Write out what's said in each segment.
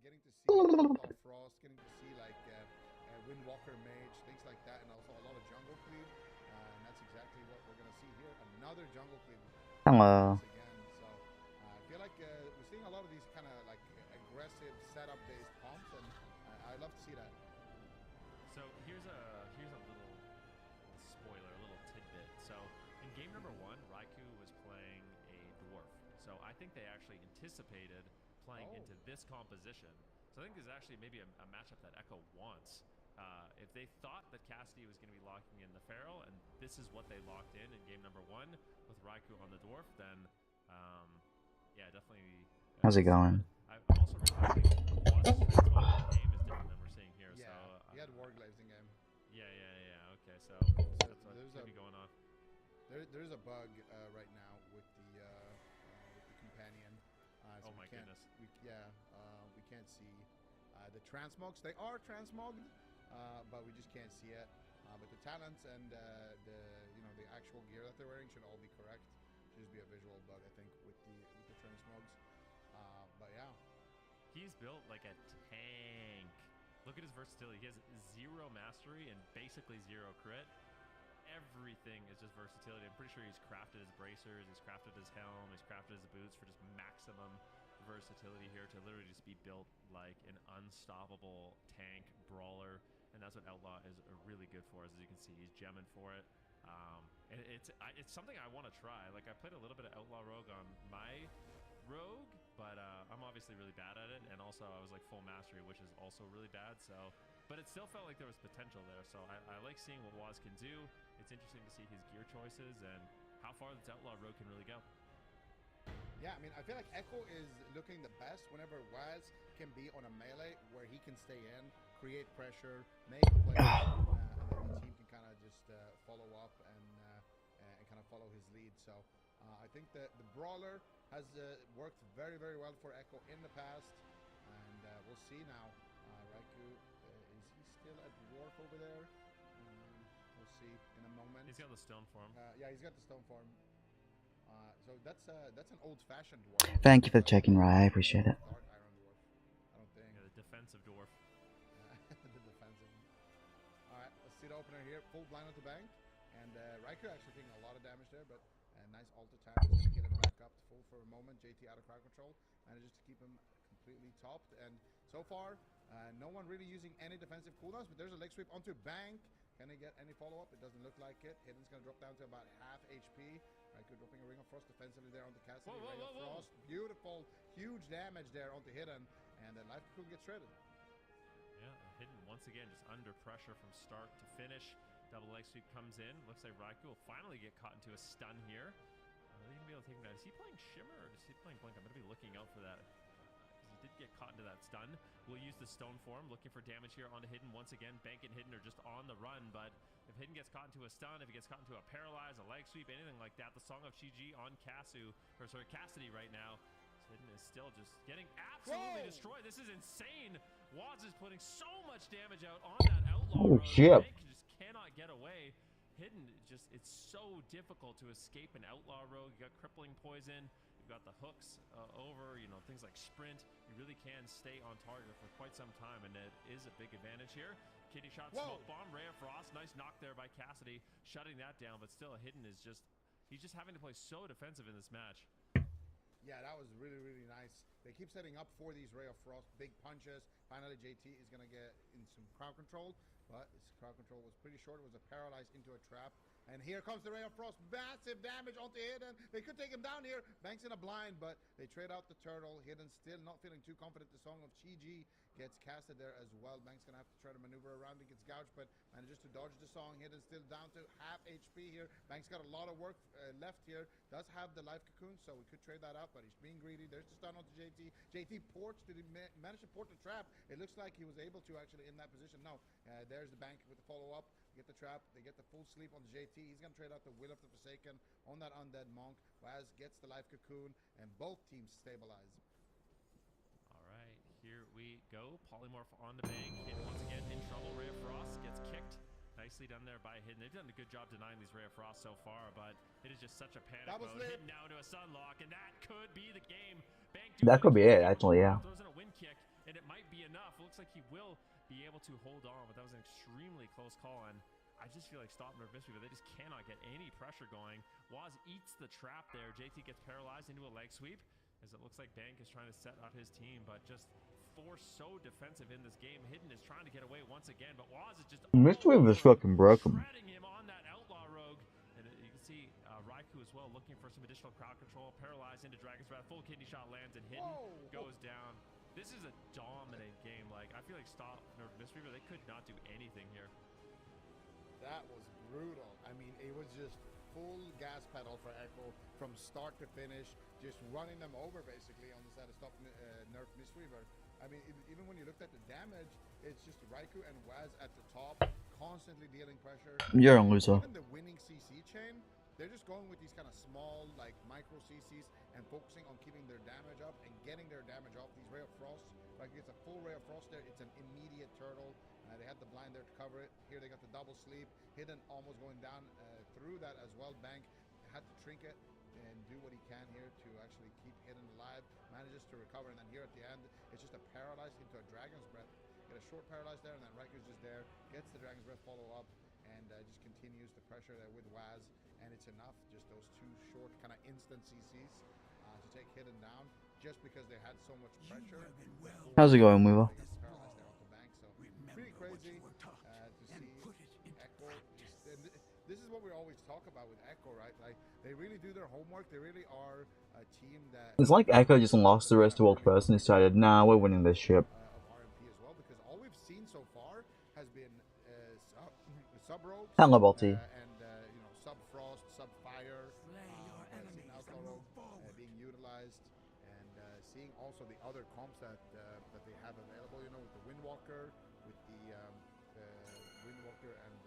getting to see Outlaw Frost, getting to see like Windwalker Mage, things like that, and also a lot of jungle cleave, and that's exactly what we're gonna see here. Another jungle cleave Hello. once again. So I feel like we're seeing a lot of these kind of like aggressive setup-based comps, and I love to see that. So here's a little spoiler, a little tidbit. So in game number 1, Raikou was playing a dwarf. So I think they actually anticipated playing into this composition. So I think there's actually maybe a matchup that Echo wants. If they thought that Cassidy was going to be locking in the Feral, and this is what they locked in game number 1 with Raikou on the dwarf, then yeah, definitely. How's it going? I also realized game is different than we're seeing here. Yeah, so he had Warglaves in game. Yeah. Okay, so that's what there's could be going on. There's a bug right now with the companion. So oh my goodness. We can't see the transmogs. They are transmogged, but we just can't see it. But the talents and the actual gear that they're wearing should all be correct. Should just be a visual bug, I think, with the transmogs. But yeah, he's built like a tank. Look at his versatility. He has 0 mastery and basically 0 crit. Everything is just versatility. I'm pretty sure he's crafted his bracers, he's crafted his helm, he's crafted his boots for just maximum versatility here to literally just be built like an unstoppable tank brawler, and that's what Outlaw is really good for. As you can see, he's gemming for it. It's something I want to try. Like, I played a little bit of Outlaw Rogue on my Rogue, but I'm obviously really bad at it, and also I was like full mastery, which is also really bad. So, but it still felt like there was potential there. So I like seeing what Waz can do. It's interesting to see his gear choices and how far this Outlaw Rogue can really go. Yeah, I mean, I feel like Echo is looking the best whenever Waz can be on a melee where he can stay in, create pressure, make a play, and then the team can kind of just follow up and kind of follow his lead. So I think that the Brawler has worked very, very well for Echo in the past, and we'll see now. Raikou, is he still at Dwarf over there? We'll see in a moment. He's got the stone form. Yeah, he's got the stone form. So that's an old-fashioned dwarf. Thank you for checking, Rye. I appreciate it. Dark Iron dwarf. I don't think. Yeah, the defensive dwarf. The defensive. All right, let's see the opener here. Full blind on the bank, and Raikou actually taking a lot of damage there, but nice ult attack. Just get him back up to full for a moment. JT out of crowd control, manages to keep him completely topped, and so far, no one really using any defensive cooldowns. But there's a leg sweep onto Bank. Can he get any follow-up? It doesn't look like it. Hidden's going to drop down to about half HP. Raikou dropping a Ring of Frost defensively there onto Cassidy. Ring of Frost. Beautiful. Huge damage there onto Hidden. And then Life Cocoon gets shredded. Yeah, Hidden once again just under pressure from start to finish. Double leg sweep comes in. Looks like Raikou will finally get caught into a stun here. Are they going to be able to take him down? Is he playing Shimmer or is he playing Blink? I'm going to be looking out for that. He did get caught into that stun. We'll use the stone form, looking for damage here onto Hidden once again. Bank and Hidden are just on the run, but if Hidden gets caught into a stun, if he gets caught into a paralyze, a leg sweep, anything like that, the Song of Chi-Ji on Cassidy right now. So Hidden is still just getting absolutely destroyed. This is insane. Waz is putting so much damage out on that Outlaw Rogue. Bank just cannot get away. Hidden, it's so difficult to escape an Outlaw Rogue. You got crippling poison. Got the hooks over, things like sprint. You really can stay on target for quite some time, and it is a big advantage here. Kitty shot, smoke bomb, Ray of Frost. Nice knock there by Cassidy, shutting that down, but still Hidden is he's just having to play so defensive in this match. Yeah, that was really, really nice. They keep setting up for these Ray of Frost, big punches. Finally, JT is going to get in some crowd control, but his crowd control was pretty short. It was a paralyzed into a trap. And here comes the Ray of Frost. Massive damage onto Hidden. They could take him down here. Bank's in a blind, but they trade out the turtle. Hidden still not feeling too confident. The Song of Chi-Ji gets casted there as well. Bank's going to have to try to maneuver around. He gets gouged, but manages to dodge the Song. Hidden still down to half HP here. Bank's got a lot of work left here. Does have the Life Cocoon, so we could trade that out, but he's being greedy. There's the stun onto JT. JT ports. Did he manage to port the trap? It looks like he was able to actually in that position. No. There's the Bank with the follow-up. Get the trap, they get the full sleep on the JT. He's going to trade out the Will of the Forsaken on that Undead Monk. Waz gets the Life Cocoon, and both teams stabilize. All right, here we go. Polymorph on the Bank. Hidden once again in trouble. Ray of Frost gets kicked. Nicely done there by Hidden. They've done a good job denying these Ray of Frost so far, but it is just such a panic mode. Hidden now into a Sunlock, and that could be the game. Bank that could be it, actually, yeah. Throws in a wind kick. and it might be enough. It looks like he will be able to hold on, but that was an extremely close call, and I just feel like Stop Nerf Mistweaver, they just cannot get any pressure going. Waz eats the trap there. JT gets paralyzed into a leg sweep, as it looks like Bank is trying to set up his team, but just forced so defensive in this game. Hidden is trying to get away once again, but Waz is just Mistweaver is fucking broken. shredding him on that Outlaw Rogue. And you can see Raikou as well looking for some additional crowd control. Paralyzed into Dragon's Breath. Full kidney shot lands, and Hidden goes down. This is a dominant game. Like, I feel like Stop Nerf Mistweaver, they could not do anything here. That was brutal. I mean, it was just full gas pedal for Echo from start to finish, just running them over basically on the side of Stop Nerf Mistweaver. I mean, even when you looked at the damage, it's just Raikou and Waz at the top, constantly dealing pressure. You're a loser. Even the winning CC chain, they're just going with these kind of small, like micro CCs and focusing on keeping their damage up and getting their damage off. These Ray of Frost, like it's a full Ray of Frost there. It's an immediate turtle. They had the blind there to cover it. Here they got the double sleep. Hidden almost going down through that as well. Bank had to trinket and do what he can here to actually keep Hidden alive. Manages to recover, and then here at the end, it's just a paralyze into a Dragon's Breath. Get a short paralyze there, and then Raiku's just there. Gets the Dragon's Breath follow up, and just continues the pressure there with Waz. And it's enough, just those two short kind of instant CCs to take Hidden down, just because they had so much pressure. How's it going, Weaver? Pretty crazy to see Echo. This is what we always talk about with Echo, right? Like, they really do their homework. They really are a team that... It's like Echo just lost the rest of World first and decided, nah, we're winning this ship. Of RMP as well, because all we've seen so far has been sub-rogues Hello, Balti. and you know, sub-frost, sub-fire, being utilized, and seeing also the other comps that they have available, you know, with the Windwalker, with the Windwalker and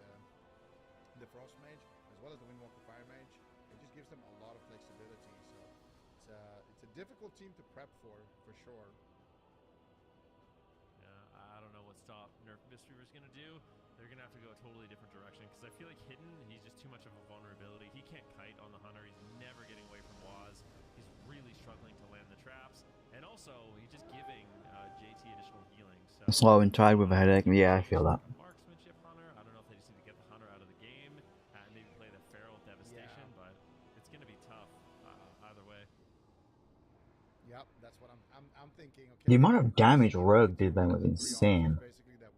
the Frost Mage, as well as the Windwalker Fire Mage. It just gives them a lot of flexibility. So it's a difficult team to prep for sure. Yeah, I don't know what Stop Nerf Mistweaver is going to do. They're going to have to go a totally different direction, because I feel like Hidden, he's just too much of a vulnerability. He can't kite on the Hunter. He's never getting away from Waz. He's really struggling to land the traps. And also, he's just giving JT additional healing. So, Slow and tired with a headache. Yeah, I feel that. Marksmanship Hunter. I don't know if they just need to get the Hunter out of the game and maybe play the Feral Devastation, but it's going to be tough either way. Yep, that's what I'm thinking. Okay, The amount of damage Rogue did then was insane. Basically, that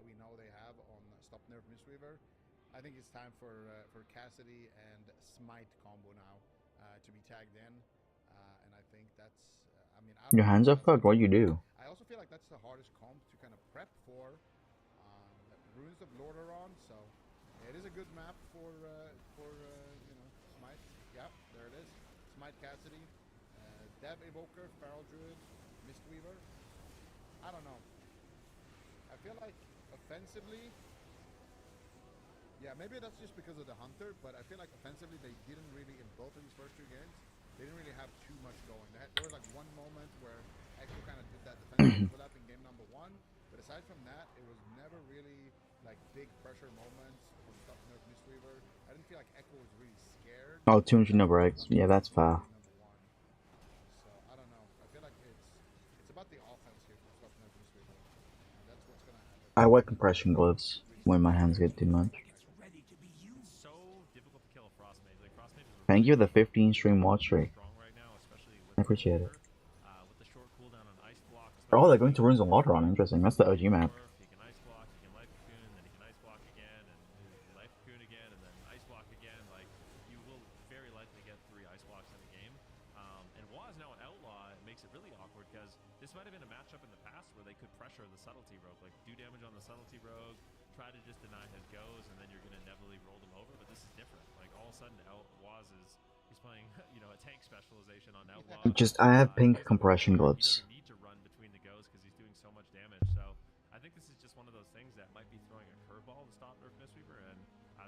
we know they have on Stop Nerf Mistweaver. I think it's time for Cassidy and Smite combo now to be tagged in, and I think that's. I mean, Your hands are fucked. What do you do? I also feel like that's the hardest comp to kind of prep for. Runes of Lordaeron, so it is a good map for you know, Smite. Yep, there it is. Smite Cassidy. Dev Evoker, Feral Druid, Mistweaver. I don't know. I feel like offensively, yeah, maybe that's just because of the Hunter, but I feel like offensively they didn't really, in both of these first two games, they didn't really have too much going. There was like one moment where Echo kind of did that defensive overlap in game number 1, but aside from that, it was never really like big pressure moments from Stop Nerf Mistweaver. I didn't feel like Echo was really scared. Oh, 200 number X. Yeah, that's far. I wear compression gloves when my hands get too much. Thank you for the 15 stream watch rate. I appreciate it. Oh, they're going to Runes of Lordaeron. Interesting. That's the OG map. This might have been a matchup in the past where they could pressure the subtlety rogue, like do damage on the subtlety rogue, try to just deny his goes, and then you're going to inevitably roll them over. But this is different. Like all of a sudden, Waz he's playing, you know, a tank specialization on Outlaw. I have pink compression gloves. He doesn't need to run between the goes because he's doing so much damage. So I think this is just one of those things that might be throwing a curveball to Stop Nerf Mistweaver, and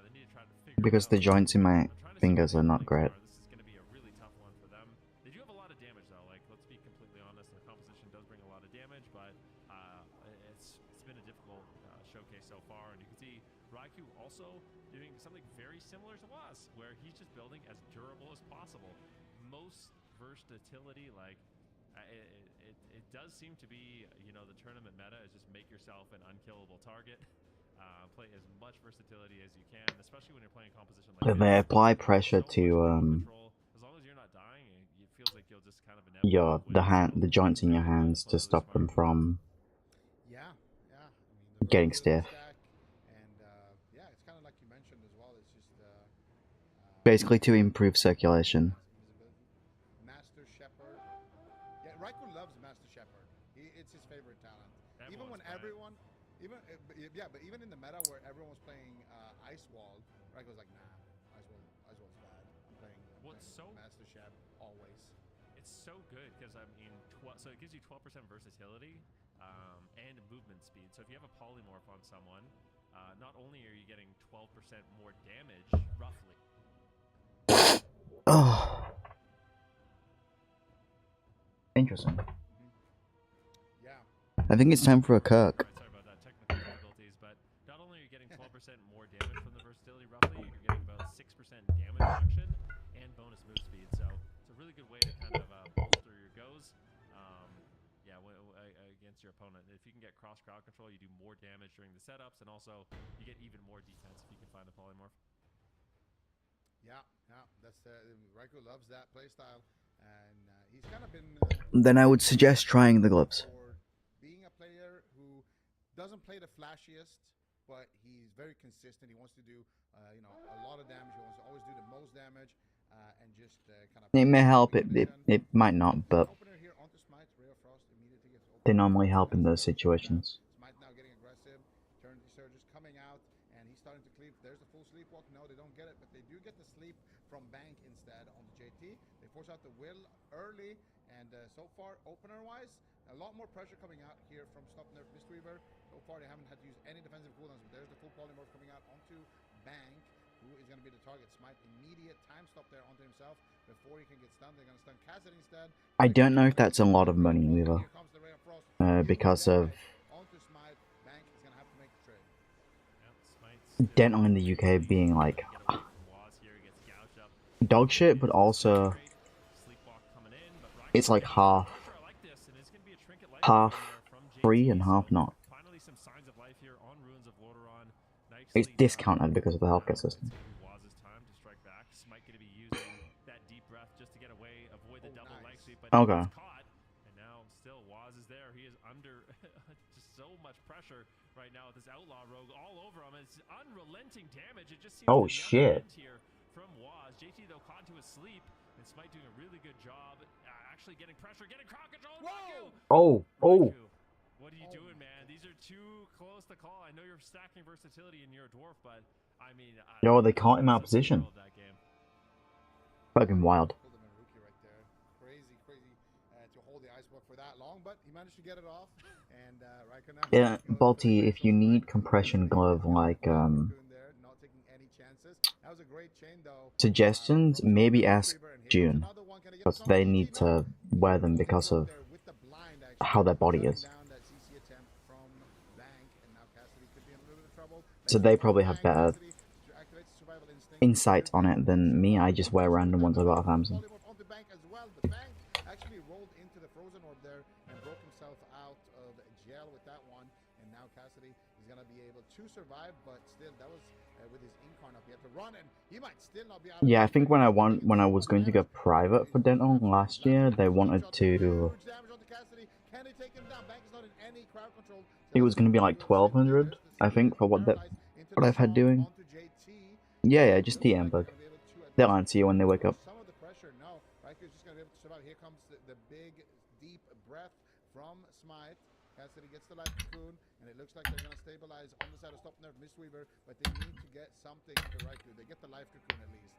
they need to try to figure. Because the joints in my fingers are not great. This is going to be a really tough one for them. They do have a lot of damage though. Like, let's be completely honest, their composition does bring a lot of damage, but it's been a difficult showcase so far. And you can see Raikou also doing something very similar to Waz, where he's just building as durable as possible. Most versatility, like It does seem to be, you know, the tournament meta is just make yourself an unkillable target. Play as much versatility as you can, especially when you're playing a composition like this. They apply pressure So much to control. As long as you're not dying, it feels like you'll just kind of inevitably the joints in your really hands to really stop them smart. from Yeah, yeah. I mean, the getting versatility stiff. stack, and yeah, it's kind of like you mentioned as well. It's just Basically to improve circulation. visibility. Master Shepherd. Yeah, Raikou loves Master Shepherd. It's his favorite talent. Even when everyone, even yeah, but even in the meta where everyone was playing Ice Wall, Raikou's like, nah, Ice Wall's bad. I'm playing Master Shep always. It's so good because I mean, so it gives you 12% versatility and movement speed. So if you have a polymorph on someone, not only are you getting 12% more damage, roughly. Oh, interesting. Yeah. I think it's time for a Kirk. Sorry about that, technical difficulties, but not only are you getting 12% more damage from the versatility roughly, you're getting about 6% damage reduction and bonus move speed. So it's a really good way to kind of bolster your goes. Yeah, against your opponent. If you can get cross crowd control, you do more damage during the setups, and also you get even more defense if you can find a polymorph. Yeah, that's Raikou loves that playstyle, and he's kind of been. Then I would suggest trying the gloves. For being a player who doesn't play the flashiest, but he's very consistent. He wants to do, you know, a lot of damage. He wants to always do the most damage, and just kind of. It may help. It might not, but they normally help in those situations. Smite now getting aggressive. Turn Surges coming out, and he's starting to cleave. There's the full sleepwalk. No, they don't get it, but they do get the sleep from Bank instead on the JT. They force out the will early, and so far, opener-wise, a lot more pressure coming out here from Stop Nerf Mistweaver. So far, they haven't had to use any defensive cooldowns, but there's the full polymorph coming out onto Bank, who is going to be the target. Smite immediate time stop there onto himself before he can get stunned. They're going to stun Cassidy instead. I don't know if that's a lot of money either, because of Dental in the UK being like dog shit, but also it's like half free and half not. It's discounted because of the healthcare system. Okay. And now still Waz is there. He is under just so much pressure right now with this outlaw rogue all over him. It's unrelenting damage. It just seems oh to shit. end here from Waz. JT though caught into his sleep, and Smite doing a really good job actually getting pressure, getting crowd control. Oh. What are you doing, man? These are too close to call. I know you're stacking versatility and you're a dwarf, but I mean, Yo, they caught him out of position. Fucking wild. To hold the ice block for that long, but he managed to get it off. And yeah, Balti, if you need compression glove like suggestions, maybe ask June, because they need to wear them because of how their body is. So they probably have better insight on it than me. I just wear random ones I got off Amazon. Actually rolled into the frozen orb there and broke himself out of jail with that one, and now Cassidy is gonna be able to survive, but still that was with his incarn up. He had to run, and he might still not be able. Yeah, I think when I was going to go private for Dental last year, they wanted to. It was going to be like 1200, I think, for what I've had doing. Yeah, just the Ambug. They'll answer you when they wake up. Some of the pressure, no. Raikou is just going to be able to survive. Here comes the big, deep breath from Smite. Cassidy gets the life cocoon, and it looks like they're going to stabilize on the side of Stop Nerf Mistweaver, but they need to get something to Raikou. They get the life cocoon at least.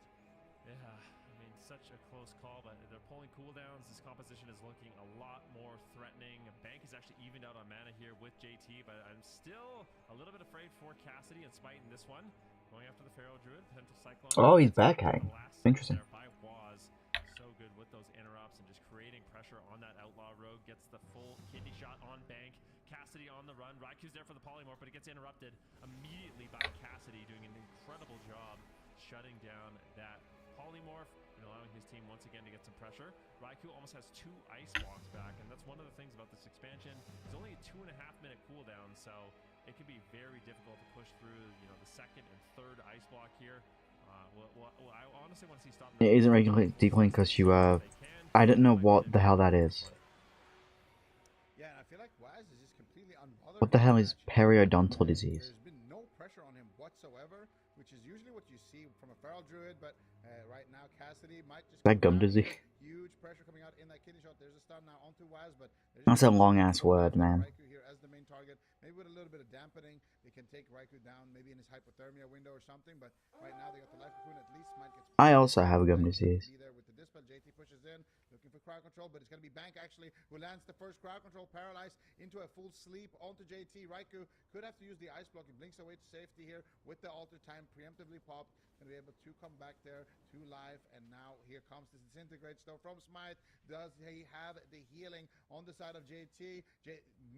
Yeah, I mean, such a close call, but they're pulling cooldowns. This composition is looking a lot more threatening. Bank is actually evened out on mana here with JT, but I'm still a little bit afraid for Cassidy and Smite in this one. Going after the Pharaoh Druid, potential Cyclone. Oh, he's backhang. Interesting. By Waz. So good with those interrupts and just creating pressure on that outlaw rogue. Gets the full kidney shot on Bank. Cassidy on the run. Raiku's there for the polymorph, but it gets interrupted immediately by Cassidy, doing an incredible job shutting down that polymorph and allowing his team once again to get some pressure. Raikou almost has 2 ice blocks back, and that's one of the things about this expansion. It's only a 2.5-minute cooldown, so it can be very difficult to push through, you know, the 2nd and 3rd ice block here. Well, I honestly want to see stop. It isn't regular decoying because you I don't know what the hell that is. Yeah, and I feel like Waz is just completely unbothered. What the hell is periodontal disease? There's been no pressure on him whatsoever, which is usually what you see from a feral druid, but right now Cassidy might just... That gum disease? Huge pressure coming out in that kidney shot. There's a stun now onto Waz, but... That's a long-ass word, man. Raikou here as the main target. Maybe with a little bit of dampening, they can take Raikou down, maybe in his hypothermia window or something, but right now they got the life cocoon, at least might get... I also have gum disease. Be there with the dispel. JT pushes in, looking for crowd control, but it's going to be Bank actually who lands the first crowd control, paralyzed into a full sleep onto JT. Raikou could have to use the ice block. He blinks away to safety here with the alter time preemptively popped. Going to be able to come back there to life, and now here comes the disintegrate though from Smite. Does he have the healing on the side of JT?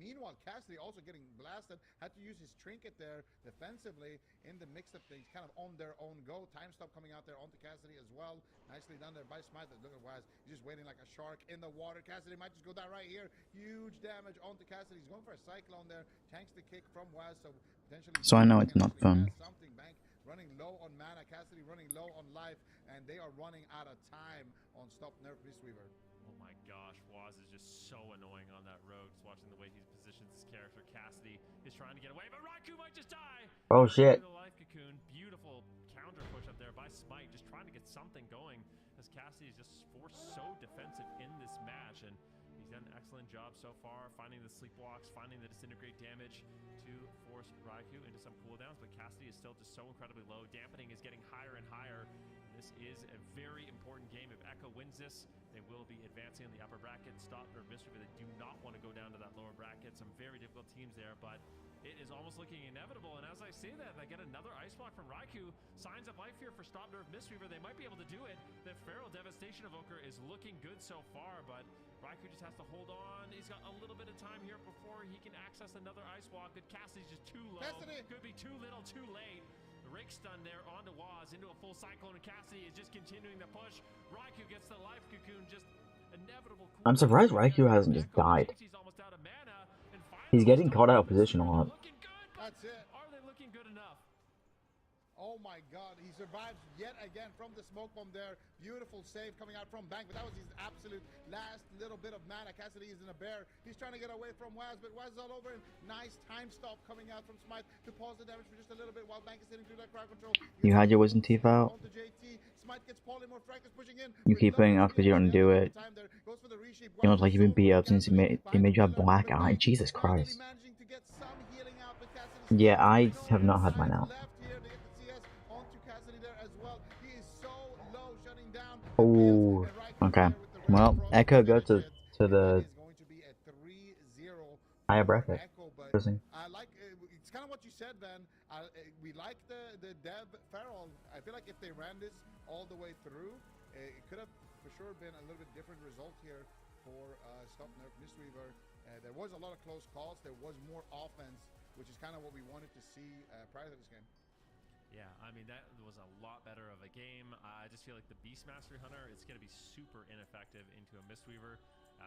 Meanwhile, Cassidy also getting blasted, had to use his trinket there defensively in the mix of things, kind of on their own go. Time stop coming out there onto Cassidy as well. Nicely done there by Smite. Look at Waz, he's just waiting like a shark in the water. Cassidy might just go down right here. Huge damage onto Cassidy. He's going for a cyclone there. Tanks the kick from Waz, so potentially... So I know it's not fun. Something. Bank running low on mana, Cassidy running low on life, and they are running out of time on Stop Nerf Mistweaver. Oh my gosh, Waz is just so annoying on that road. Just watching the way he positions his character. Cassidy is trying to get away, but Raikou might just die. Oh shit. The life cocoon, beautiful counter push up there by Smite, just trying to get something going as Cassidy is just forced so defensive in this match, and he's done an excellent job so far, finding the sleep walks, finding the disintegrate damage to force Raikou into some cooldowns, but Cassidy is still just so incredibly low. Dampening is getting higher and higher. This is a very important game. If Echo wins this, they will be advancing in the upper bracket. Stop or Mistweaver, they do not want to go down to that lower bracket. Some very difficult teams there, but it is almost looking inevitable. And as I say that, I get another ice block from Raikou. Signs of life here for Stop Nerf Mistweaver. They might be able to do it. The Feral Devastation Evoker is looking good so far, but Raikou just has to hold on. He's got a little bit of time here before he can access another ice block, but Cassidy's just too low. Cassidy. Could be too little, too late. The rake stun there onto Waz into a full cyclone, and Cassidy is just continuing the push. Raikou gets the life cocoon, just inevitable. I'm surprised Raikou hasn't just died. He's getting caught out of position a lot. That's it. Are they looking good enough? Oh my god, he survives yet again from the smoke bomb there. Beautiful save coming out from Bank, but that was his absolute last little bit of mana. Cassidy is in a bear. He's trying to get away from Waz, but Waz is all over him. Nice time stop coming out from Smite to pause the damage for just a little bit while Bank is sitting through that crowd control. You had your wisdom teeth out. You keep putting up because you don't do it. You look like you've been beat up since it made you have black eye. Jesus Christ. Yeah, I have not had mine out. Oh, okay. Well, Echo go to the higher bracket. It's kind of what you said, Ben. We like the Dev Feral. I feel like if they ran this all the way through, it could have for sure been a little bit different result here for Stop Nerf Mistweaver. There was a lot of close calls. There was more offense, which is kind of what we wanted to see prior to this game. Yeah, I mean, that was a lot better of a game. I just feel like the Beast Mastery Hunter, it's going to be super ineffective into a Mistweaver.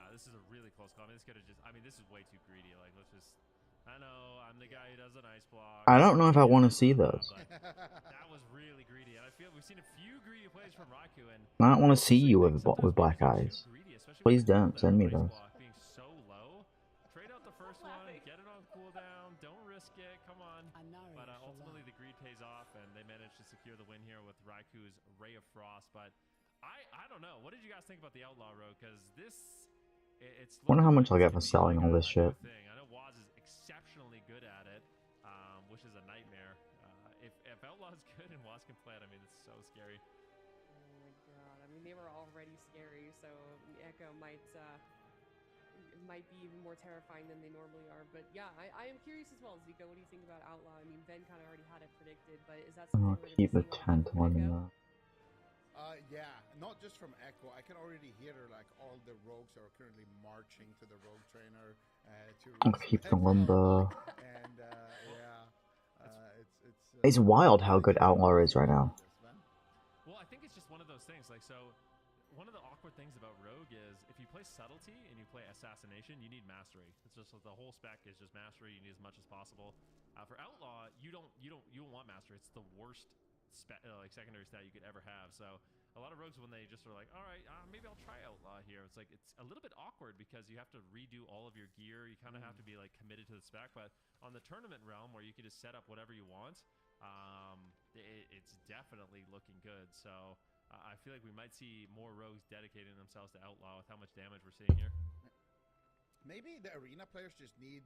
This is a really close call. I mean, this could have just, I mean, this is way too greedy. Like, let's just, I know, I'm the guy who does an ice block. I don't know if I want to see those. That was really greedy. And I feel we've seen a few greedy plays from Raikou. And I don't want to see you with black eyes. Please don't send me those. Being so low, trade out the first one, get it on cooldown, don't risk it, come on. But ultimately the greed pays off, and they managed to secure the win here with Raikou's Ray of Frost. But I don't know. What did you guys think about the Outlaw Road? Because it's. Wonder how much I'll get for selling all this shit. I know Waz is exceptionally good at it, which is a nightmare. If Outlaw's good and Waz can play it, I mean, it's so scary. Oh my god! I mean, they were already scary, so Echo might be even more terrifying than they normally are. But yeah, I am curious as well, Zika. What do you think about Outlaw? I mean, Ben kind of already had it predicted, but is that something I'll keep the 10 to 1 in that. Yeah, not just from Echo. I can already hear like all the rogues are currently marching to the rogue trainer I'll keep the lumber. And yeah, It's wild how good Outlaw is right now. Well, I think it's just one of those things. Like, so one of the awkward things about Rogue is if you play Subtlety and you play Assassination, you need Mastery. It's just the whole spec is just Mastery. You need as much as possible. For Outlaw, you don't want Mastery. It's the worst like secondary stat you could ever have. So a lot of rogues, when they just are like, all right, maybe I'll try Outlaw here, it's like it's a little bit awkward because you have to redo all of your gear. You kind of have to be like committed to the spec. But on the tournament realm, where you can just set up whatever you want, it's definitely looking good. So I feel like we might see more rogues dedicating themselves to Outlaw with how much damage we're seeing here. Maybe the arena players just need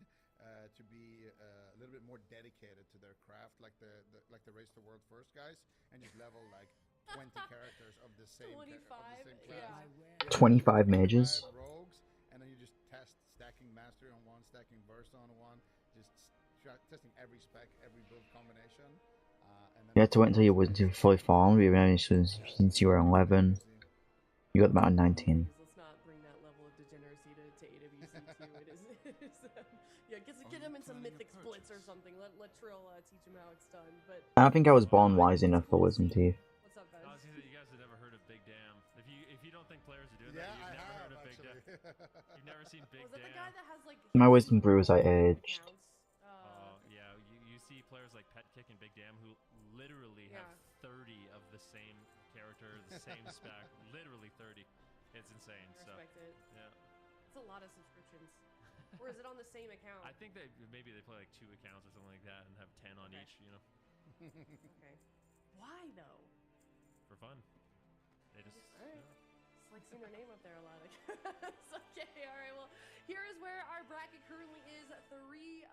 to be a little bit more dedicated to their craft, like the Race the World First guys, and just level like 20 characters of the same 25, class. yeah. 25 mages. Rogues, and then you just test stacking Mastery on one, stacking Burst on one, just testing every spec, every build combination. You had to wait until you wasn't too fully farmed, even since you were 11. You got about 19. Let's not bring that level of degeneracy to AWC2. It is yeah, get him in some mythic splits or something. Let Trill teach him how it's done. But I don't think I was born wise enough for Wisdom Teeth. What's up, guys? You guys have never heard of Big Damn. If you don't think players are doing that, you've never heard of Big Damn. You've never seen Big Damn. Was that the guy that has like My Wisdom grew as I aged. Yeah, you see players like Pet Kick and Big Damn who literally have 30 of the same character, the same spec, literally 30. It's insane. I respect it. Yeah. It's a lot of subscriptions. Or is it on the same account? I think maybe they play like 2 accounts or something like that and have 10 on each, you know. Okay. Why though? For fun. They just It's like seeing their name up there a lot. It's okay. All right. Well, here is where our bracket currently is 3-0.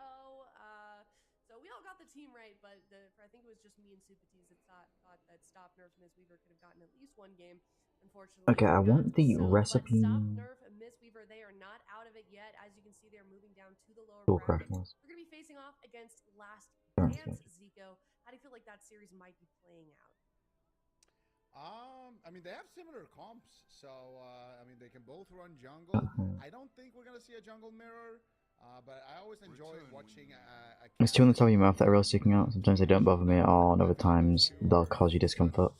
So we all got the team right, but I think it was just me and Supatis that thought that Stop, Nerf, Mistweaver could have gotten at least one game. Unfortunately, okay, I want the recipe. But Stop, Nerf, and Mistweaver, they are not out of it yet. As you can see, they're moving down to the lower bracket. We're going to be facing off against Last Dance, Zico. How do you feel like that series might be playing out? I mean, they have similar comps, so I mean, they can both run jungle. I don't think we're gonna see a jungle mirror, but I always enjoy watching. There's 2 on the top of your mouth that are real sticking out. Sometimes they don't bother me at all, and other times they'll cause you discomfort.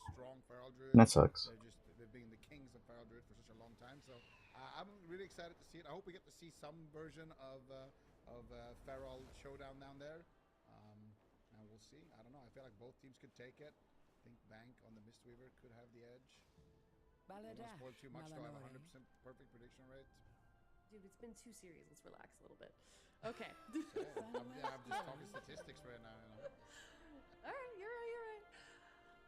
And that sucks. They've been the kings of Feral Druid for such a long time, so I'm really excited to see it. I hope we get to see some version of Feral Showdown down there, and we'll see. I don't know. I feel like both teams could take it. I think Bank on the Mistweaver could have the edge. I don't spoil too much, though. I have a 100% perfect prediction rate. Dude, it's been 2 series. Let's relax a little bit. Okay. I'm just talking statistics right now. You know? All right, you're right.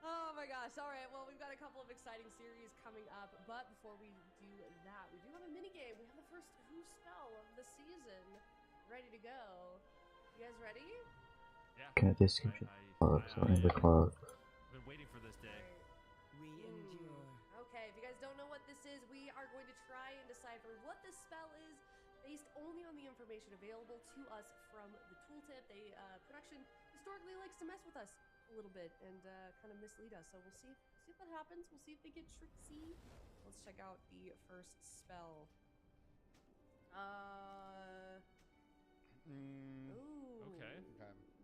Oh my gosh. All right. Well, we've got a couple of exciting series coming up, but before we do that, we do have a mini game. We have the first Who spell of the season ready to go. You guys ready? Yeah. Okay, this can be the clock. Been waiting for this day. We endure. Okay, if you guys don't know what this is, we are going to try and decipher what this spell is based only on the information available to us from the tooltip. Production historically likes to mess with us a little bit and kind of mislead us. So we'll see if that happens. We'll see if they get tricksy. Let's check out the first spell. Ooh. Okay.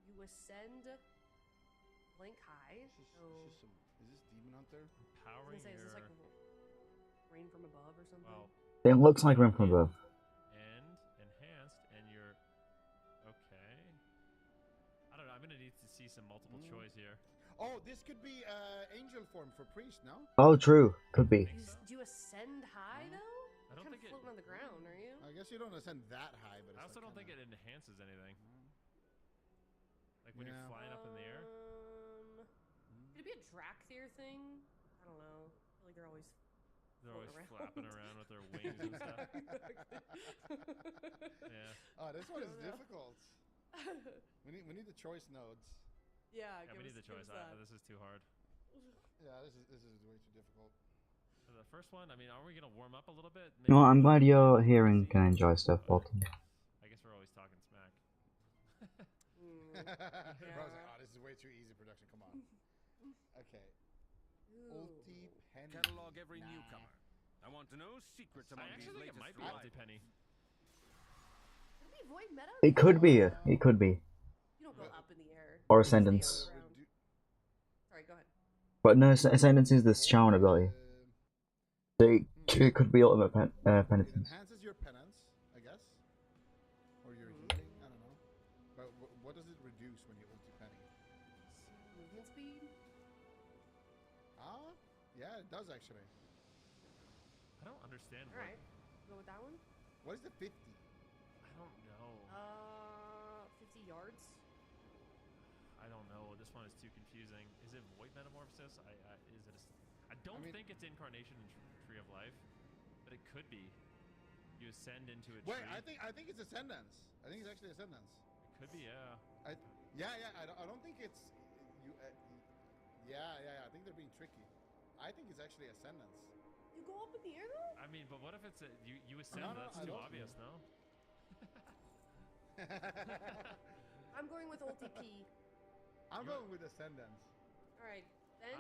You ascend Blink High. Is this Demon Hunter? I was gonna say, is this like rain from above or something? Well, It looks like Rain from Above. And enhanced, and you're okay. I don't know. I'm gonna need to see some multiple choice here. Oh, this could be angel form for priest, no? Oh, true. Could be. Do you ascend high though? I don't think floating on the ground, are you? I guess you don't ascend that high, but I also don't think it enhances anything. Like when you're flying up in the air. Could it be a Drakthir thing? I don't know. I feel like they're always flapping around with their wings and stuff. Yeah. Oh, this one is difficult. We need the choice nodes. Yeah, we need the choice. This is too hard. Yeah, this is way too difficult. The first one, I mean, are we gonna warm up a little bit? You know what, I'm glad you're here and can enjoy stuff, Bolton. I guess we're always talking smack. Bro, oh, this is way too easy production. Come on. Okay. Ulti Penny. Catalog every newcomer. I want to know secrets among these latest. I actually think it might be Ulti Penny. Could it be Void Meta? It could be. It could be. You don't go up in the air. Or Ascendance. Sorry, go ahead. But no, Ascendance is the shaman ability. It could be ultimate It penitence. enhances your penance, I guess, or your healing. I don't know. But what does it reduce when you ulti penny? Movement speed? Ah, yeah, it does actually. I don't understand. Alright. Go with that one? What is the 50? I don't know. 50 yards? I don't know. This one is too confusing. Is it Void Metamorphosis? I don't think it's Incarnation in Tree of Life, but it could be. You ascend into a tree. Wait, I think it's Ascendance. I think it's actually Ascendance. It could be, yeah. I don't think it's you. I think they're being tricky. I think it's actually Ascendance. You go up in the air though? I mean, but what if it's you ascend? No, That's I too don't. obvious, no? I'm going with ulti P. I'm going with Ascendance. Alright, then?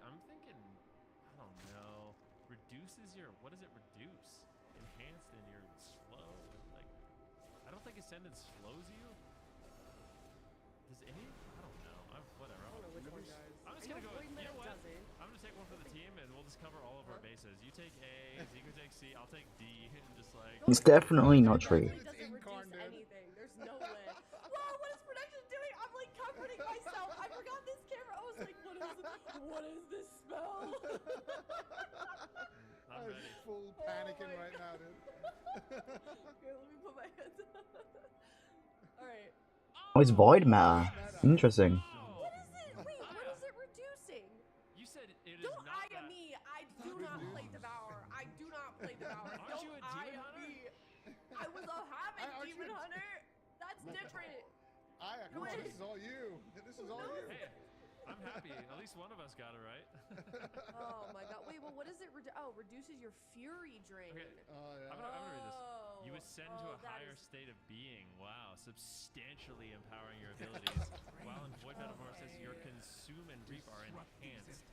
I'm thinking, I don't know. Reduces your, what does it reduce? Enhanced and you're slow. Like, I don't think Ascendance slows you. Does any? I don't know. Whatever. I don't know which one does. I'm just gonna go. Void You know what? doesn't. I'm gonna take one for the team, and we'll just cover all of our bases. You take A, Zico takes C, I'll take D, and just like. It's definitely not tree. It doesn't reduce anything. There's no way. Whoa, what is production doing? I'm like comforting myself. I forgot this camera. I was like, what is this spell? I'm I'm ready. full panicking right now, dude. Okay, let me put my hands up. Alright. Oh, it's void matter. Interesting. What is it? Wait, what is it reducing? You said it is Don't not eye that. me. I do not play Devour. I do not play Devour. Aren't you a Don't eye demon hunter? me. I was a habit Aren't you demon a- hunter. That's different. Come on, this is all you. This is all you. Hey, I'm happy. At least one of us got it right. Oh my god. Wait, well, what is it? Reduces your fury drain. Okay. Oh, yeah. I'm gonna read this. You Oh. ascend to Oh, a that higher is- state of being. Wow, substantially empowering your abilities. While in Void Metamorphosis, your consume and reap are enhanced,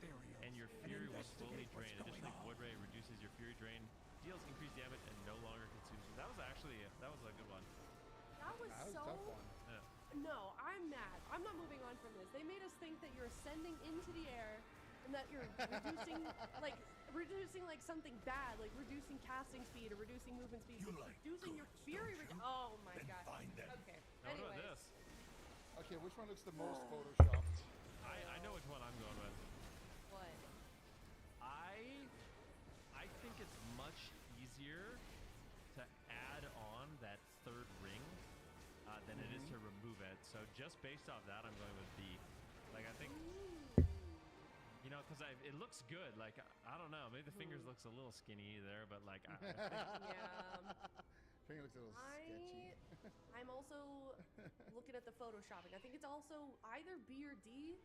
and your fury will slowly drain. Additionally, Void Ray reduces your fury drain, deals increased damage, and no longer consumes you. That was a good one. That was That was a so. tough one. Yeah. No, I'm mad. I'm not moving on from this. They made us think that you're ascending into the air and that you're reducing like something bad, like reducing casting speed or reducing movement speed, reducing your fury. Oh my god. Okay. Now what about Anyways. this? Okay, which one looks the most photoshopped? I know which one I'm going with. What? I think it's much easier to add on that third ring than it is to remove it. So just based off that, I'm going with B. Like I think, you know, because it looks good. Like I don't know, maybe the fingers looks a little skinny there, but like I think, Yeah. I think it looks a little sketchy. I'm also looking at the photoshopping. I think it's also either B or D.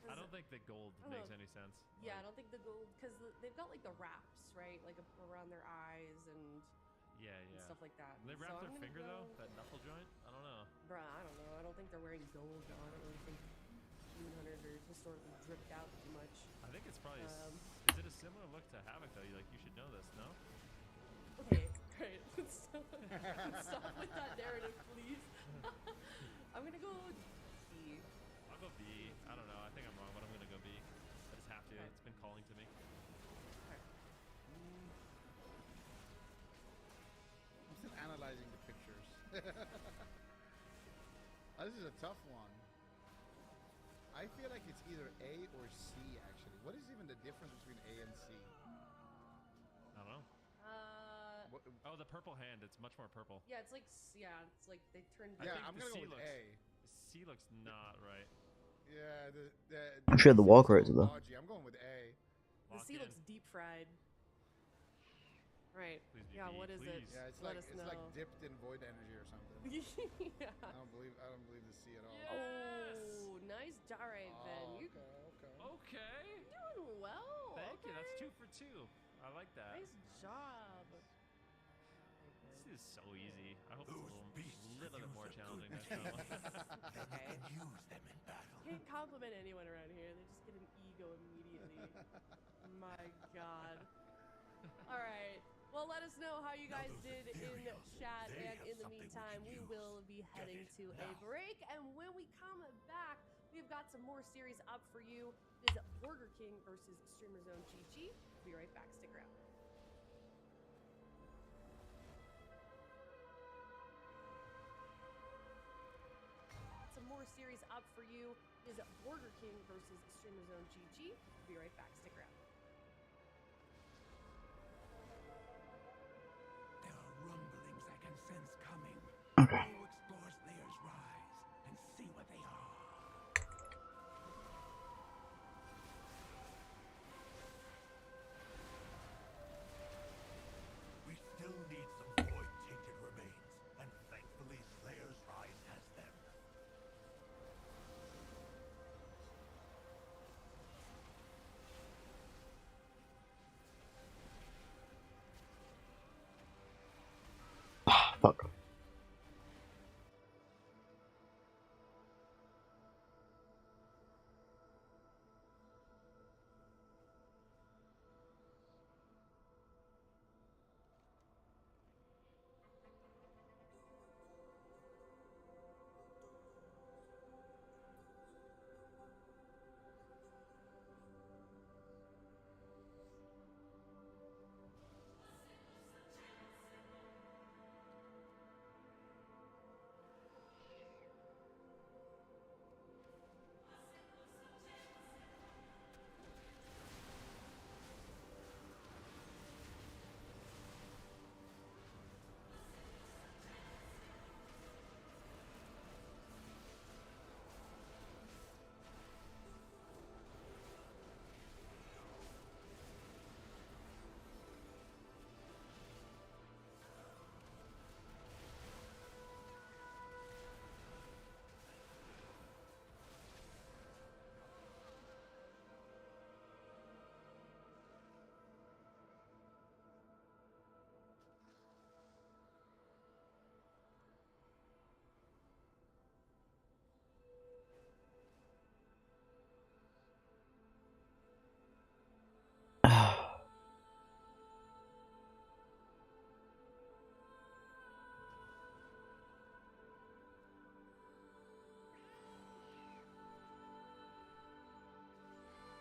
I don't think the gold I don't makes know. any sense. Yeah, I Like, don't think the gold, because they've got like the wraps, right? Like around their eyes and yeah. stuff like that. They So wrap I'm their gonna finger go- though, that knuckle joint. I don't know. Bruh, I don't know. I don't think they're wearing gold. I don't really think demon hunters are historically dripped out too much. I think it's probably. Is it a similar look to Havoc though? You should know this, no? Okay, great. Let's stop with that narrative, please. I'm gonna go D. I'll go B. I don't know. I think I'm wrong, but I'm gonna go B. I just have to. Okay. It's been calling to me. I'm still analyzing the pictures. This is a tough one. I feel like it's either A or C, actually. What is even the difference between A and C? I don't know. What, Oh, the purple hand. It's much more purple. Yeah, it's like they turned. I yeah, think I'm the gonna C go with looks- A. C looks not right. Yeah, I'm sure the C walk looks rates a are little though. dodgy. I'm going with A. The Lock sea in. looks deep fried. Right. Please be Yeah. B, What is it? please. Yeah, it's Let like us it's know. like dipped in void energy or something. Yeah. I don't believe the C at all. Yes! Oh, nice. All right, then. You okay. Okay. doing well. Thank you. That's okay. 2 for 2. I like that. Nice job. This is so easy. I hope it's a little bit more challenging next time. Okay. Use them in battle. Can't compliment anyone around here. They just get an ego immediately. My God. All right. Well, let us know how you guys did in chat, and in the meantime, we will be heading to a break. And when we come back, we we've got some more series up for you. It is Burger King versus Streamer Zone GG. We'll be right back. Stick around. Some more series up for you. It is Burger King versus Streamer Zone GG. We'll be right back. Stick around. There are rumblings I can sense coming. Okay. Go explore Slayer's rise and see what they are. We still need some void-tainted remains, and thankfully Slayer's rise has them. Fuck.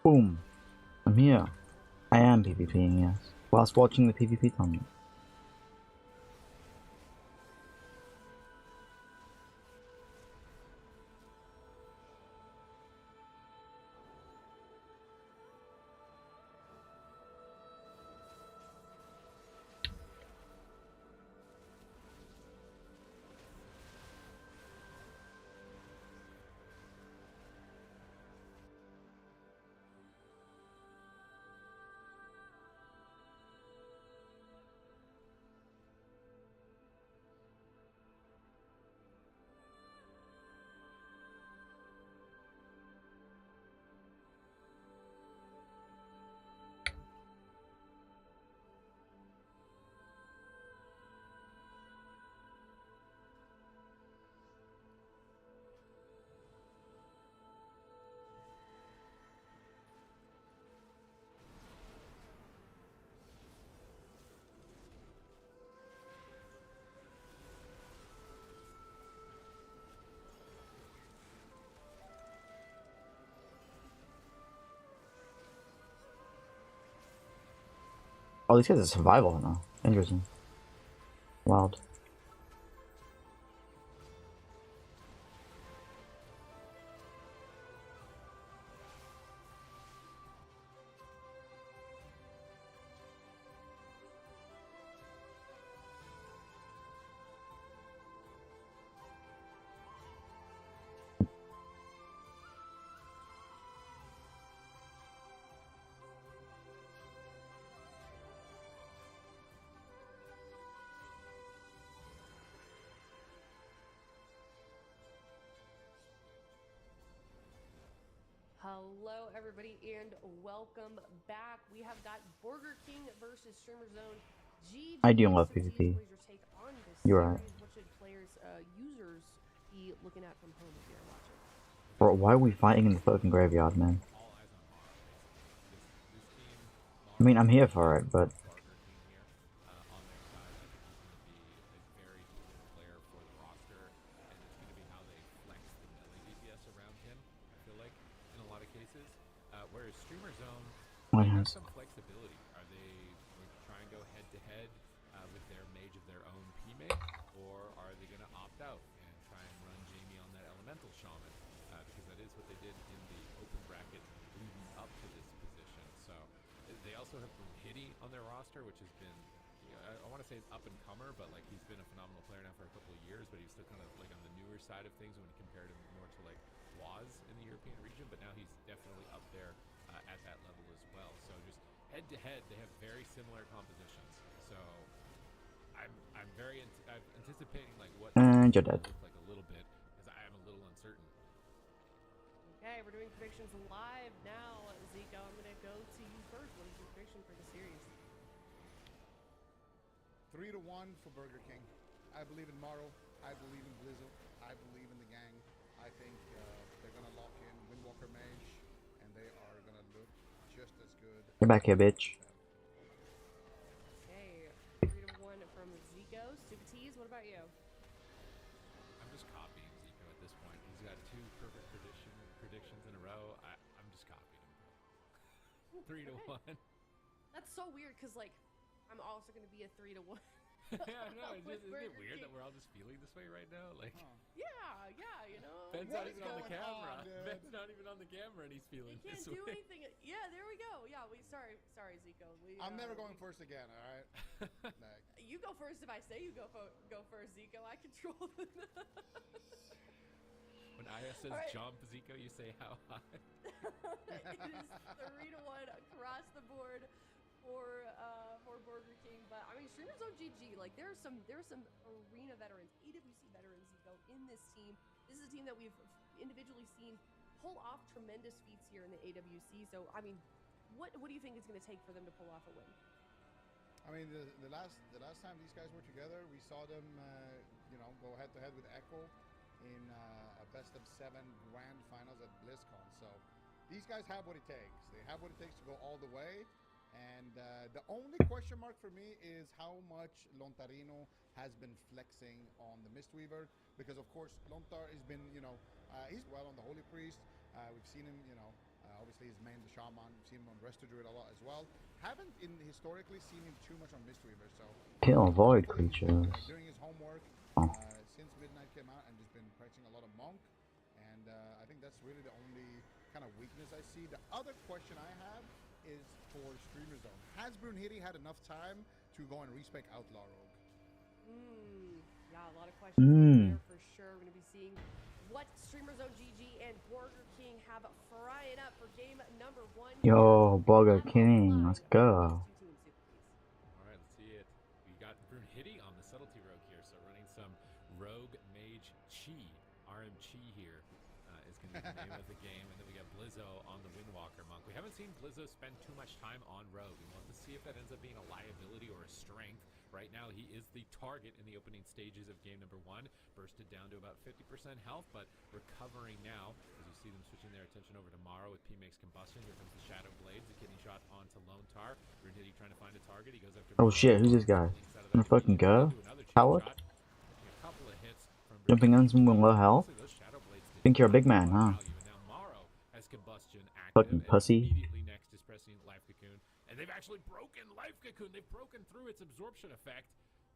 Boom. I'm here. I am PvPing, yes. Whilst watching the PvP thumbnail. Oh, these guys are survival now. Interesting. Wild. Hello, everybody, and welcome back. We have got Burger King versus Streamer Zone GG. I do love So, Steve, PvP. what is your take on this You're right. series? What should players, users be looking at from home if you're watching? Bro, why are we fighting in the fucking graveyard, man? I mean, I'm here for it, but... zone. Oh, They have yes. some flexibility. Are they going to try and go head-to-head with their mage of their own P-make, or are they going to opt out and try and run Jamie on that elemental shaman? Because that is what they did in the open bracket leading up to this position. So they also have Hitty on their roster, which has been, you know, I want to say up and comer, but like he's been a phenomenal player now for a couple of years, but he's still kind of like on the newer side of things when you compare him more to like was in the European region, but now he's definitely up there at that level as well. So just head to head, they have very similar compositions. So I'm anticipating like what And you're dead. look like a little bit, because I am a little uncertain. Okay, we're doing predictions live now. Zico, I'm going to go to you first. What is your prediction for the series? 3-1 for Burger King. I believe in Morrow. I believe in Blizzard. I believe in the gang. I think they're going to lock in Windwalker Mage, and they are going to look just as good. Get back here, bitch. Okay, 3-1 from Zico. Stupid Tease, what about you? I'm just copying Zico at this point. He's got 2 perfect predictions in a row. I'm just copying him, bro. 3-1. That's so weird, because, like, I'm also going to be a 3-1. Yeah, no, With isn't it Burger weird King. that we're all just feeling this way right now? Like, Yeah, you know. Ben's What not is even on the going camera. on, dude? Ben's not even on the camera, and he's feeling He can't this do way. anything. Yeah, there we go. Yeah, sorry, Zico. I'm never going first again, all right? Like, You go first if I say you go first, Zico. I control the... When Aya says All right. jump, Zico, you say how high? It is 3-1 across the board for Burger King. But I mean, Streamers on GG, like there are some arena veterans, AWC veterans, Zico, in this team. This is a team that we've individually seen pull off tremendous feats here in the AWC. So I mean, what do you think it's going to take for them to pull off a win? I mean, the last time these guys were together, we saw them, go head to head with Echo in a best of 7 grand finals at BlizzCon. So these guys have what it takes. They have what it takes to go all the way. And the only question mark for me is how much Lontarino has been flexing on the Mistweaver, because of course Lontar has been, he's well on the Holy Priest. We've seen him, obviously he's main the Shaman. We've seen him on Resto Druid a lot as well. Haven't historically seen him too much on Mistweaver. So Kill void creatures. doing his homework since Midnight came out and just been practicing a lot of Monk. And I think that's really the only kind of weakness I see. The other question I have is for Streamer Zone. Has Brunhilde had enough time to go and respec Outlaw Rogue? Yeah, a lot of questions there for sure. We're going to be seeing what Streamer Zone GG and Burger King have frying up for game number 1. Yo, Burger King, let's go. All right, let's see it. We got Brunhilde on the subtlety rogue here, so running some rogue mage chi, RM chi here. Is going to be the name of the game. And then we got Blizzo on the Windwalker Monk. We haven't seen Blizzo spend too much time on Rogue. We want to see if that ends up being a liability or a strength. Right now, he is the target in the opening stages of game number 1. Bursted down to about 50% health, but recovering now as you see them switching their attention over to Morrow with P-Makes Combustion. Here comes the Shadow Blades, the kidney shot onto Lone Tar. Brunhilde trying to find a target. He goes after... Oh shit, who's this guy? Gonna fucking go? Howard? A couple of hits from Jumping on someone low health? Think you're a big man, huh? Now Morrow has Combustion active. Fucking pussy. Immediately next is pressing Life Cocoon. And they've actually broken Life Cocoon. They've broken through its absorption effect.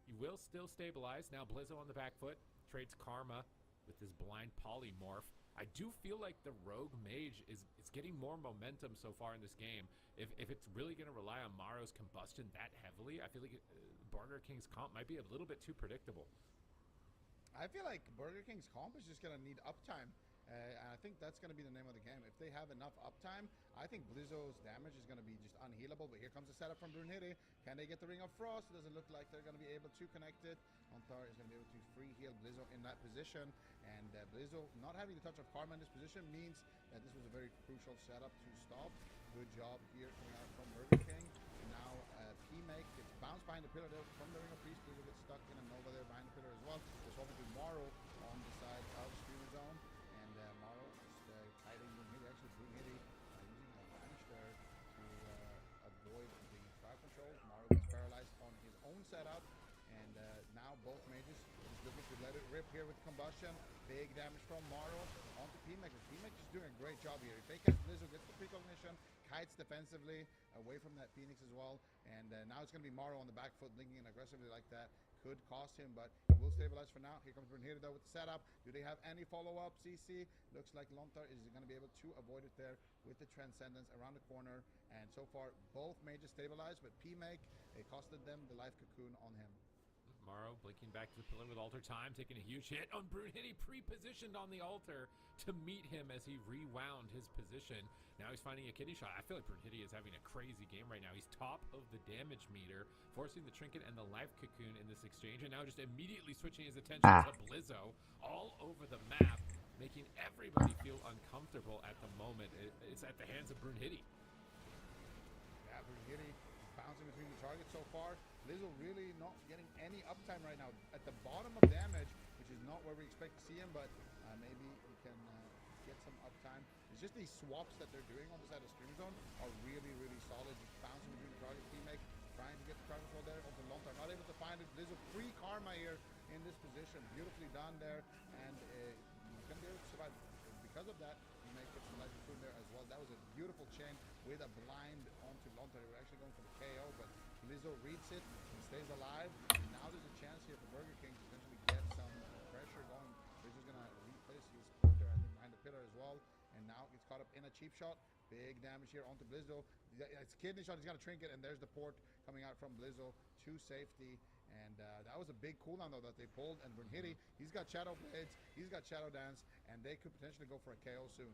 He will still stabilize. Now Blizzo on the back foot. Trades Karma with his blind polymorph. I do feel like the Rogue Mage is getting more momentum so far in this game. If it's really going to rely on Morrow's Combustion that heavily, I feel like Burger King's comp might be a little bit too predictable. I feel like Burger King's comp is just going to need uptime. And I think that's going to be the name of the game. If they have enough uptime, I think Blizzo's damage is going to be just unhealable. But here comes the setup from Brunhilde. Can they get the Ring of Frost? It doesn't look like they're going to be able to connect it. Montar is going to be able to free heal Blizzo in that position. And Blizzo not having the touch of Karma in this position means that this was a very crucial setup to stop. Good job here coming out from Burger King. And now P-Make gets bounced behind the pillar there from the Ring of Priest. Blizzo gets stuck in a Nova there behind the pillar as well. They're swapping to Morrow on the side of Streamer Zone. Morrow is hiding Brunhilde. Actually, Brunhilde using a vanish there to avoid the crowd control. Morrow gets paralyzed on his own setup, and now both mages looking to let it rip here with combustion. Big damage from Morrow onto P-Mac. P-Mac just doing a great job here. If they catch Blizzard, gets the precognition, kites defensively away from that Phoenix as well. And now it's going to be Morrow on the back foot, linking in aggressively like that. Could cost him, but he will stabilize for now. Here comes Brunhilde though with the setup. Do they have any follow-up? CC looks like Lontar is going to be able to avoid it there with the Transcendence around the corner. And so far, both mages stabilized, but P-Make, it costed them the life cocoon on him. Morrow blinking back to the pillar with altar time, taking a huge hit on Brunhilde, pre-positioned on the altar to meet him as he rewound his position. Now he's finding a kitty shot. I feel like Brunhilde is having a crazy game right now. He's top of the damage meter, forcing the trinket and the life cocoon in this exchange, and now just immediately switching his attention to Blizzo all over the map, making everybody feel uncomfortable at the moment. It's at the hands of Brunhilde. Yeah, Brunhilde bouncing between the targets so far. Blizzo really not getting any uptime right now. At the bottom of damage, which is not where we expect to see him, but maybe he can get some uptime. It's just these swaps that they're doing on the side of Stream Zone are really, really solid. Just bouncing between the targets. P-Make trying to get the crowd control there over long time. Not able to find it. Blizzo pre-karma here in this position. Beautifully done there. And he's going to be able to survive. Because of that, you may get some life cocoon there as well. That was a beautiful chain with a blind onto Lontar. They were actually going for the KO, but Blizzo reads it and stays alive. And now there's a chance here for Burger King to potentially get some pressure going. Blizzo's going to replace his quarter, I think, behind the pillar as well. And now gets caught up in a cheap shot. Big damage here onto Blizzo. It's kidney shot. He's got a trinket, and there's the port coming out from Blizzo to safety. And that was a big cooldown, though, that they pulled. And Brunhilde, he's got Shadow Blades, he's got Shadow Dance, and they could potentially go for a KO soon.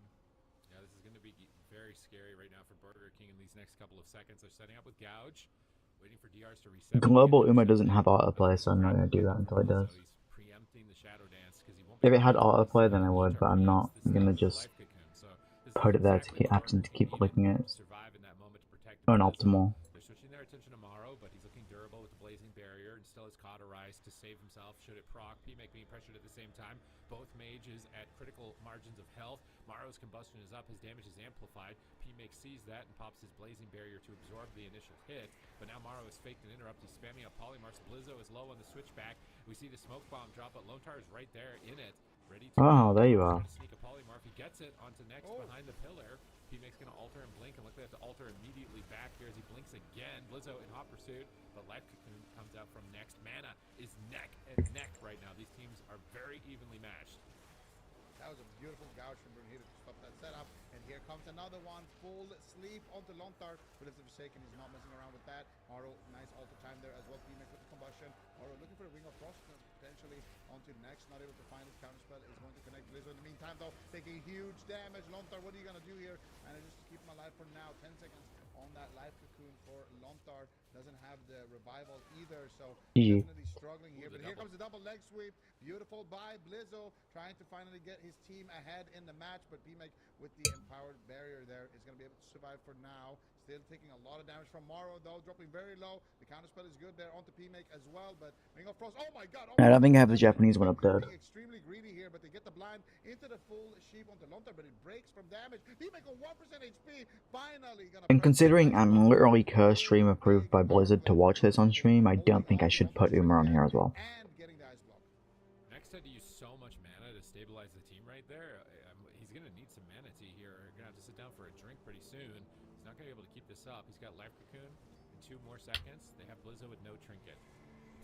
Yeah, this is going to be very scary right now for Burger King in these next couple of seconds. They're setting up with Gouge, waiting for DRs to reset. Global Uma doesn't have autoplay, so I'm not going to do that until it does. So he's preempting the Shadow Dance because he won't. If it had autoplay, then I would, but I'm not going to just put it there to keep having to keep clicking it. It's unoptimal. They're switching their attention to Morrow, but he's looking durable with the Blazing Barrier and still has cauterized to save himself should it proc. P-Make being pressured at the same time. Both mages at critical margins of health. Morrow's combustion is up, his damage is amplified. P-Make sees that and pops his Blazing Barrier to absorb the initial hit. But now Morrow is faked and interrupt. He's spamming up Polymorphs. Blizzo is low on the switchback. We see the smoke bomb drop, but Lontar is right there in it. Ready to there you are. sneak a polymorph. He gets it onto next behind the pillar. P-Make's going to alter and blink, and look, they have to alter immediately back here as he blinks again. Blizzo in hot pursuit, but Life Cocoon comes out from next. Mana is neck and neck right now. These teams are very evenly matched. That was a beautiful gouge from Brunhilde to stop that setup. And here comes another one. Full sleep onto Lontar. But if the Forsaken, he's not messing around with that. Morrow, nice alter time there as well. P-Make with the combustion. Morrow looking for a Ring of Frost potentially onto next. Not able to find his counterspell. Is going to connect Blizzo in the meantime, though. Taking huge damage. Lontar, what are you going to do here? And just keep him alive for now. 10 seconds on that life cocoon for Lontar. Doesn't have the revival either. So definitely struggling here. But here comes the double leg sweep. Beautiful by Blizzo. Trying to finally get his team ahead in the match. But P-Make with the empowered barrier there is going to be able to survive for now. Still taking a lot of damage from Morrow, though. Dropping very low. The counterspell is good there onto P-Make as well. But Ring of Frost. Oh my god. I don't think I have the Japanese one up there. Extremely greedy here, but they get the blind into the full sheep onto Lontar, but it breaks from damage. P-Make on 1% HP. Finally gonna. And considering I'm literally cursed stream approved by Blizzard to watch this on stream, I don't think I should put Uma on here as well. And getting the ice block. Next had to use so much mana to stabilize the team right there. He's going to need some mana tea here. You're going to have to sit down for a drink pretty soon. He's not going to be able to keep this up. He's got Life Cocoon in 2 more seconds. They have Blizzo with no trinket.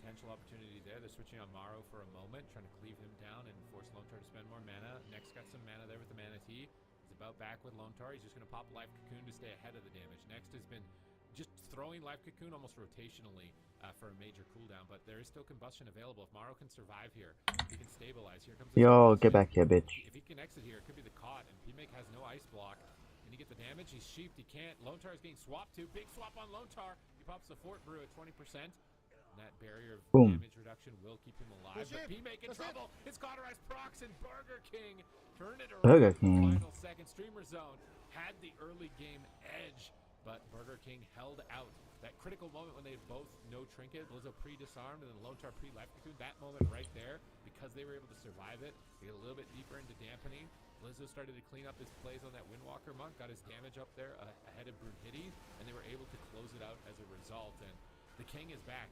Potential opportunity there. They're switching on Morrow for a moment, trying to cleave him down and force Lontar to spend more mana. Next got some mana there with the mana tea. He's about back with Lontar. He's just going to pop Life Cocoon to stay ahead of the damage. Next has been just throwing Life Cocoon almost rotationally for a major cooldown, but there is still combustion available. If Morrow can survive here, he can stabilize. Here comes Yo, get back here, bitch. If he can exit here, it could be the caught, and P-Make has no ice block. Can he get the damage? He's sheeped. He can't. Lontar is getting swapped to. Big swap on Lontar. He pops the Fort Brew at 20%. And that barrier of damage reduction will keep him alive. But P-Make in trouble. His cauterized procs and Burger King turned it around. Burger King. Final second. Streamer Zone had the early game edge, but Burger King held out. That critical moment when they both no trinket, Blizzo pre-disarmed, and then Lontar pre-life cocoon, that moment right there, because they were able to survive it, they get a little bit deeper into dampening. Blizzo started to clean up his plays on that Windwalker Monk, got his damage up there ahead of Brunhilde, and they were able to close it out as a result. And the King is back.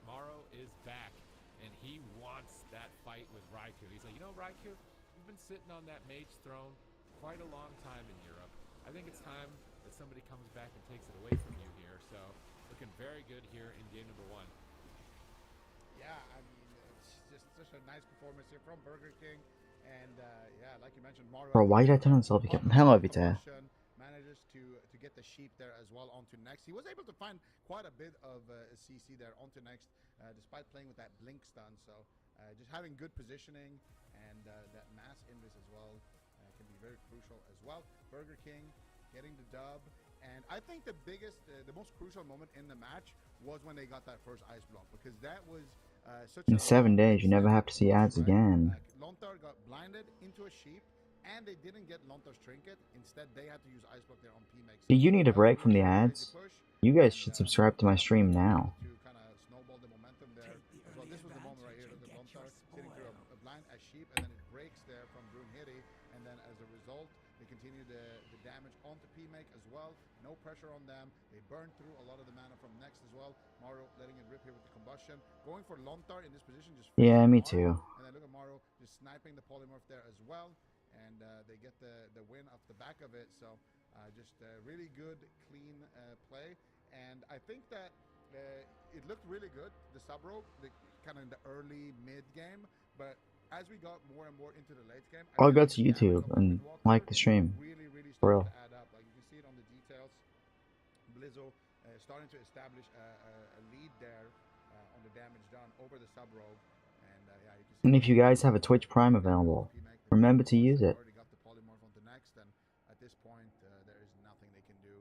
Morrow is back. and he wants that fight with Raikou. He's like, you know, Raikou, you've been sitting on that mage throne quite a long time in Europe. I think it's time that somebody comes back and takes it away from you here. So looking very good here in game number 1. Yeah, I mean, it's just such a nice performance here from Burger King. And yeah, like you mentioned, Mario. Bro, why did I turn on selfie cam? Hello, Vita. Manages to get the sheep there as well onto next. He was able to find quite a bit of CC there onto next, despite playing with that blink stun. So just having good positioning and that mass invis as well can be very crucial as well. Burger King getting the dub. And I think the biggest, the most crucial moment in the match was when they got that first ice block, because that was such in 7 days, you never have to see ads again. Lontar got blinded into a sheep, and they didn't get Lontar's trinket. Instead, they had to use ice block there on PMX. Do you need a break from the ads? You guys should subscribe to my stream now. To kind of snowball the momentum there. Well, this was the moment right here. Look at Lontar sitting through a blind as sheep, and then it breaks there from Brunhilde, and then as a result, they continue the damage onto PMake as well. No pressure on them. They burn through a lot of the mana from next as well. Mario letting it rip here with the combustion. Going for Lontar in this position. Just yeah, me Mario. too. And then look at Mario just sniping the polymorph there as well. And they get the win off the back of it. So just really good, clean play. And I think that it looked really good, the sub-rope, kind of in the early mid-game. But as we got more and more into the late game, I'll go to YouTube and like the stream. Really for real. to add up. Like you can see it on the details. Blizzo starting to establish a lead there on the damage done over the sub-rope. And yeah, you can see. And if you guys have a Twitch Prime available, remember to use it. Already got the polymorph onto next, and at this point, there is nothing they can do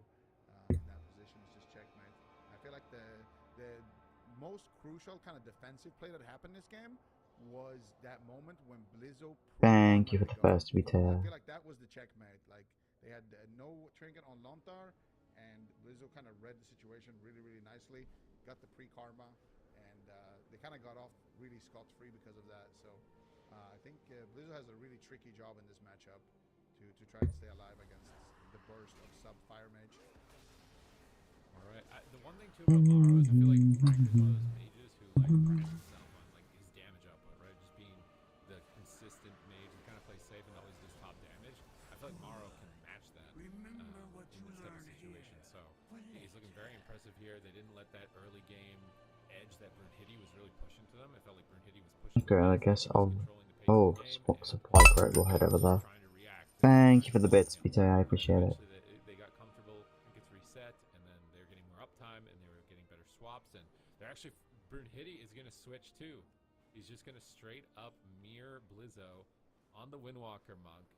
in that position. It's just checkmate. I feel like the most crucial kind of defensive play that happened in this game was that moment when Blizzo. Thank you for the first I retail. feel like that was the checkmate. Like they had no trinket on Lontar, and Blizzo kind of read the situation really, really nicely. Got the pre-karma, and they kind of got off really scot-free because of that. So I think Blizzo has a really tricky job in this matchup to try and stay alive against the burst of sub-fire mage. All right. The one thing too about Maro is I feel like Frank is one of those mages who like prides himself on like his damage output, right? Just being the consistent mage who kind of plays safe and always does top damage. I feel like Maro can match that in this type of situation. So he's looking very impressive here. They didn't let that early game edge that Brunhilde was really pushing to them. I felt like Brunhilde was pushing. Okay, I guess I'll. Oh, supply crate will head over there. Thank you for the bits, Peter. I appreciate it. They got comfortable, it gets reset, and then they're getting more uptime, and they were getting better swaps, and they're actually, Brunhilde is going to switch too. He's just going to straight up mirror Blizzo on the Windwalker monk.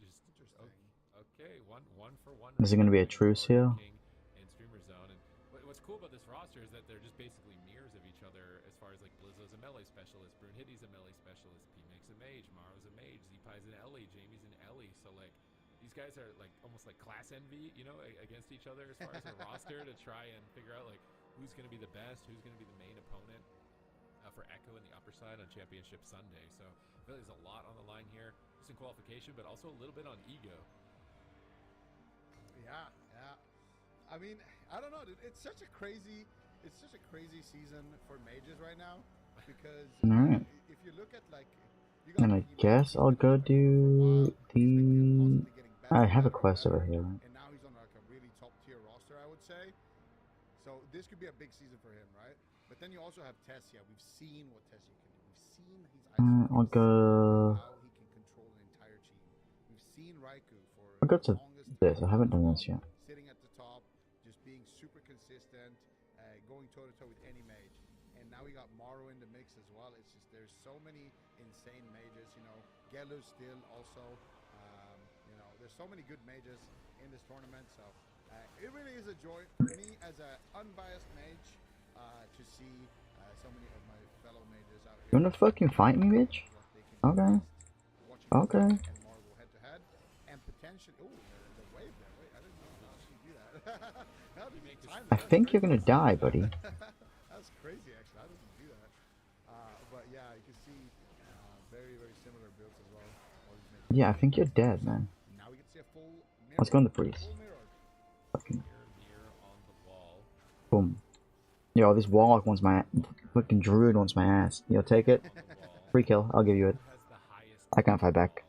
Just Interesting. Okay, one for one. Is it going to be a truce here? In Streamer Zone, and what's cool about this roster is that they're just basically mirrors of each other as far as like Blizzo's a melee specialist, Brunhilde's a melee specialist, P-Make's a mage, Maro's a mage, Z-Pie's an Ellie, Jamie's an Ellie. So like these guys are like almost like class envy, you know, against each other as far as a roster to try and figure out like who's going to be the best, who's going to be the main opponent for Echo in the upper side on Championship Sunday. So I feel like there's a lot on the line here, just in qualification, but also a little bit on ego. Yeah. I mean, I don't know, dude. It's such a crazy season for mages right now, because Alright. if you look at like, And I guess I'll go do the. I have a quest over here. And now he's on like a really top tier roster, I would say. So this could be a big season for him, right? But then you also have Tessia. We've seen what Tessia can do. We've seen his I'll go. how he can control an entire team. We've seen Raikou for I'll go to the longest this. I time haven't done this yet. sitting at the top, just being super consistent, going toe to toe with any mage. And now we got Maro in the mix as well. It's just there's so many insane mages. You know, Gelu still also. You know, there's so many good mages in this tournament. So it really is a joy for me as an unbiased mage to see so many of my fellow mages out here. You wanna fucking fight me, bitch? Okay. Okay. And more will head to head, and potentially. Oh, the wave there. Wait, I didn't know how she do that. How did he time I that? think you're gonna die, buddy. That's crazy, actually. I didn't do that. But yeah, you can see very, very similar builds as well. All these mages. Yeah, I think you're dead, man. Now we get to see a full mirror. Let's go in the breeze. Full mirror. Fucking Mirror on the wall. boom. Yo, Yo, this Warlock wants my fucking Druid wants my ass. Yo, take it. Free kill. I'll give you it. Has the highest I can't fight back.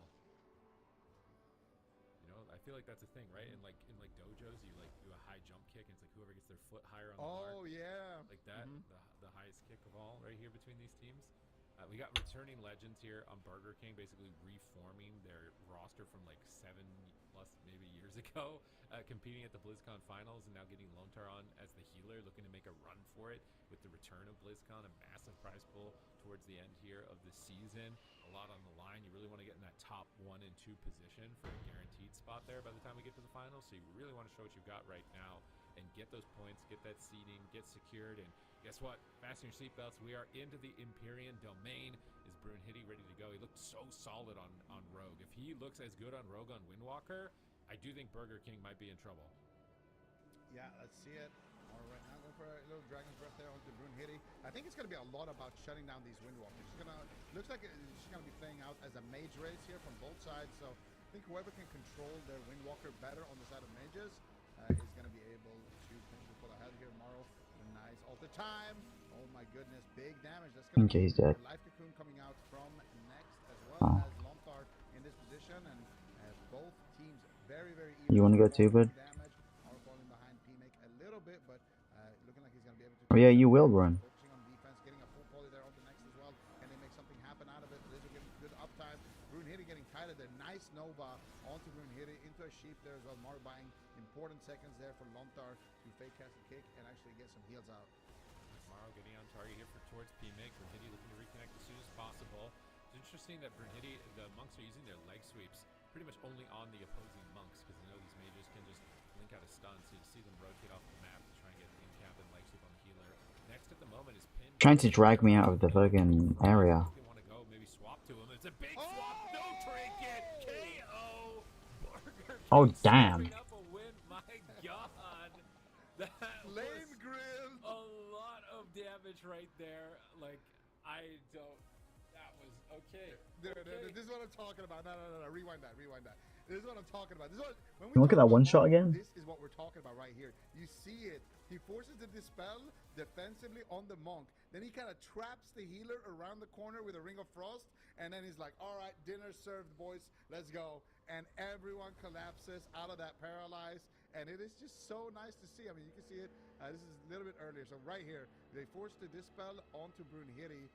You know, I feel like that's a thing, right? In like dojos, you like do a high jump kick, and it's like whoever gets their foot higher on the bar. Oh yeah. Like that, the highest kick of all, right here between these teams. We got returning legends here on Burger King, basically reforming their roster from like 7+ maybe years ago, competing at the BlizzCon finals, and now getting Lontar on as the healer, looking to make a run for it with the return of BlizzCon, a massive prize pool towards the end here of the season. A lot on the line. You really want to get in that top 1 and 2 position for a guaranteed spot there by the time we get to the finals. So you really want to show what you've got right now and get those points, get that seeding, get secured, and guess what? Fasten your seatbelts. We are into the Empyrean domain. Is Brunhilde ready to go? He looked so solid on Rogue. If he looks as good on Rogue on Windwalker, I do think Burger King might be in trouble. Yeah, let's see it. All right, now going for a little Dragon's Breath there onto Brunhilde. I think it's going to be a lot about shutting down these Windwalkers. Looks like she's going to be playing out as a mage race here from both sides. So I think whoever can control their Windwalker better on the side of mages is going to be able to pull ahead here. Morrow, nice alter time. Oh my goodness, big damage. That's going to Okay, he's dead. Life Cocoon coming out from next, as well as Lontar in this position, and both teams very even. You want to go too, bud? Damage. Are falling behind P-Make a little bit, but looking like he's going to be able to. Oh yeah, you will run. Focusing on defense, getting a full poly there on the next as well. Can they make something happen out of it? Blizzard getting good uptime. Brunhilde getting kited there. Nice Nova onto Brunhilde into a sheep there as well. Mar buying important seconds there for Lontar to fake cast a kick and actually get some heals out. Morrow getting on target here towards P-Make. Brunhilde looking to reconnect as soon as possible. It's interesting that Brunhilde, the monks are using their leg sweeps pretty much only on the opposing monks because they know these mages can just blink out a stun. So you see them rotate off the map to try and get in cap and leg sweep on the healer. Next at the moment is Pin. Trying to drag me out of the fucking area. They want to go, maybe swap to him. It's a big swap, no trinket, KO. Burger King Oh damn. up a win. My God, that Lane was grill. a lot of damage right there. Like I don't. That was okay. This is what I'm talking about. No, rewind that. This is what I'm talking about. This is what, when we Look at talk that one about shot Morrow, again. This is what we're talking about right here. You see it. He forces the dispel defensively on the monk. Then he kind of traps the healer around the corner with a ring of frost. And then he's like, all right, dinner served, boys. Let's go. And everyone collapses out of that paralyzed. And it is just so nice to see. I mean, you can see it. This is a little bit earlier. So right here, they force the dispel onto Brunhilde.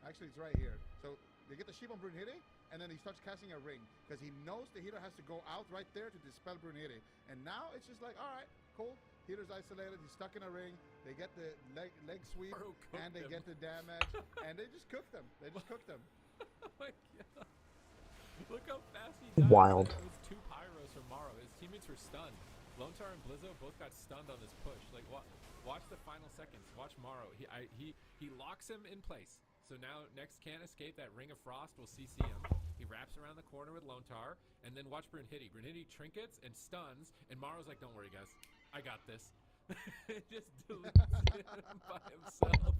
Actually, it's right here. So they get the sheep on Brunhilde, and then he starts casting a ring because he knows the healer has to go out right there to dispel Brunhilde. And now it's just like, all right, cool. Healer's isolated. He's stuck in a ring. They get the leg sweep, and they get the damage, and they just cook them. They just cook them. Oh my God. Look how fast he died. Wild. It was 2 pyros from Morrow. His teammates were stunned. Lontar and Blizzo both got stunned on this push. Like, watch the final seconds. Watch Morrow. He locks him in place. So now next can't escape. That Ring of Frost will CC him. He wraps around the corner with Lontar, and then watch Brunhilde. Brunhilde trinkets and stuns, and Morrow's like, "Don't worry, guys, I got this." Just deletes him by himself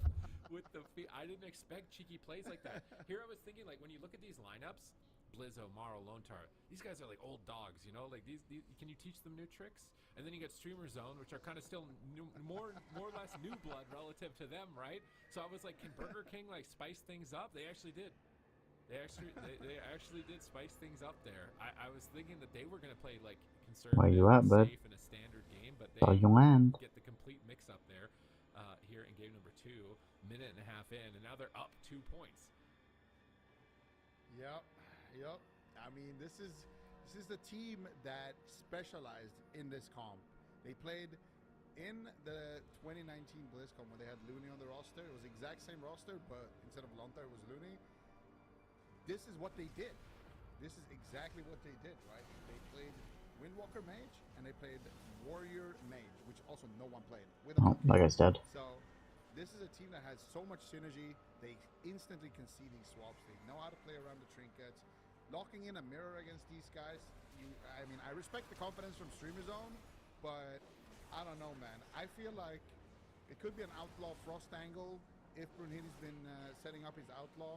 with the feet. I didn't expect cheeky plays like that. Here I was thinking, like, when you look at these lineups, Blizzo, Morrow, Lontar, these guys are like old dogs, you know? Like these can you teach them new tricks? And then you get Streamer Zone, which are kind of still more or less new blood relative to them, right? So I was like, can Burger King like spice things up? They actually did. They actually did spice things up there. I was thinking that they were gonna play like conservative, Where you at, bud? safe in a standard game, but they You land. get the complete mix up there here in game number 2, minute and a half in, and now they're up 2 points. Yep. I mean, this is the team that specialized in this comp. They played in the 2019 BlizzCon when they had Looney on the roster. It was the exact same roster, but instead of Lontar, it was Looney. This is what they did. This is exactly what they did, right? They played Windwalker Mage, and they played Warrior Mage, which also no one played. Oh, that guy's dead. So this is a team that has so much synergy. They instantly can see these swaps. They know how to play around the trinkets. Locking in a mirror against these guys, I mean, I respect the confidence from Streamer Zone, but I don't know, man. I feel like it could be an Outlaw Frost angle if Brunhilde's been setting up his Outlaw.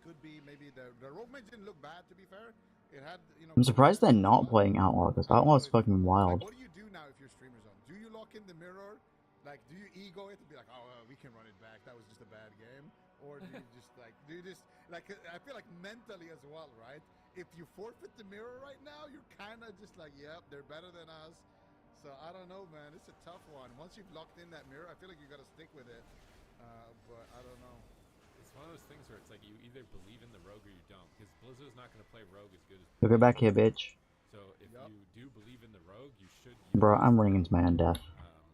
Could be maybe the Rogue Mage didn't look bad, to be fair. It had, you know. I'm surprised they're not playing Outlaw, because Outlaw's fucking wild. Like, what do you do now if you're Streamer Zone? Do you lock in the mirror Like, do you ego it to be like, oh, we can run it back. That was just a bad game. Or do you just like, I feel like mentally as well, right? If you forfeit the mirror right now, you're kind of just like, yep, they're better than us. So I don't know, man. It's a tough one. Once you've locked in that mirror, I feel like you got to stick with it. But I don't know. It's one of those things where it's like you either believe in the rogue or you don't, because Blizzard's not going to play rogue as good as. Look it back here, bitch. So if you do believe in the rogue, you should. Bro, I'm ringing my own death.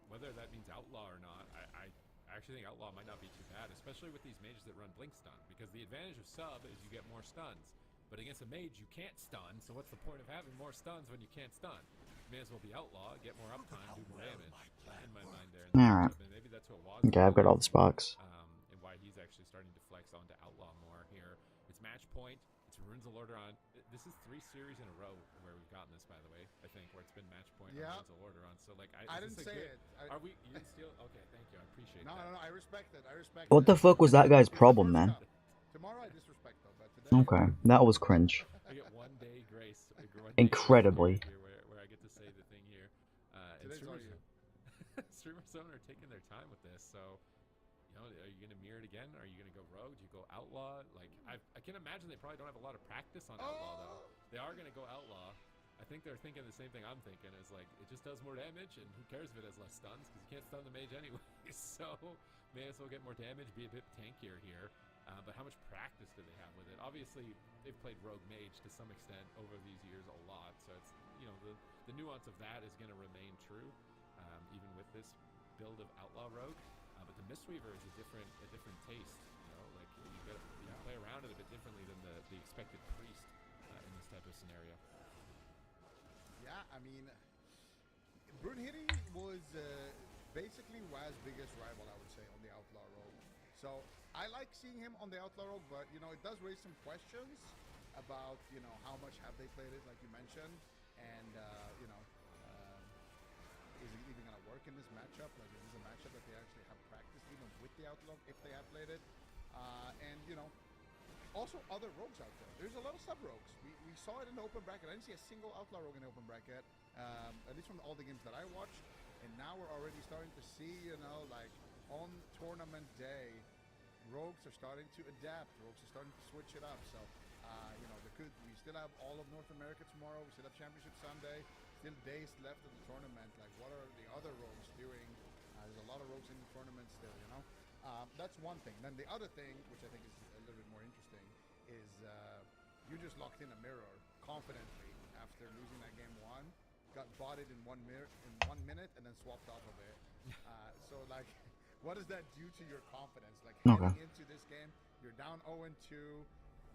Whether that means outlaw or not, I actually think outlaw might not be too bad, especially with these mages that run blink stun, because the advantage of sub is you get more stuns. But against a mage, you can't stun, so what's the point of having more stuns when you can't stun? You may as well be outlaw, get more uptime, do more damage. In my mind there. Alright. Maybe that's what was. Okay, I've got all the sparks. And why he's actually starting to flex onto outlaw more here. It's match point. It's Runes of Lordaeron. This is 3 series in a row where we've gotten this, by the way. I think where it's been match point on Runes of Lordaeron. So like, I didn't say it. Are we? You didn't steal? Okay, thank you. I appreciate that. No. I respect it. I respect. What the fuck was that guy's problem, man? Tomorrow I disrespect though, but today. Okay, that was cringe. I get 1 day grace. Incredibly. Where I get to say the thing here. And Today's all you. Streamer Zone are taking their time with this, so you know, are you gonna mirror it again? Are you gonna go rogue? Do you go outlaw? Like I can imagine they probably don't have a lot of practice on outlaw though. They are gonna go outlaw. I think they're thinking the same thing I'm thinking. Is like it just does more damage, and who cares if it has less stuns because you can't stun the mage anyway. So may as well get more damage, be a bit tankier here. But how much practice do they have with it? Obviously, they've played rogue mage to some extent over these years a lot. So it's the nuance of that is going to remain true. Even with this build of outlaw rogue, but the Mistweaver is a different taste. You know, like you play around it a bit differently than the expected priest in this type of scenario. Yeah, I mean, Brunhilde was basically WoW's biggest rival, I would say, on the outlaw rogue. So I like seeing him on the outlaw rogue, but it does raise some questions about how much have they played it, like you mentioned, and is it even gonna work in this matchup? Like, is this a matchup that they actually have practiced even with the outlaw if they have played it? And also other rogues out there. There's a lot of sub rogues. We saw it in the open bracket. I didn't see a single outlaw rogue in the open bracket, at least from all the games that I watched. And now we're already starting to see, like on tournament day, rogues are starting to adapt. Rogues are starting to switch it up. So, we still have all of North America tomorrow. We still have Championship Sunday. Still days left of the tournament. Like, what are the other rogues doing? There's a lot of rogues in the tournament still, That's one thing. Then the other thing, which I think is a little bit more interesting, is you just locked in a mirror confidently after losing that game 1, got botted in 1 minute, and then swapped off of it. So, like, what does that do to your confidence? Like, heading into this game, you're down 0-2.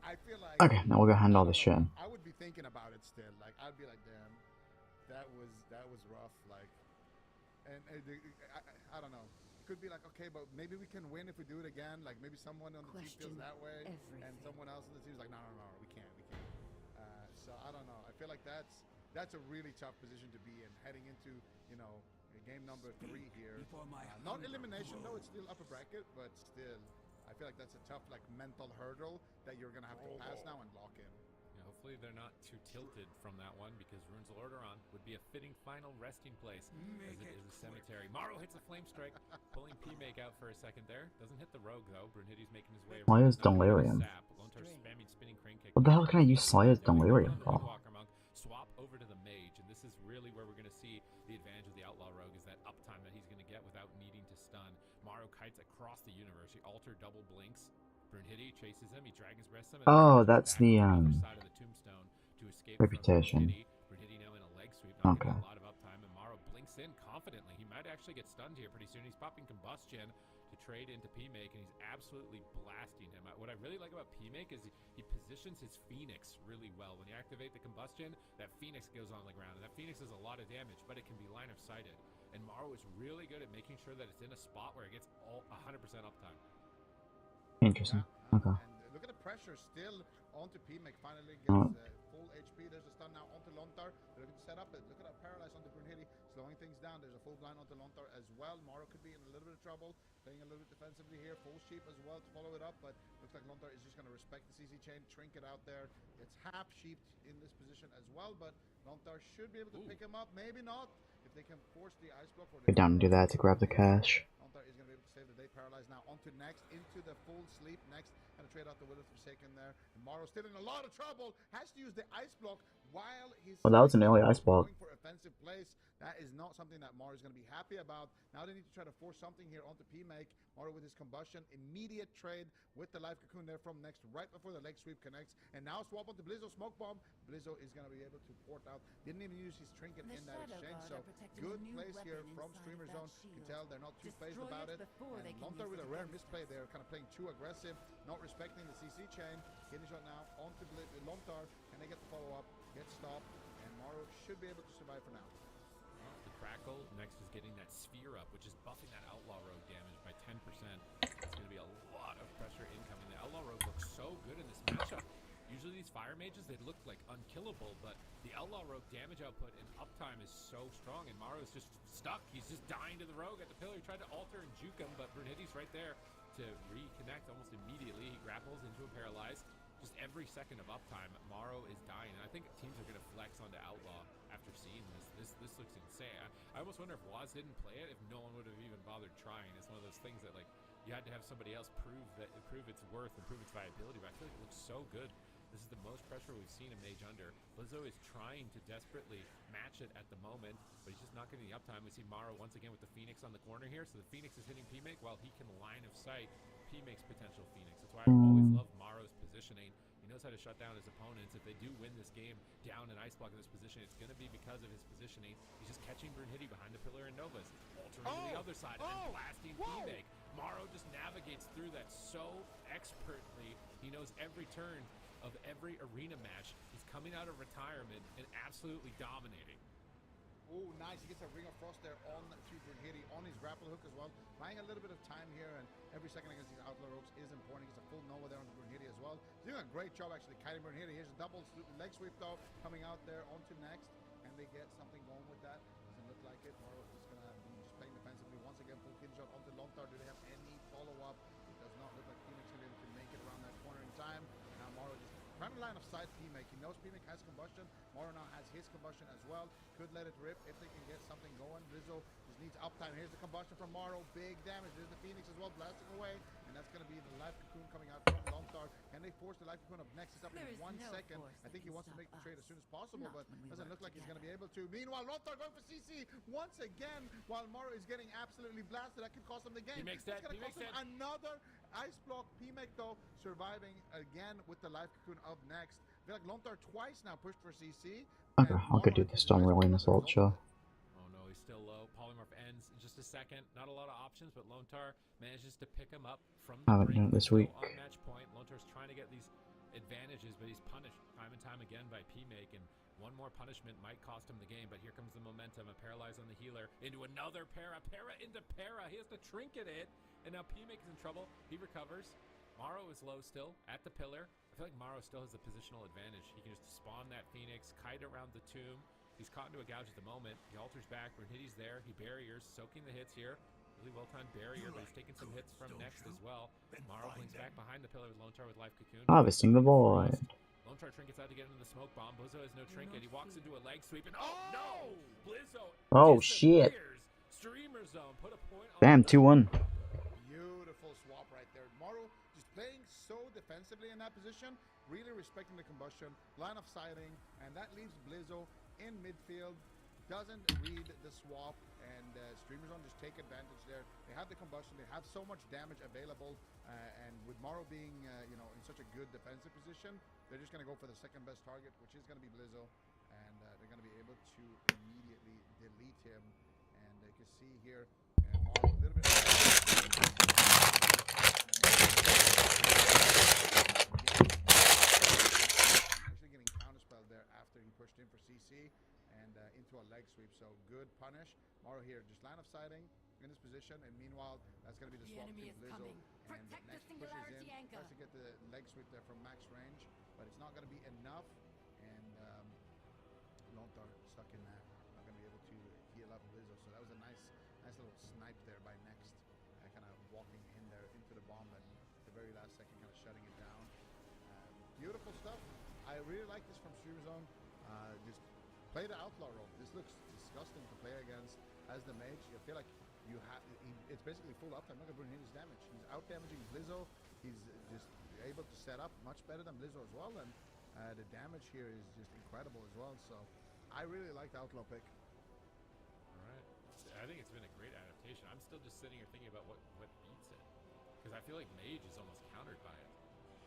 I feel like... Okay, now we're gonna handle this shit. I would be thinking about it still. Like, I'd be like, damn, that was rough. Like, and I don't know. It could be like, okay, but maybe we can win if we do it again. Like, maybe someone on the team feels that way, and someone else on the team is like, no, we can't. So I don't know. I feel like that's a really tough position to be in, heading into game number 3 here. Not elimination though; it's still upper bracket, but still, I feel like that's a tough mental hurdle that you're gonna have to pass now and lock in. Hopefully they're not too tilted from that one, because Runes of Lordaeron would be a fitting final resting place as it is a cemetery. Maro hits a flame strike, pulling P-Make out for a second there. Doesn't hit the rogue though. Brunhilde's making his way around. Why is Delirium? What the hell can I use Sire's Delirium for? Swap over to the mage, and this is really where we're going to see the advantage of the outlaw rogue, is that uptime that he's going to get without needing to stun. Maro kites across the universe. He alter double blinks. Brunhilde chases him. He dragon's breasts him. Oh, that's the side of the tombstone to escape reputation. Brunhilde now in a leg sweep. Not okay. A lot of uptime, and Maro blinks in confidently. He might actually get stunned here pretty soon. He's popping combustion to trade into P-Make, and he's absolutely blasting him. What I really like about P-Make is he positions his Phoenix really well. When you activate the combustion, that Phoenix goes on the ground, and that Phoenix is a lot of damage, but it can be line of sighted. And Maro is really good at making sure that it's in a spot where it gets all 100% uptime. Interesting. Okay. And look at the pressure still onto P-Make. Finally gets full HP. There's a stun now onto Lontar. They're looking to set up it. Look at that paralyze onto Brunhilde, slowing things down. There's a full blind onto Lontar as well. Maro could be in a little bit of trouble, playing a little bit defensively here. Full sheep as well to follow it up, but looks like Lontar is just going to respect the CC chain, trinket out there. It's half sheeped in this position as well, but Lontar should be able to pick him up. Maybe not. If they can force the ice block. Or Go down and do that to grab the cash. Lontar is going to be able to save the day. Paralyzed now. On to next. Into the full sleep. Next. Going to trade out the Will of Forsaken there. And Morrow still in a lot of trouble. Has to use the ice block while he's... Well, that was an early ice block. Going for offensive plays. That is not something that Morrow is going to be happy about. Now they need to try to force something here onto P-Make. Morrow with his combustion. Immediate trade with the life cocoon there from next, right before the leg sweep connects. And now swap onto Blizzo smoke bomb. Blizzo is going to be able to port out. Didn't even use his trinket in that exchange. So good plays here from Streamer Zone. You can tell they're not too phased about it. And Lontar with a rare misplay there, kind of playing too aggressive, not respecting the CC chain. Getting shot now onto Lontar. Can they get the follow-up? Get stopped. And Morrow should be able to survive for now. The Crackle next is getting that sphere up, which is buffing that Outlaw Rogue damage by 10%. It's going to be a lot of pressure incoming. The Outlaw Rogue looks so good in this matchup. Usually these Fire Mages, they look like unkillable, but the Outlaw Rogue damage output and uptime is so strong, and Morrow's just stuck. He's just dying to the Rogue at the pillar. He tried to alter and juke him, but Brunhilde's right there to reconnect almost immediately. He grapples into a paralyze. Just every second of uptime, Morrow is dying. And I think teams are going to flex onto Outlaw after seeing this. This looks insane. I almost wonder if Waz didn't play it, if no one would have even bothered trying. It's one of those things that, like, you had to have somebody else prove its worth and prove its viability. But I feel like it looks so good. This is the most pressure we've seen a Mage under. Blizzo is trying to desperately match it at the moment, but he's just not getting the uptime. We see Morrow once again with the Phoenix on the corner here. So the Phoenix is hitting P-Make while he can line of sight P-Make's potential Phoenix. That's why I always love Morrow's positioning. He knows how to shut down his opponents. If they do win this game down an ice block in this position, it's going to be because of his positioning. He's just catching Brunhilde behind the pillar and Novas, altering to the other side, and then blasting P-Make. Morrow just navigates through that so expertly. He knows every turn of every arena match. He's coming out of retirement and absolutely dominating. Oh, nice. He gets a Ring of Frost there on to Brunhilde, on his grapple hook as well. Buying a little bit of time here, and every second against these Outlaw Rogues is important. He gets a full Nova there on Brunhilde as well. He's doing a great job, actually, kiting Brunhilde. Here's a double leg sweep, though, coming out there onto next. And they get something going with that. Doesn't look like it. Morrow is going to be just playing defensively. Once again, full kill shot onto Lontar. Do they have any follow-up? It does not look like Phoenix is able to make it around that corner in time. Now Morrow just trying to line of sight P-Make. He knows P-Make has combustion. Morrow now has his combustion as well. Could let it rip if they can get something going. Blizzo just needs uptime. Here's the combustion from Morrow. Big damage. There's the Phoenix as well, blasting away. And that's going to be the life cocoon coming out from Lontar. Can they force the life cocoon up next? It's up in 1 second. I think he wants to make the trade as soon as possible, but doesn't look like he's going to be able to. Meanwhile, Lontar going for CC once again while Morrow is getting absolutely blasted. That could cost him the game. P-Make's dead. It's going to cost him another ice block. P-Make, though, surviving again with the life cocoon up next. I feel like Lontar twice now pushed for CC. Okay, I'll go do the Storm Relay in Assault, sure. Oh no, he's still low. Polymorph ends in just a second. Not a lot of options, but Lontar manages to pick him up from the I haven't done it this week. On match point. Lontar's trying to get these advantages, but he's punished time and time again by P-Make, and one more punishment might cost him the game. But here comes the momentum. A paralyze on the healer into another para into para. He has to trinket it, and now P-Make is in trouble. He recovers. Morrow is low still at the pillar. I feel like Morrow still has the positional advantage. He can just spawn that Phoenix, kite around the tomb. He's caught into a gouge at the moment. He alters back. Brunhilde's there. He barriers, soaking the hits here. Really well-timed barrier, but he's taking some hits from next as well. Morrow blinks back behind the pillar with Lontar with life cocoon. Harvesting the void. Lontar trinkets out to get into the smoke bomb. Blizzo has no trinket. He walks into a leg sweep, and oh no! Blizzo. Oh shit! Streamer Zone put a point on. Bam, 2-1. Beautiful swap right there. Morrow just playing so defensively in that position, really respecting the combustion, line of sighting, and that leaves Blizzo in midfield. Doesn't read the swap, and Streamer Zone just take advantage there. They have the combustion, they have so much damage available, and with Morrow being in such a good defensive position, they're just going to go for the second best target, which is going to be Blizzo, and they're going to be able to immediately delete him. And you can see here, Morrow a little bit. Actually getting counterspelled there after he pushed in for CC. And into a leg sweep, so good punish. Morrow here, just line of sighting in this position, and meanwhile, that's going to be the swap to Blizzo. And next pushes in, tries to get the leg sweep there from max range, but it's not going to be enough. And Lontar stuck in there, not going to be able to heal up Blizzo. So that was a nice little snipe there by next, kind of walking in there into the bomb, and at the very last second, kind of shutting it down. Beautiful stuff. I really like this from Streamer Zone. Just play the outlaw role. This looks disgusting to play against as the mage. I feel like it's basically full uptime. Look at Brunhilde's damage. He's out damaging Blizzo. He's just able to set up much better than Blizzo as well, and the damage here is just incredible as well. So I really like the Outlaw pick. All right, I think it's been a great adaptation. I'm still just sitting here thinking about what beats it, because I feel like mage is almost countered by it.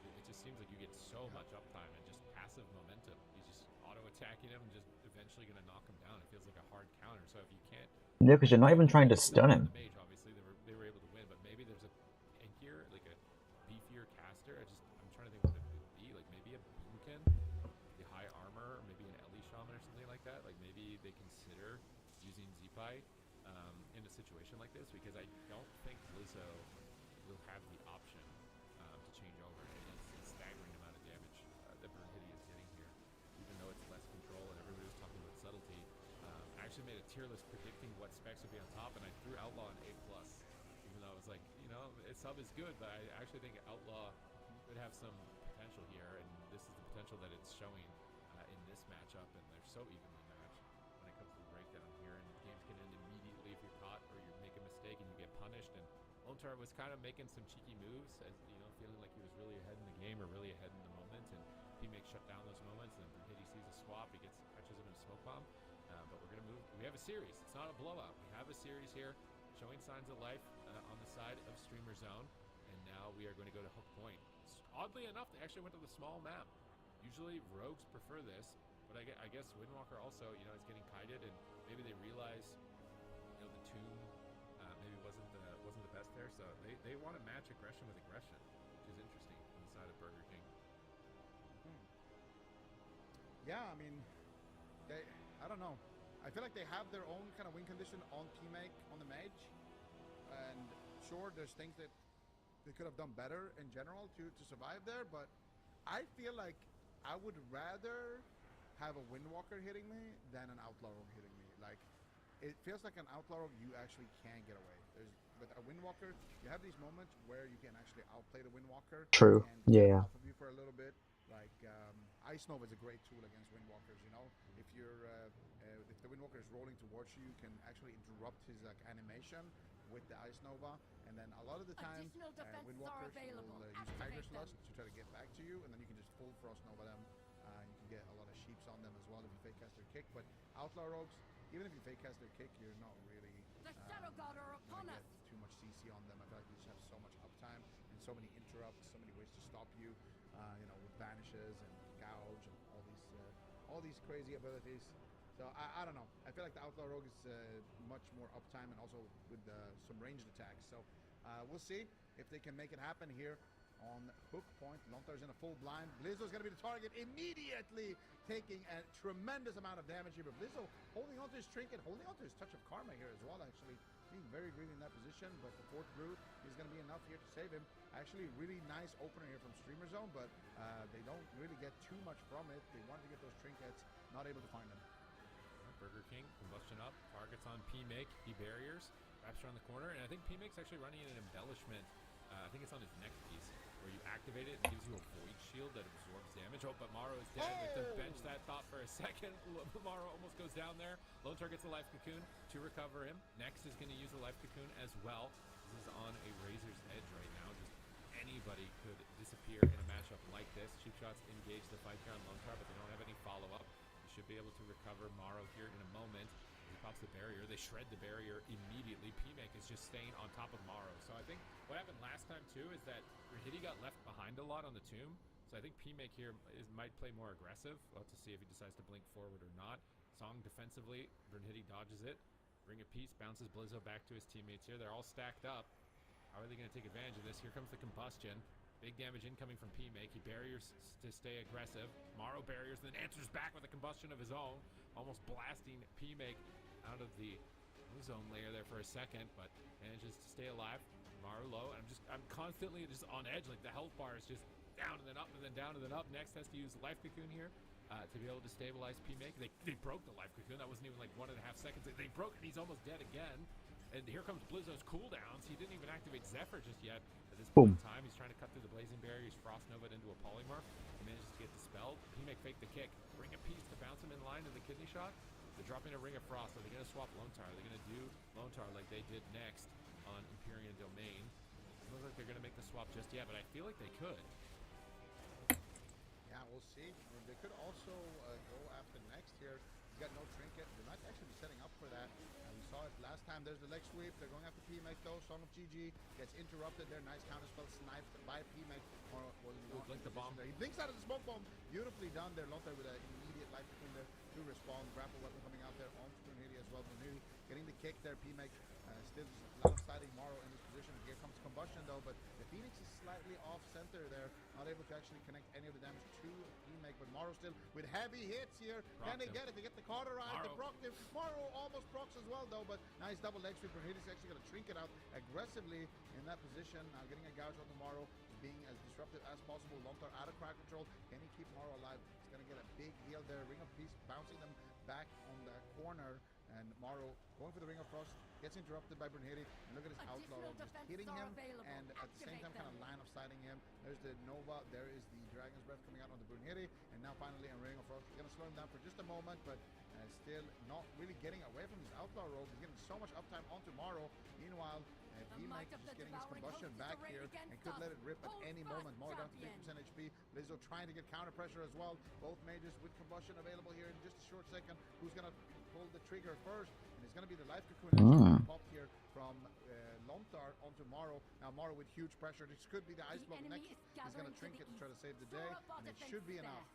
It just seems like you get so much uptime and just passive momentum. He's just auto-attacking him and just eventually going to knock him down. It feels like a hard counter. So if you can't... Yeah, because you're not even trying to stun him. The mage, obviously, they were able to win, but maybe there's a Enquiry, like a beefier caster. I'm trying to think what it would be. Like maybe a Boomkin, the high armor, or maybe an Ellie Shaman or something like that. Like maybe they consider using Zipai in a situation like this, because I don't think Blizzo will have the option to change over. It's a staggering amount of damage that Brunhilde is getting here, even though it's less control and everybody was talking about subtlety. I actually made a tier list predicting what specs would be on top, and I threw Outlaw in A+, even though I was like, you know, sub is good, but I actually think Outlaw would have some potential here, and this is the potential that it's showing in this matchup, and they're so evenly matched when it comes to the breakdown here, and games can end immediately if you're caught or you make a mistake and you get punished. And Lontar was kind of making some cheeky moves, as you know, feeling like he was really ahead in the game or really ahead in the moment, and teammates shut down those moments, and then he sees a swap, he catches him in a smoke bomb. But we're gonna move. We have a series. It's not a blowout. We have a series here, showing signs of life on the side of Streamer Zone, and now we are going to go to Hook Point. Oddly enough, they actually went to the small map. Usually rogues prefer this, but I guess Windwalker also, you know, is getting kited, and maybe they realize, you know, the tomb maybe wasn't the best there, so they want to match aggression with aggression, which is interesting on the side of Burger King. Yeah, I mean, I don't know. I feel like they have their own kind of win condition on P-Make, on the mage, and sure, there's things that they could have done better in general to survive there, but I feel like I would rather have a Windwalker hitting me than an Outlaw Rogue hitting me. Like, it feels like an Outlaw Rogue you actually can get away. With a Windwalker, you have these moments where you can actually outplay the Windwalker. True. And Yeah. off of you for a little bit. Like, Ice Nova is a great tool against Windwalkers, you know? If you're, if the Windwalker is rolling towards you, you can actually interrupt his, like, animation with the Ice Nova, and then a lot of the time, Windwalkers will use Tiger's Lust to try to get back to you, and then you can just full Frost Nova them. You can get a lot of sheeps on them as well if you fake cast their kick, but Outlaw Rogues, even if you fake cast their kick, you're not really gonna get too much CC on them. I feel like they just have so much uptime and so many interrupts, so many ways to stop you, you know, with vanishes and gouge and all these crazy abilities. So I don't know. I feel like the Outlaw Rogue is much more uptime and also with some ranged attacks. So we'll see if they can make it happen here on Hook Point. Lontar's in a full blind. Blizzo's going to be the target immediately, taking a tremendous amount of damage here. But Blizzo holding onto his trinket, holding onto his touch of karma here as well, actually. Being very greedy in that position, but the fourth brute is going to be enough here to save him. Actually, really nice opener here from Streamer Zone, but they don't really get too much from it. They want to get those trinkets, not able to find them. Burger King, combustion up, targets on P-Make, he barriers, wraps around the corner, and I think P-Make's actually running an embellishment. I think it's on his neck piece, where you activate it and gives you a void shield that absorbs damage. Oh, but Maro is dead. Like to bench that thought for a second. Maro almost goes down there. Lontar gets a life cocoon to recover him. Next is going to use a life cocoon as well. This is on a razor's edge right now. Just anybody could disappear in a matchup like this. Cheap shots engage the fight here on Lontar, but they don't have any follow-up. Should be able to recover Maro here in a moment. He pops the barrier. They shred the barrier immediately. P-Make is just staying on top of Maro. So I think what happened last time too is that Brunhilde got left behind a lot on the tomb. So I think P-Make here might play more aggressive. We'll have to see if he decides to blink forward or not. Song defensively, Brunhilde dodges it. Ring of Peace bounces Blizzo back to his teammates here. They're all stacked up. How are they going to take advantage of this? Here comes the combustion. Big damage incoming from P-Make. He barriers to stay aggressive. Maro barriers, then answers back with a combustion of his own, almost blasting P-Make out of the zone layer there for a second, but manages to stay alive. Maro low, and I'm constantly just on edge. Like the health bar is just down and then up and then down and then up. Next has to use Life Cocoon here to be able to stabilize P-Make. They broke the Life Cocoon. That wasn't even like 1.5 seconds. They broke it. He's almost dead again. And here comes Blizzo's cooldowns. He didn't even activate Zephyr just yet. At this point in time, he's trying to cut through the blazing barrier. He's Frost Nova'd into a polymorph. He manages to get dispelled. P-Make fake the kick. Ring of Peace to bounce him in line to the kidney shot. They're dropping a Ring of Frost. Are they going to swap Lone Tar? Are they going to do Lone Tar like they did next on Empyrean Domain? It doesn't look like they're going to make the swap just yet, but I feel like they could. Yeah, we'll see. I mean, they could also go after next here. He's got no trinket. They might actually be setting up for that. We saw it last time. There's the leg sweep. They're going after PMake though. Song of GG gets interrupted there. Nice counterspell sniped by PMake. Blink the bomb. There. He blinks out of the smoke bomb. Beautifully done there. Lontar with an immediate life between there to respawn. Grapple weapon coming out there on Brunhilde as well. Brunhilde getting the kick there. PMake still just a lot of siding Morrow in this position. Here comes Combustion though, but the Phoenix is slightly off center there. Not able to actually connect any of the damage to PMake, but Morrow still with heavy hits here. Can they get it? They get the cauterize, the proc him. Morrow almost procs as well though, but nice double leg sweep. Brunhilde is actually going to trinket out aggressively in that position. Now getting a gouge on tomorrow, being as disruptive as possible. Lontar out of crowd control. Can he keep Morrow alive? He's going to get a big heal there. Ring of Peace bouncing them back on the corner. And Morrow going for the Ring of Frost, gets interrupted by Brunhilde. And look at his outlaw just hitting him and at the same time kind of line of sighting him. There's the Nova, there is the Dragon's Breath coming out on the Brunhilde, and now finally a Ring of Frost. He's going to slow him down for just a moment, but still not really getting away from his outlaw rogue. He's getting so much uptime on tomorrow. Meanwhile, PMake just getting his combustion back here and could let it rip at any moment. More down to 50% HP. Lizzo trying to get counter pressure as well. Both mages with combustion available here in just a short second. Who's going to pull the trigger first? And it's going to be the life cocoon pop here from Lontar onto Morrow. Now Morrow with huge pressure. This could be the ice block next. He's going to trinket to try to save the day, and it should be enough.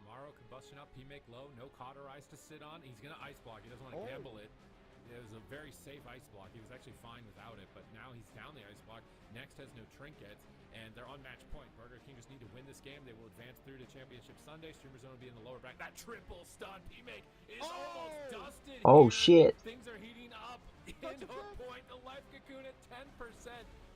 Morrow combustion up, PMake low, no cauterize to sit on. He's going to ice block. He doesn't want to gamble it. It was a very safe ice block. He was actually fine without it, but now he's down the ice block. Next has no trinket, and they're on match point. Burger King just need to win this game. They will advance through to Championship Sunday. Streamer Zone will be in the lower back. That triple stun. PMake is almost dusted. Oh, here. shit. Things are heating up in hook point. The life cocoon at 10%.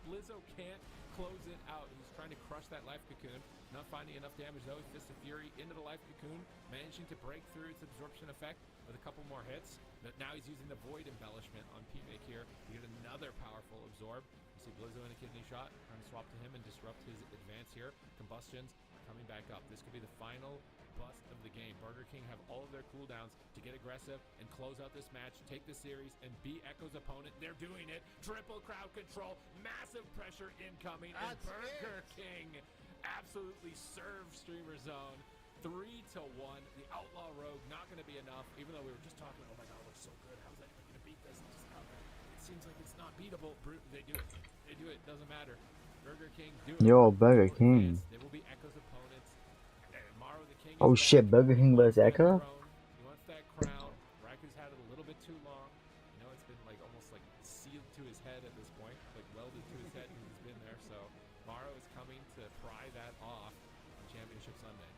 Blizzo can't close it out. He's trying to crush that life cocoon. Not finding enough damage though. Fist of Fury into the life cocoon, managing to break through its absorption effect with a couple more hits. But now he's using the void embellishment on PMake here to get another powerful absorb. You see Blizzo in a kidney shot, trying to swap to him and disrupt his advance here. Combustions are coming back up. This could be the final bust of the game. Burger King have all of their cooldowns to get aggressive and close out this match, take the series, and beat Echo's opponent. They're doing it. Triple crowd control, massive pressure incoming, and Burger King absolutely serves Streamer Zone 3-1. The Outlaw Rogue not going to be enough, even though we were just talking, oh my god, it looks so good. How's that going to beat this? It seems like it's not beatable. They do it. They do it. Doesn't matter. Burger King do it. Yo, Burger King. They will be Echo's opponents. Maro the King. Oh shit, Burger King versus Echo? He wants that crown. Raku's had it a little bit too long. You know, it's been like almost like sealed to his head at this point, like welded to his head because he's been there. So Maro is coming to pry that off on Championship Sunday.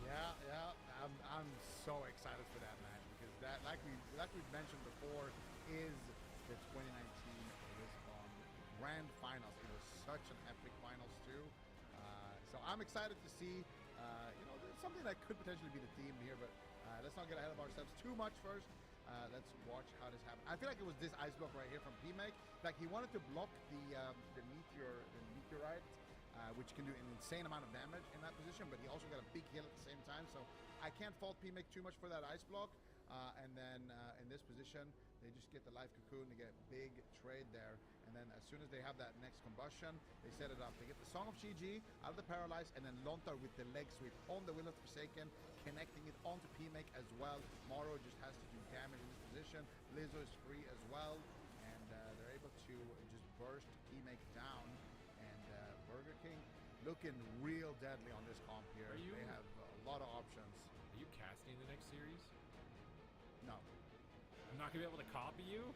Yeah, I'm so excited for that match because that, like we've mentioned before, is the 2019 Lisbon Grand Finals. It was such an epic finals too. So I'm excited to see, something that could potentially be the theme here, but let's not get ahead of ourselves too much first. Let's watch how this happens. I feel like it was this ice block right here from PMake. Like he wanted to block the meteorite, which can do an insane amount of damage in that position, but he also got a big heal at the same time. So I can't fault PMake too much for that ice block. And then in this position, they just get the life cocoon to get big trade there. And then as soon as they have that next combustion, they set it up. They get the Song of GG out of the Paralyze, and then Lontar with the leg sweep on the Will of the Forsaken, connecting it onto PMake as well. Morrow just has to do damage in this position. Lizzo is free as well, and they're able to just burst PMake down. And Burger King looking real deadly on this comp here. They have a lot of options. Are you casting the next series? No. I'm not gonna be able to copy you.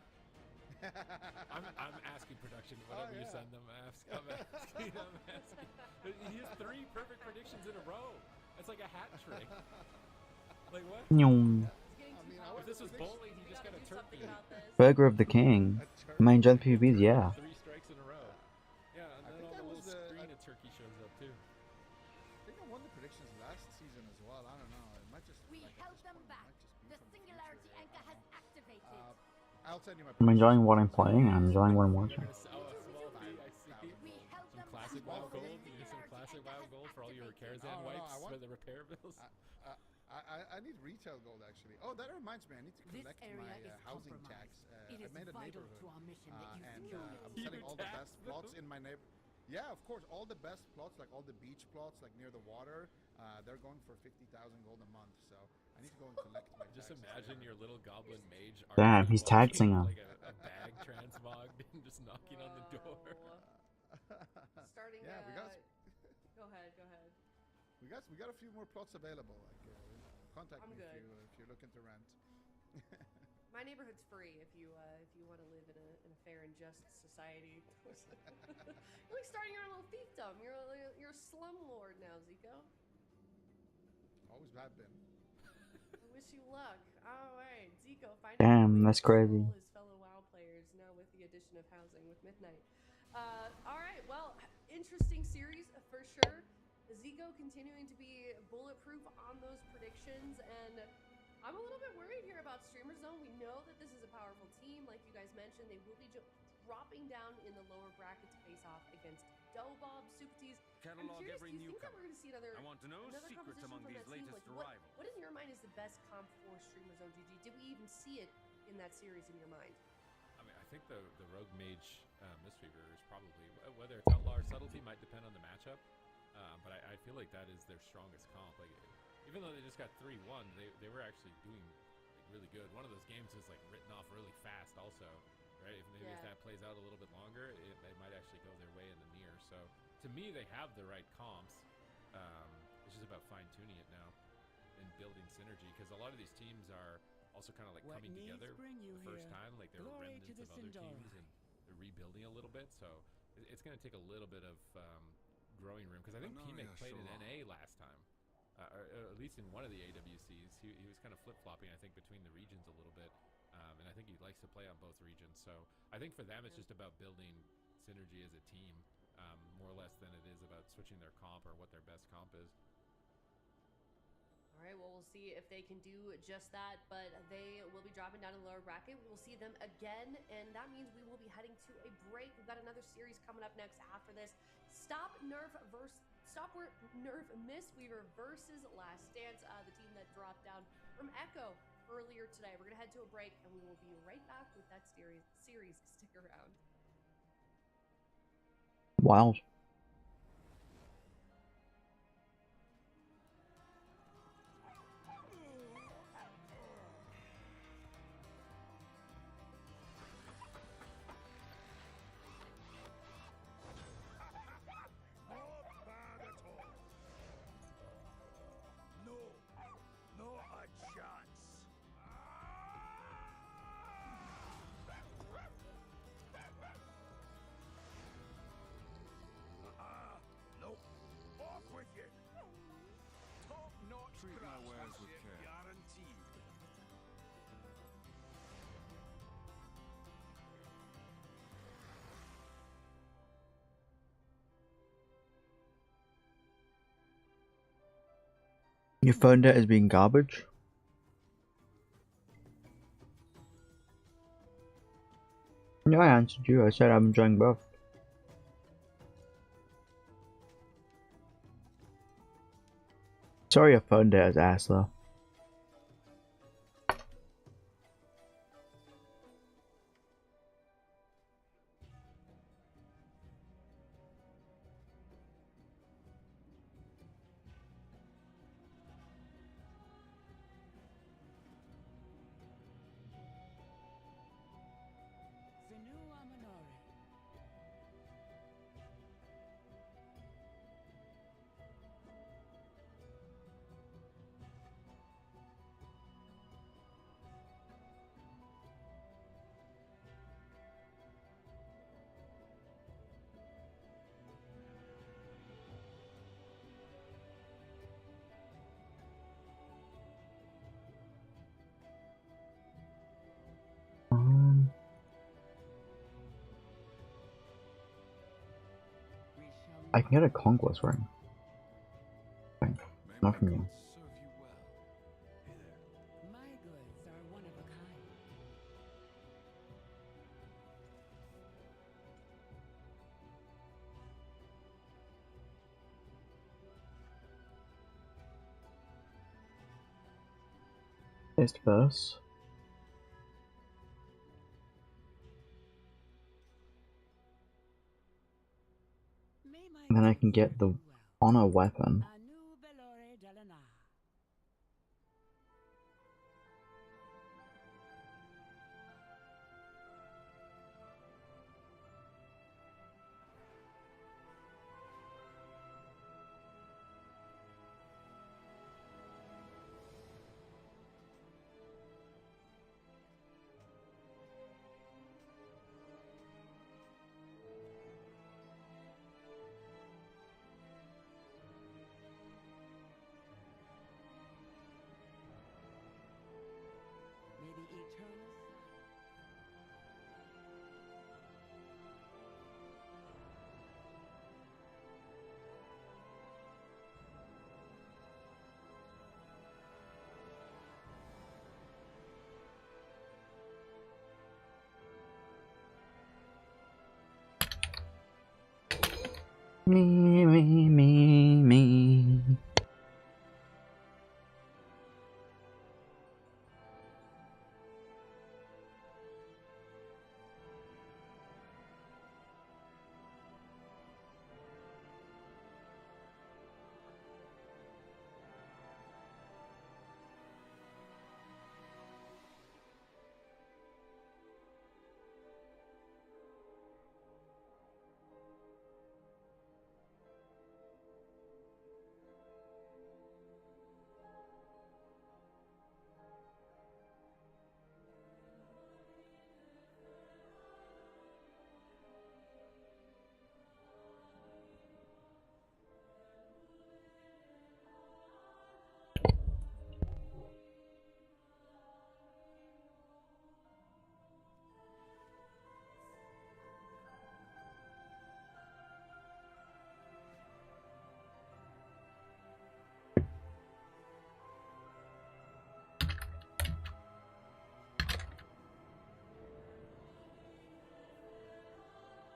I'm asking production whatever you send them. I'm asking. He has 3 perfect predictions in a row. That's like a hat trick. Like what? If this was bowling, he just got a turkey. Burger of the King. Main gen PvPs, yeah. 3 strikes in a row. Yeah, and then on the little screen a turkey shows up too. I think I won the predictions last season as well. I don't know. It might just. We held them back. The singularity anchor has activated. I'll send you my. I'm enjoying what I'm playing and I'm enjoying what I'm watching. Oh, a small fee, I see. Some classic WoW gold. Some classic classic WoW gold for all your repairs and Oh, no, wipes I want- for the repair bills? I need retail gold actually. Oh, that reminds me. I need to This collect area my is housing compromised. tax. It I is made a vital neighborhood, to our mission that you and secure it. I'm You selling all the tax best plots them? in my neighbor. Yeah, of course, all the best plots, like all the beach plots, like near the water, they're going for 50,000 gold a month. So I need to go and collect my. Just taxes imagine there. your little goblin mage. Damn, RP he's walking taxing with, her. like a bag transmogged and just knocking on the door. Starting. Yeah, Go ahead. Go ahead. we got a few more plots available. Like, contact I'm me good. if you're looking to rent. My neighborhood's free if you want to live in a fair and just society. You're like starting your own little fiefdom. You're a slum lord now, Zico. Always have been. I wish you luck. All right, Zico. Finding a Damn, way that's to crazy. control his fellow WoW players now with the addition of housing with Midnight. All right, well, interesting series for sure. Zico continuing to be bulletproof on those predictions, and I'm a little bit worried here about Streamer Zone. We know that this is a powerful team, like you guys mentioned. They will be dropping down in the lower brackets face off against Dobob, Supties. I'm curious, do you think that we're going to see another secrets composition among from these that team? latest Like, arrivals. what in your mind is the best comp for Streamer Zone GG? Did we even see it in that series in your mind? I mean, I think the rogue mage Mistweaver is probably, whether it's outlaw or subtlety might depend on the matchup. But I feel like that is their strongest comp. Like, even though they just got 3-1, they were actually doing like, really good. One of those games was like written off really fast, also, right? If maybe if that plays out a little bit longer, it might actually go their way in the near. So to me, they have the right comps. It's just about fine tuning it now and building synergy, because a lot of these teams are also kind of like coming together for the first time, like they're remnants of other teams and they're rebuilding a little bit. So it's going to take a little bit of growing room, because I think PMIC played in NA last time, or at least in one of the AWCs. He was kind of flip-flopping, I think, between the regions a little bit, and I think he likes to play on both regions. So I think for them it's just about building synergy as a team, more or less than it is about switching their comp or what their best comp is. All right, well, we'll see if they can do just that, but they will be dropping down in the lower bracket. We will see them again, and that means we will be heading to a break. We've got another series coming up next after this. Stop Nerf Mistweaver versus Last Dance, the team that dropped down from Echo earlier today. We're going to head to a break, and we will be right back with that series. Stick around. Wild. Treat my wares with care. Guaranteed. Your phone debt is being garbage? Yeah, I answered you. I said I'm enjoying both. Sorry your phone debt is ass though. I can get a conquest ring. Not from you. My goods are one of a kind. Taste verse. And then I can get the honor weapon.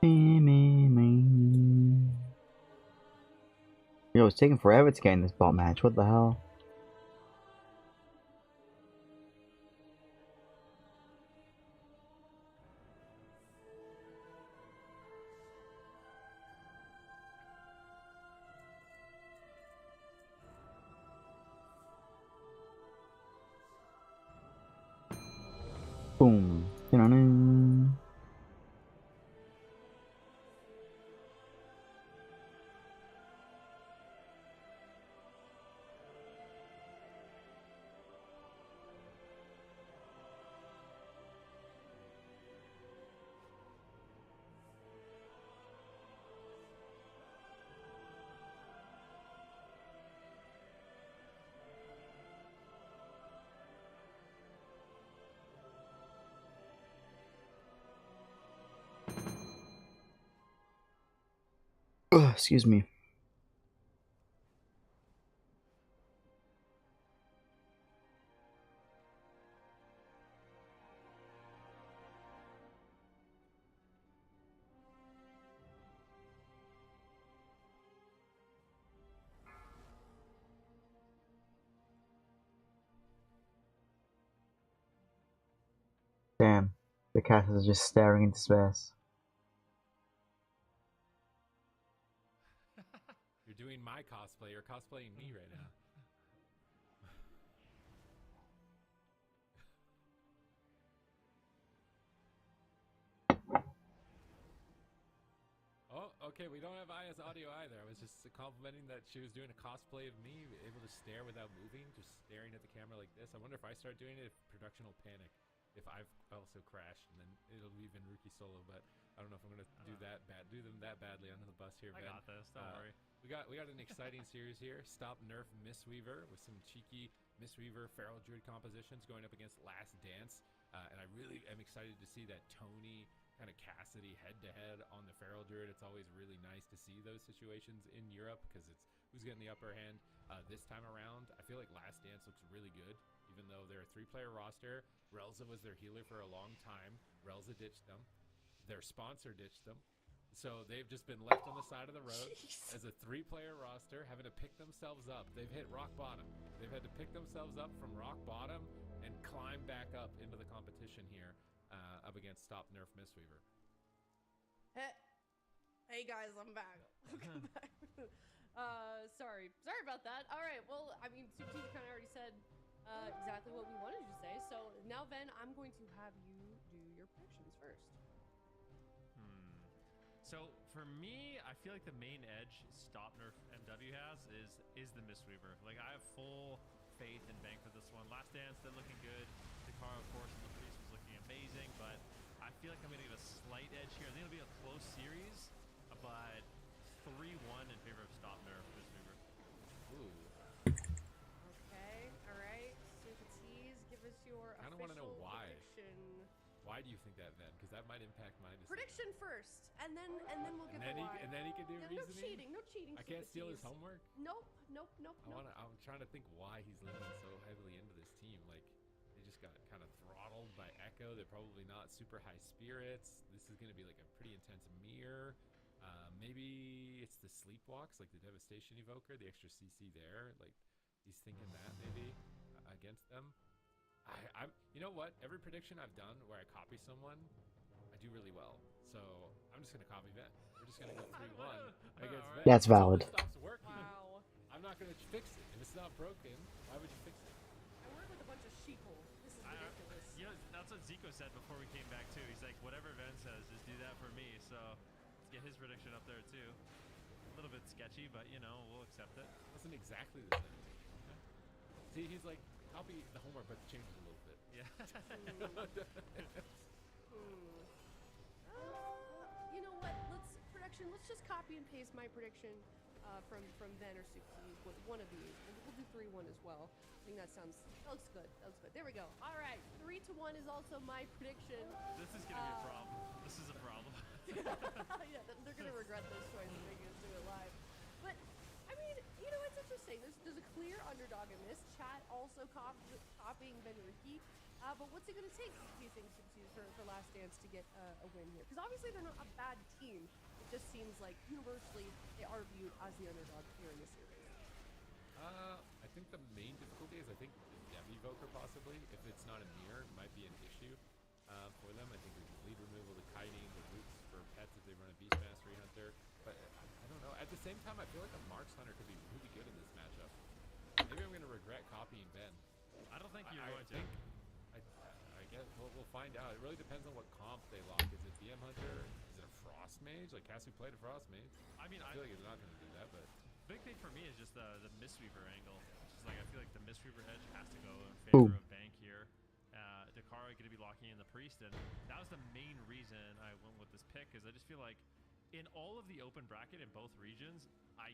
Me. Yo, it's taking forever to get in this bot match. What the hell? Boom. Excuse me. Damn, the cat is just staring into space. You're doing my cosplay. You're cosplaying me right now. Oh, okay. We don't have Aya's audio either. I was just complimenting that she was doing a cosplay of me, able to stare without moving, just staring at the camera like this. I wonder if I start doing it, if production will panic. If I've also crashed, and then it'll leave in Rookie solo, but I don't know if I'm gonna do them that badly under the bus here, Ben. I got this. Don't worry. We got an exciting series here. Stop Nerf Mistweaver with some cheeky Mistweaver Feral Druid compositions going up against Last Dance, and I really am excited to see that Tony kind of Cassidy head-to-head on the Feral Druid. It's always really nice to see those situations in Europe because it's who's getting the upper hand. This time around, I feel like Last Dance looks really good, even though they're a 3-player roster. Relza was their healer for a long time. Relza ditched them. Their sponsor ditched them. So they've just been left on the side of the road Jeez. as a 3-player roster, having to pick themselves up. They've hit rock bottom. They've had to pick themselves up from rock bottom and climb back up into the competition here, up against Stop Nerf Mistweaver. Hey guys, I'm back. Welcome back. Sorry about that. All right, well, I mean, Suki kind of already said exactly what we wanted you to say. So now, Ben, I'm going to have you do your predictions first. So for me, I feel like the main edge Stop Nerf MW has is the Mistweaver. Like, I have full faith in Bank for this one. Last Dance, they're looking good. Dakar, of course, and the Priest was looking amazing, but I feel like I'm going to give a slight edge here. I think it'll be a close series, but 3-1 in favor of Stop Nerf Mistweaver. Ooh. Okay, all right. Suki, give us your Kinda wanna know why. prediction. Why do you think that, then? Because that might impact my decision. Prediction first, and then we'll get And then the he- why. and then he can do no reasoning? No cheating. I can't steal his Socrates. homework? Nope. I'm trying to think why he's leaning so heavily into this team. Like, they just got kind of throttled by Echo. They're probably not super high spirits. This is going to be like a pretty intense mirror. Maybe it's the sleepwalks, like the Devastation Evoker, the extra CC there. Like, he's thinking that maybe against them. I'm, you know what? Every prediction I've done where I copy someone, I do really well. So I'm just gonna copy Ben. We're just gonna go 3-1 against Ben. That's Until valid. it stops working. Wow. I'm not gonna fix it. If it's not broken, why would you fix it? I work with a bunch of sheeple. This is ridiculous. You know, that's what Zico said before we came back too. He's like, whatever Ben says, just do that for me. So let's get his prediction up there too. A little bit sketchy, but you know, we'll accept it. Wasn't exactly the same. Okay. See, he's like, copy the homework, but change it a little bit. Yeah. You know what? Let's just copy and paste my prediction from Ben or Suki, one of these. We'll do 3-1 as well. I think that looks good. There we go. All right, 3-1 is also my prediction. This is gonna be a problem. This is a problem. Yeah, they're gonna regret those choices making us do it live. But I mean, you know, it's interesting. There's a clear underdog in this. Chat also copying Ben Ricky. But what's it going to take, do you think, for Last Dance to get a win here? Because obviously they're not a bad team. It just seems like universally they are viewed as the underdog here in this series. I think the main difficulty is, I think the Dev Evoker possibly, if it's not a mirror, might be an issue for them. I think the lead removal, the kiting, the roots for pets if they run a Beast Mastery Hunter. But I don't know. At the same time, I feel like a Marks Hunter could be really good in this matchup. Maybe I'm going to regret copying Ben. I don't think you're going to. I guess we'll find out. It really depends on what comp they lock. Is it BM Hunter? Is it a Frost Mage? Like, Cassie played a Frost Mage. I mean, I feel like it's not going to do that, but big thing for me is just the Mistweaver angle. Which is like, I feel like the Mistweaver edge has to go in favor of Bank here. Dakar going to be locking in the Priest, and that was the main reason I went with this pick, because I just feel like in all of the open bracket in both regions, I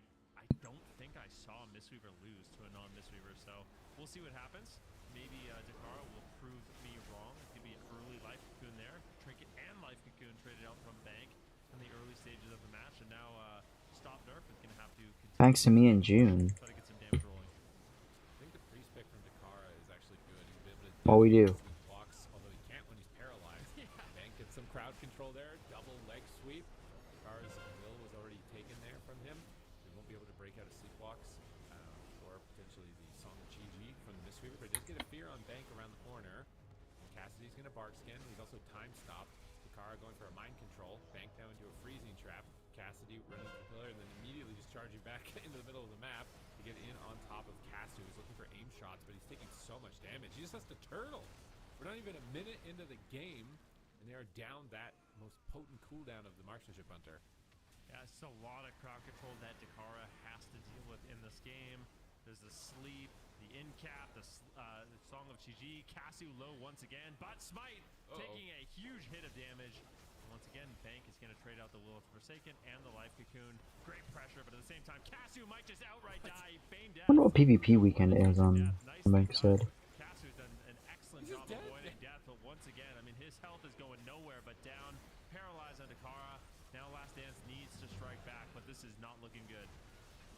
don't think I saw Mistweaver lose to a non-Mistweaver, so we'll see what happens. Maybe Dakar will prove me wrong. It could be an early Life Cocoon there. Trinket and Life Cocoon traded out from Bank in the early stages of the match, and now Stop Nerf is going to have to continue. Thanks to me in June. Try to get some damage rolling. I think the Priest pick from Dakara is actually good. He's been able to What we do. blocks, although he can't when he's paralyzed. Bank gets some crowd control there. Double leg sweep. Dakara's will was already taken there from him. He won't be able to break out of sleepwalks, or potentially the Song of Chi-Ji from the Mistweaver. But he does get a fear on Bank around the corner. And Cassidy's going to bark skin. He's also time stopped. Dakara going for a mind control. Bank down into a freezing trap. Cassidy running to the pillar and then immediately just charging back into the middle of the map to get in on top of Cassidy, who's looking for aim shots, but he's taking so much damage. He just has to turtle. We're not even a minute into the game, and they are down that most potent cooldown of the Marksmanship Hunter. Yeah, it's a lot of crowd control that Dakara has to deal with in this game. There's the sleep, the in-cap, the Song of Chi-Ji, Cassu low once again, but Smite taking a huge hit of damage. And once again, Bank is going to trade out the Will of the Forsaken and the Life Cocoon. Great pressure, but at the same time, Cassu might just outright die. Feign death. I wonder what PvP weekend is on Bank said. Cassu's done an excellent job avoiding death, but once again, I mean, his health is going nowhere but down. Paralyzed on Dakara. Now Last Dance needs to strike back, but this is not looking good.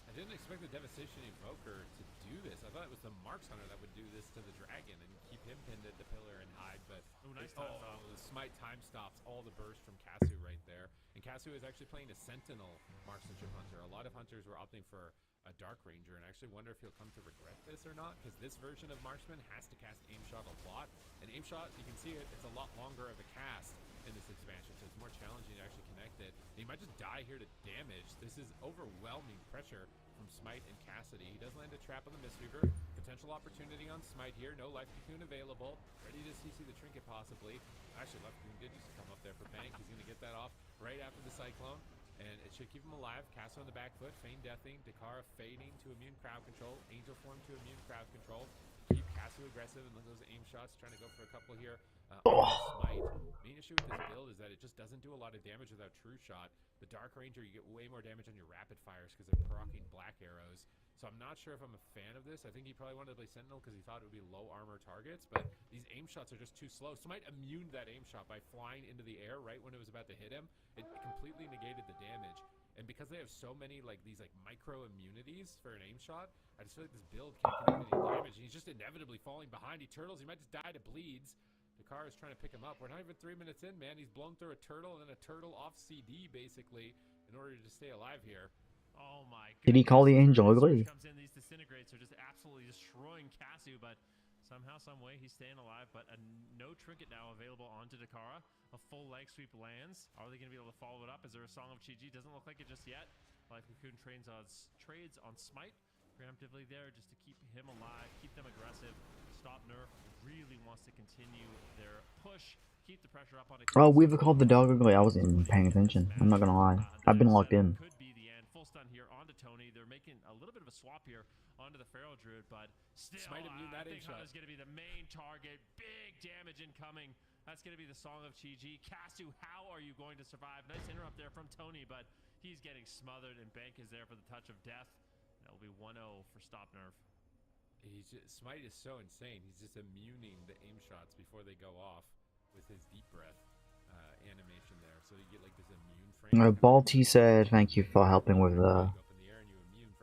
I I didn't expect the Devastation Evoker to do this. I thought it was the Marks Hunter that would do this to the dragon and keep him pinned at the pillar and hide, but nice time stop. the Smite time stops all the burst from Kasu right there. And Kasu is actually playing a Sentinel Marksmanship Hunter. A lot of hunters were opting for a Dark Ranger, and I actually wonder if he'll come to regret this or not, because this version of Marksman has to cast Aim Shot a lot, and Aim Shot, you can see it, it's a lot longer of a cast in this expansion, so it's more challenging to actually connect it. And he might just die here to damage. This is overwhelming pressure from Smite and Cassidy. He does land a trap on the Mistweaver. Potential opportunity on Smite here. No Life Cocoon available. Ready to CC the Trinket possibly. Actually, Life Cocoon did used to come up there for Bank. He's going to get that off right after the Cyclone. And it should keep him alive. Casso on the back foot. Feign Deathing. Dakara fading to immune crowd control. Angel Form to immune crowd control. Keep Casso aggressive and look at those aim shots. Trying to go for a couple here. Smite. Main issue with this build is that it just doesn't do a lot of damage without True Shot. The Dark Ranger, you get way more damage on your rapid fires because they're proccing black arrows. So I'm not sure if I'm a fan of this. I think he probably wanted to play Sentinel because he thought it would be low armor targets, but these aim shots are just too slow. Smite immuned that aim shot by flying into the air right when it was about to hit him. It completely negated the damage. And because they have so many these micro immunities for an aim shot, I just feel like this build can't connect any damage. And he's just inevitably falling behind. He turtles. He might just die to bleeds. Dakar is trying to pick him up. We're not even 3 minutes in, man. He's blown through a turtle and then a turtle off CD, basically, in order to stay alive here. Oh my god. Did he call the angel ugly? Comes in, these disintegrates are just absolutely destroying Kasu, but somehow, some way, he's staying alive. But no trinket now available onto Dakara. A full leg sweep lands. Are they going to be able to follow it up? Is there a Song of Chi-Ji? Doesn't look like it just yet. Life Cocoon trades on Smite preemptively there just to keep him alive, keep them aggressive. Stop Nerf really wants to continue their push, keep the pressure up on it. Oh, we've called the dog ugly. I wasn't even paying attention. I'm not gonna lie. I've been locked in. Could be the end. Full stun here onto Tony. They're making a little bit of a swap here onto the Feral Druid, but still, I think Hunter's going to be the main target. Big damage incoming. That's going to be the Song of Chi-Ji. Kasu, how are you going to survive? Nice interrupt there from Tony, but he's getting smothered, and Bank is there for the touch of death. That'll be 1-0 for Stop Nerf. Smite is so insane. He's just immuning the aim shots before they go off with his deep breath animation there. So you get this immune frame. Balti said thank you for helping with the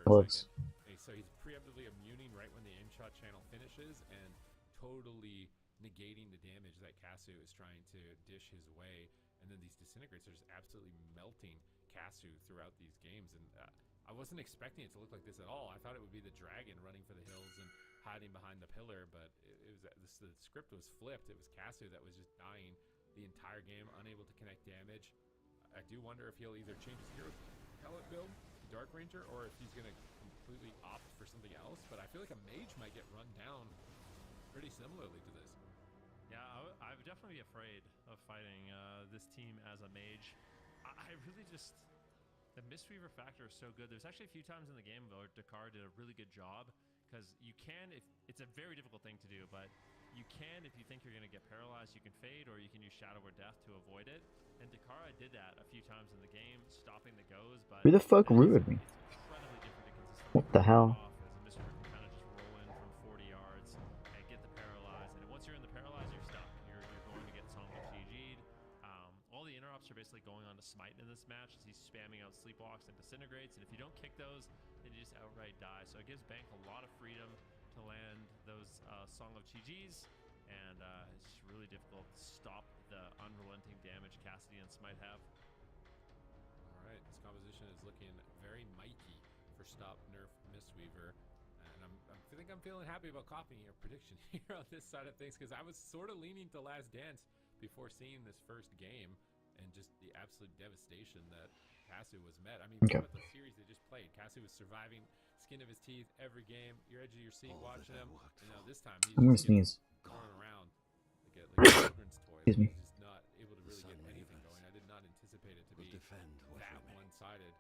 bullets. So he's preemptively immuning right when the aim shot channel finishes and totally negating the damage that Kasu is trying to dish his way. And then these disintegrates are just absolutely melting Kasu throughout these games. And I wasn't expecting it to look like this at all. I thought it would be the dragon running for the hills and hiding behind the pillar, but the script was flipped. It was Kasu that was just dying the entire game, unable to connect damage. I do wonder if he'll either change his hero pellet build to Dark Ranger or if he's going to completely opt for something else, but I feel like a mage might get run down pretty similarly to this. Yeah, I would definitely be afraid of fighting this team as a mage. I really just... The Mistweaver factor is so good. There's actually a few times in the game where Dakar did a really good job, because you can, if it's a very difficult thing to do, but you can, if you think you're going to get paralyzed, you can fade, or you can use Shadow or Death to avoid it. And Dakara did that a few times in the game, stopping the goes, but... Who the fuck ruined me? Incredibly different to consistently What the hell? as a Mistweaver can kind of just roll in from 40 yards and get the paralyzed. And once you're in the paralyzed, you're stuck. You're going to get Song of Chi-Ji'd. All the interrupts are basically going on to Smite in this match as he's spamming out Sleepwalks and Disintegrates, and if you don't kick those, then you just outright die. So it gives Bank a lot of freedom to land those Song of Chi-Ji's, and it's just really difficult to stop the unrelenting damage Cassidy and Smite have. All right, this composition is looking very Mikey for Stop Nerf Mistweaver, and I think I'm feeling happy about copying your prediction here on this side of things, because I was sort of leaning to Last Dance before seeing this first game and just the absolute devastation that Kasu was met. I mean, think about the series they just played. Kasu was surviving, skin of his teeth every game. You're edge of your seat watching him. And now this time he's I'm gonna just sneeze. going around like a children's toy. Excuse me. He's just not able to really get anything going. I did not anticipate it to be that one-sided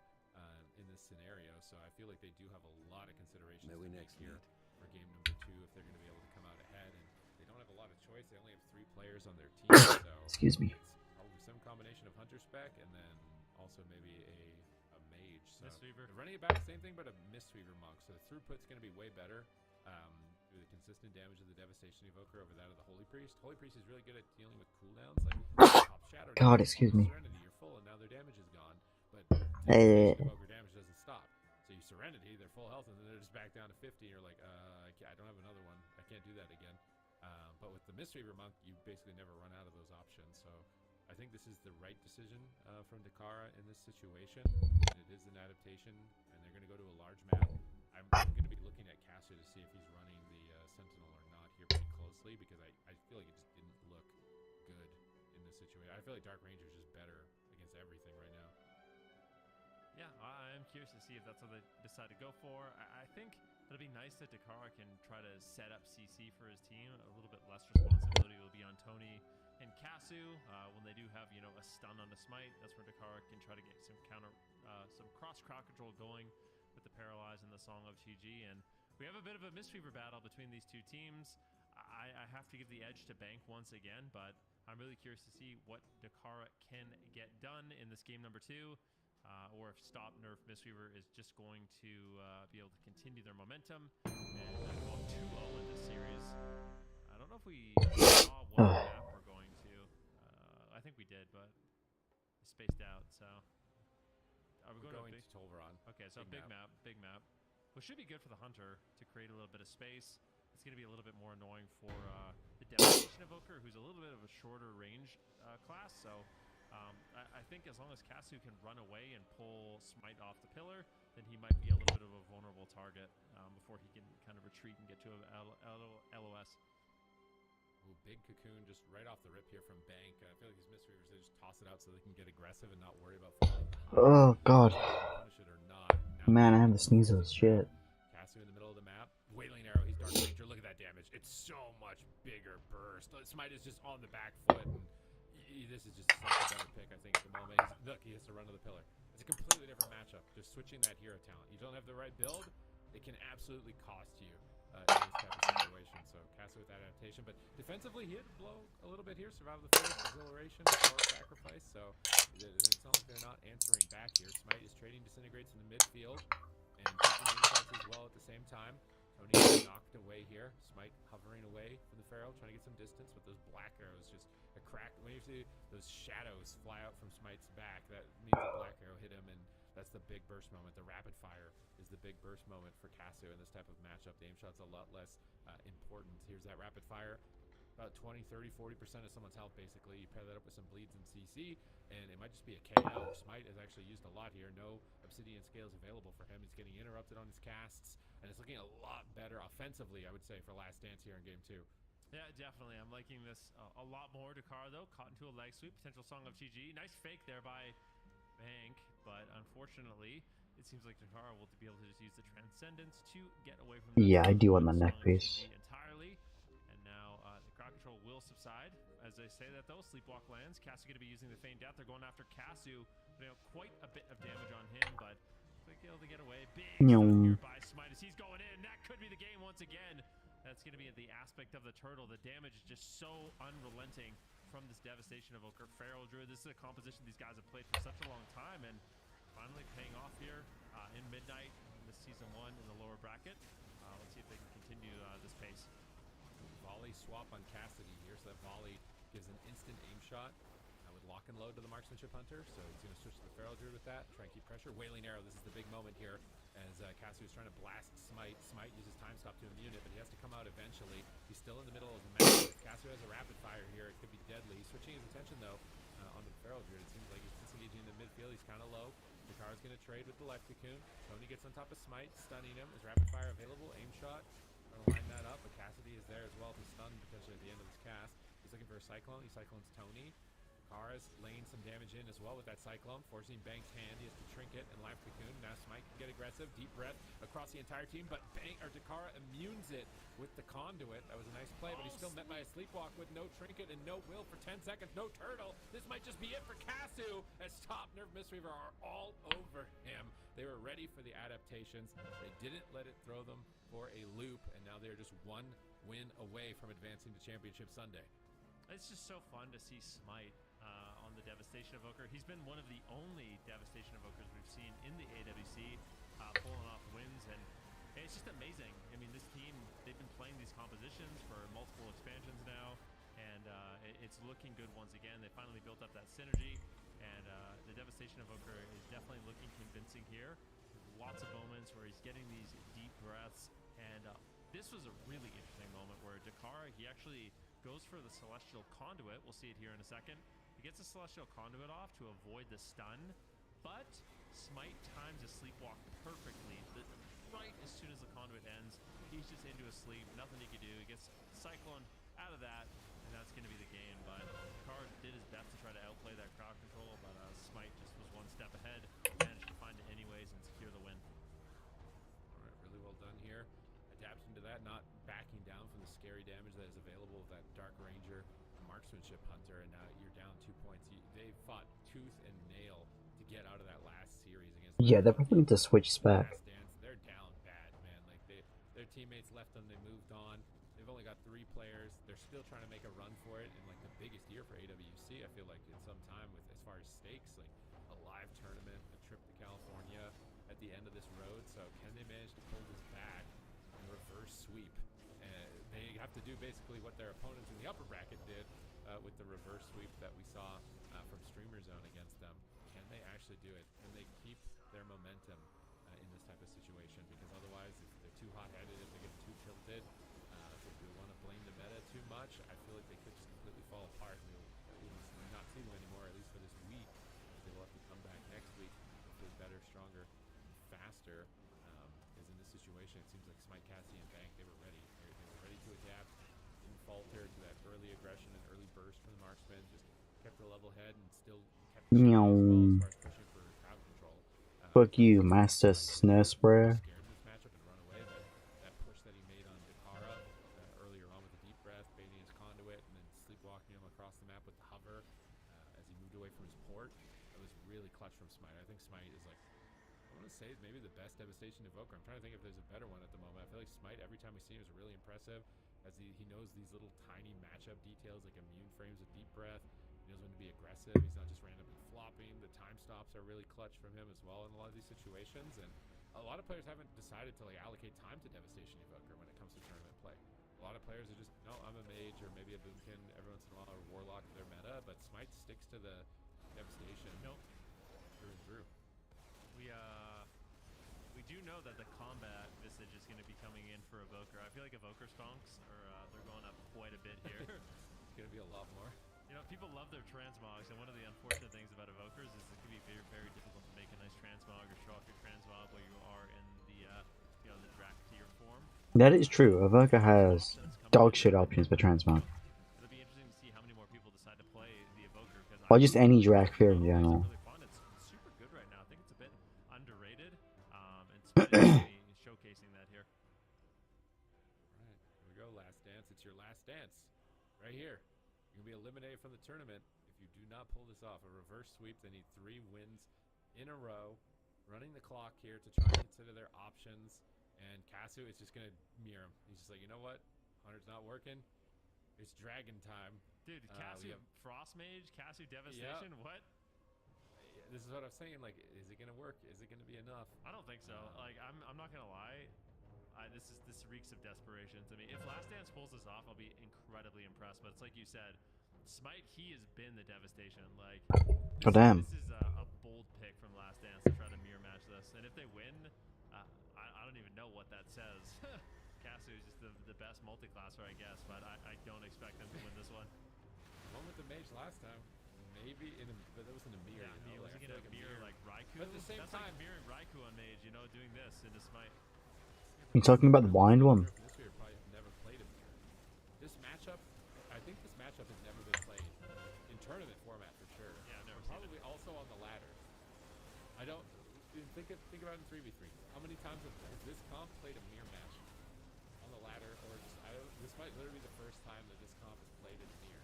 in this scenario. So I feel like they do have a lot of considerations to make here for game number 2 if they're going to be able to come out ahead. And they don't have a lot of choice. They only have 3 players on their team. So excuse me. it's probably some combination of Hunter Spec and then also maybe a mage. So Mistweaver. running it back, same thing, but a Mistweaver monk. So the throughput's going to be way better. The consistent damage of the Devastation Evoker over that of the Holy Priest. Holy Priest is really good at dealing with cooldowns. Like pop Shadow. God, excuse me. Serenity, you're full, and now their damage is gone. But Devastation Evoker damage doesn't stop. So you Serenity, they're 50, you're like, I don't have another one. I can't do that again. But with the Mistweaver Monk, you basically never run out of those options. So I think this is the right decision from Dakara in this situation. It is an adaptation, and they're going to go to a large map. I'm going to be looking at Casu to see if he's running the Sentinel or not here pretty closely, because I feel like it just didn't look good in this situation. I feel like Dark Ranger is just better against everything right now. Yeah, I'm curious to see if that's what they decide to go for. I think it'll be nice that Dakara can try to set up CC for his team. A little bit less responsibility will be on Tony and Casu. When they do have, you know, a stun on a smite, that's where Dakara can try to get some some cross crowd control going with the Paralyze and the Song of Chi-Ji. And we have a bit of a Mistweaver battle between these two teams. I have to give the edge to Bank once again, but I'm really curious to see what Dakara can get done in this game number 2. Or if Stop Nerf Mistweaver is just going to be able to continue their momentum and go 2-0 in this series. I don't know if we saw what map we're going to. I think we did, but it's spaced out. So are we going to Tolvaron? Okay, so big map, which should be good for the Hunter to create a little bit of space. It's going to be a little bit more annoying for the Devastation Evoker, who's a little bit of a shorter range class. So I think as long as Casu can run away and pull Smite off the pillar, then he might be a little bit of a vulnerable target before he can kind of retreat and get to a LOS. Ooh, big cocoon just right off the rip here from Bank. I feel like these Mistweavers, they just toss it out so they can get aggressive and not worry about falling. Oh god. Punish it or not. Man, I have the sneezes. Shit. Casu in the middle of the map. Wailing Arrow, he's Dark Ranger. Look at that damage. It's so much bigger burst. Smite is just on the back foot. And this is just such a better pick, I think, at the moment. Look, he has to run to the pillar. It's a completely different matchup. Just switching that hero talent. You don't have the right build, it can absolutely cost you in this type of situation. So Casu with that adaptation, but defensively he had to blow a little bit here. Survival of the fittest, exhilaration, or sacrifice. So it's not like they're not answering back here. Smite is trading disintegrates in the midfield and taking aim shots as well at the same time. Tony gets knocked away here. Smite hovering away from the Pharaoh, trying to get some distance, but those black arrows just a crack. When you see those shadows fly out from Smite's back, that means a black arrow hit him, and that's the big burst moment. The rapid fire is the big burst moment for Casu in this type of matchup. The aim shot's a lot less important. Here's that rapid fire. About 20, 30, 40% of someone's health, basically. You pair that up with some bleeds and CC, and it might just be a KO. Smite has actually used a lot here. No Obsidian Scales available for him. He's getting interrupted on his casts, and it's looking a lot better offensively, I would say, for Last Dance here in Game 2. Yeah, definitely. I'm liking this a lot more. Dakara, though, caught into a leg sweep. Potential Song of Chi-Ji. Nice fake there by Bank, but unfortunately, it seems like Dakara will be able to just use the Transcendence to get away from the Yeah, I do want the neck piece. entirely. And now the crowd control will subside. As they say that, though, Sleepwalk lands. Casu going to be using the Feign Death. They're going after Casu. You know, quite a bit of damage on him, but they're able to get away. Big here by Smite as he's going in. That could be the game once again. That's going to be the aspect of the turtle. The damage is just so unrelenting from this Devastation Evoker. Feral Druid, this is a composition these guys have played for such a long time, and finally paying off here in Midnight in this Season 1 in the lower bracket. Let's see if they can continue this pace. Volley swap on Cassidy here, so that volley gives an instant aim shot with lock and load to the Marksmanship Hunter, so he's going to switch to the Feral Druid with that, try and keep pressure. Wailing Arrow, this is the big moment here, as Casu is trying to blast Smite. Smite uses Time Stop to immune it, but he has to come out eventually. He's still in the middle of the match. Casu has a rapid fire here. It could be deadly. He's switching his attention, though, onto the Feral Druid. It seems like he's disengaging in the midfield. He's kind of low. Dakara's going to trade with the left cocoon. Tony gets on top of Smite, stunning him. Is rapid fire available? Aim shot. Trying to line that up, but Cassidy is there as well to stun potentially at the end of this cast. He's looking for a Cyclone. He Cyclones Tony. Dakara's laying some damage in as well with that Cyclone, forcing Bank's hand. He has to Trinket and Life Cocoon. Now Smite can get aggressive. Deep breath across the entire team, but Dakara immunes it with the Conduit. That was a nice play, but he's still met by a Sleepwalk with no Trinket and no Will for 10 seconds. No Turtle. This might just be it for Casu, as Top Nerf Mistweaver are all over him. They were ready for the adaptations. They didn't let it throw them for a loop, and now they're just one win away from advancing to Championship Sunday. It's just so fun to see Smite on the Devastation Evoker. He's been one of the only Devastation Evokers we've seen in the AWC pulling off wins, and it's just amazing. I mean, this team, they've been playing these compositions for multiple expansions now, and it's looking good once again. They finally built up that synergy, and the Devastation Evoker is definitely looking convincing here. Lots of moments where he's getting these deep breaths And this was a really interesting moment where Dakara, he actually goes for the Celestial Conduit. We'll see it here in a second. He gets the Celestial Conduit off to avoid the stun, but Smite times a sleepwalk perfectly. Right as soon as the conduit ends, he's just into a sleep, nothing he can do. He gets Cyclone out of that, and that's going to be the game. But Card did his best to try to outplay that crowd control, but Smite just was one step ahead, managed to find it anyways and secure the win. All right, really well done here. Adapting to that, not backing down from the scary damage that is available with that Dark Ranger Marksmanship Hunter, and now you're down 2 points. They fought tooth and nail to get out of that last series against. Yeah, they probably need to switch back. They're down bad, man. Like their teammates left them, they moved on. They've only got 3 players. They're still trying to make a run for it in like the biggest year for AWC. I feel like in some time with as far as stakes, like a live tournament, a trip to California at the end of this road. So can they manage to pull this back and reverse sweep? They have to do basically what their opponents in the upper bracket did with the reverse sweep that we saw from Streamer Zone against them. Can they actually do it? Can they keep their momentum in this type of situation? Because otherwise, if they're too hot-headed, if they get too tilted, if we want to blame the meta too much, I feel like they could just completely fall apart. We'll not see them anymore, at least for this week. They will have to come back next week, hopefully better, stronger, faster. Because in this situation, it seems like Smite, Cassie, and Bank, they were ready. They were ready to adapt, didn't falter to that early aggression and early burst from the marksman, just kept a level head and still kept the as well as far as pushing for crowd control. Fuck you, Master Snow Sprayer. Scared this matchup and run away. That push that he made on Dakara earlier on with the deep breath, baiting his conduit, and then sleepwalking him across the map with the hover as he moved away from his port. That was really clutch from Smite. I think Smite is like, I want to say maybe the best Devastation Evoker. I'm trying to think if there's a better one at the moment. I feel like Smite, every time we see him, is really impressive as he knows these little tiny matchup details like immune frames with deep breath. He knows when to be aggressive. He's not just randomly flopping. The time stops are really clutch from him as well in a lot of these situations. And a lot of players haven't decided to like allocate time to Devastation Evoker when it comes to tournament play. A lot of players are just, no, I'm a mage or maybe a boomkin every once in a while, or warlock their meta, but Smite sticks to the Devastation. Nope. Through and through. We do know that the combat visage is going to be coming in for Evoker. I feel like Evoker stonks are they're going up quite a bit here. It's going to be a lot more. You know, people love their transmogs, and one of the unfortunate things about Evokers is it can be very, very difficult to make a nice transmog or show off your transmog where you are in the, the Drac tier form. That is true. Evoker has dog shit options for transmog. It'll be interesting to see how many more people decide to play the Evoker. Or just any Drac fear in general. Really fun. It's super good right now. I think it's a bit underrated, and Smite is showcasing that here. All right, here we go. Last dance. It's your last dance. Right here. You're going to be eliminated from the tournament if you do not pull this off. A reverse sweep. They need 3 wins in a row. Running the clock here to try and consider their options. And Kasu is just going to mirror him. He's just like, you know what? Hunter's not working. It's dragon time. Dude, Kasu Frost Mage, Kasu Devastation, what? This is what I'm saying. Like, is it going to work? Is it going to be enough? I don't think so. Like, I'm not going to lie. This reeks of desperation to me. If Last Dance pulls this off, I'll be incredibly impressed. But it's like you said, Smite, he has been the devastation. Like, oh damn. This is a bold pick from Last Dance to try to mirror match this. And if they win, I don't even know what that says. Kasu is just the best multi-classer, I guess. But I don't expect them to win this one. One with the mage last time. Maybe but that was in a mirror. Yeah, you know? was he gonna mirror like Raikou? But at the same That's time, like mirroring Raikou on mage, you know, doing this into Smite. You talking about the blind one? This year probably have never played a mirror. This matchup, I think this matchup has never been played in tournament format for sure. Yeah, I've never seen it. Probably also on the ladder. I don't think about it in 3v3. How many times has this comp played a mirror match on the ladder, or just this might literally be the first time that this comp has played in mirror.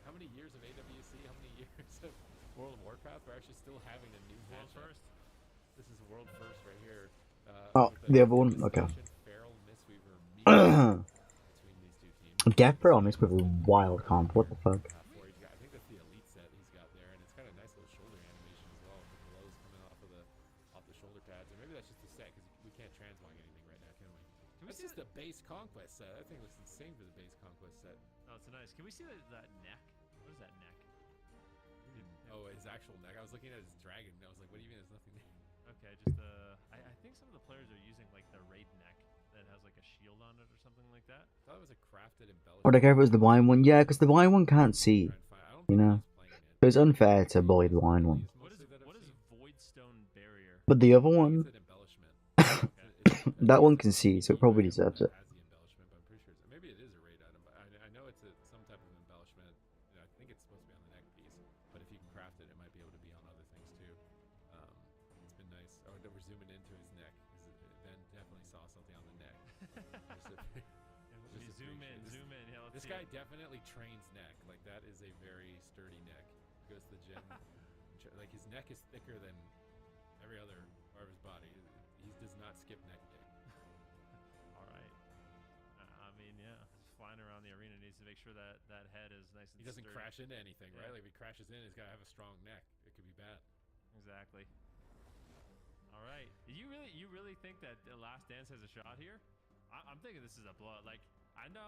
How many years of AWC? How many years of World of Warcraft? We're actually still having a new World matchup. first. This is world first right here. Oh, the other one? Okay. Feral Mistweaver between these two teams. Death Feral mixed with a wild comp. What the fuck? I think that's the elite set he's got there, and it's got a nice little shoulder animation as well. The glows coming off the shoulder pads, or maybe that's just the set because we can't transmog anything right now, can we? That's just the base conquest set. That thing looks insane for the base conquest set. Oh, it's nice. Can we see that neck? What is that neck? Oh, his actual neck. I was looking at his dragon, and I was like, what do you mean there's nothing there? Okay, just I think some of the players are using like the raid neck. that has like a shield on it or something like that. I thought it was a crafted embellishment. Would I care if it was the blind one? Yeah, because the blind one can't see. I don't You think know? he's playing it. So it's unfair to bully the blind one. What is Voidstone Barrier? But the other I think one, it's an embellishment. that one can see, so it probably deserves it. Has the embellishment, but I'm pretty sure maybe it is a raid item. But I know it's some type of embellishment. You know, I think it's supposed to be on the neck piece, but if you can craft it, it might be able to be on other things too. It's been nice. Oh, we're zooming into his neck. Ben definitely saw something on the neck. Zoom in. Yeah, This guy definitely trains neck. Like that is a very sturdy neck. Goes to the gym. Like his neck is thicker than every other part of his body. He does not skip neck day. All right. I mean, yeah, just flying around the arena needs to make sure that that head is nice and He doesn't sturdy. crash into anything, Yeah. right? Like if he crashes in, he's got to have a strong neck. It could be bad. Exactly. All right. You really think that The Last Dance has a shot here? I'm thinking this is a blowout. Like I know,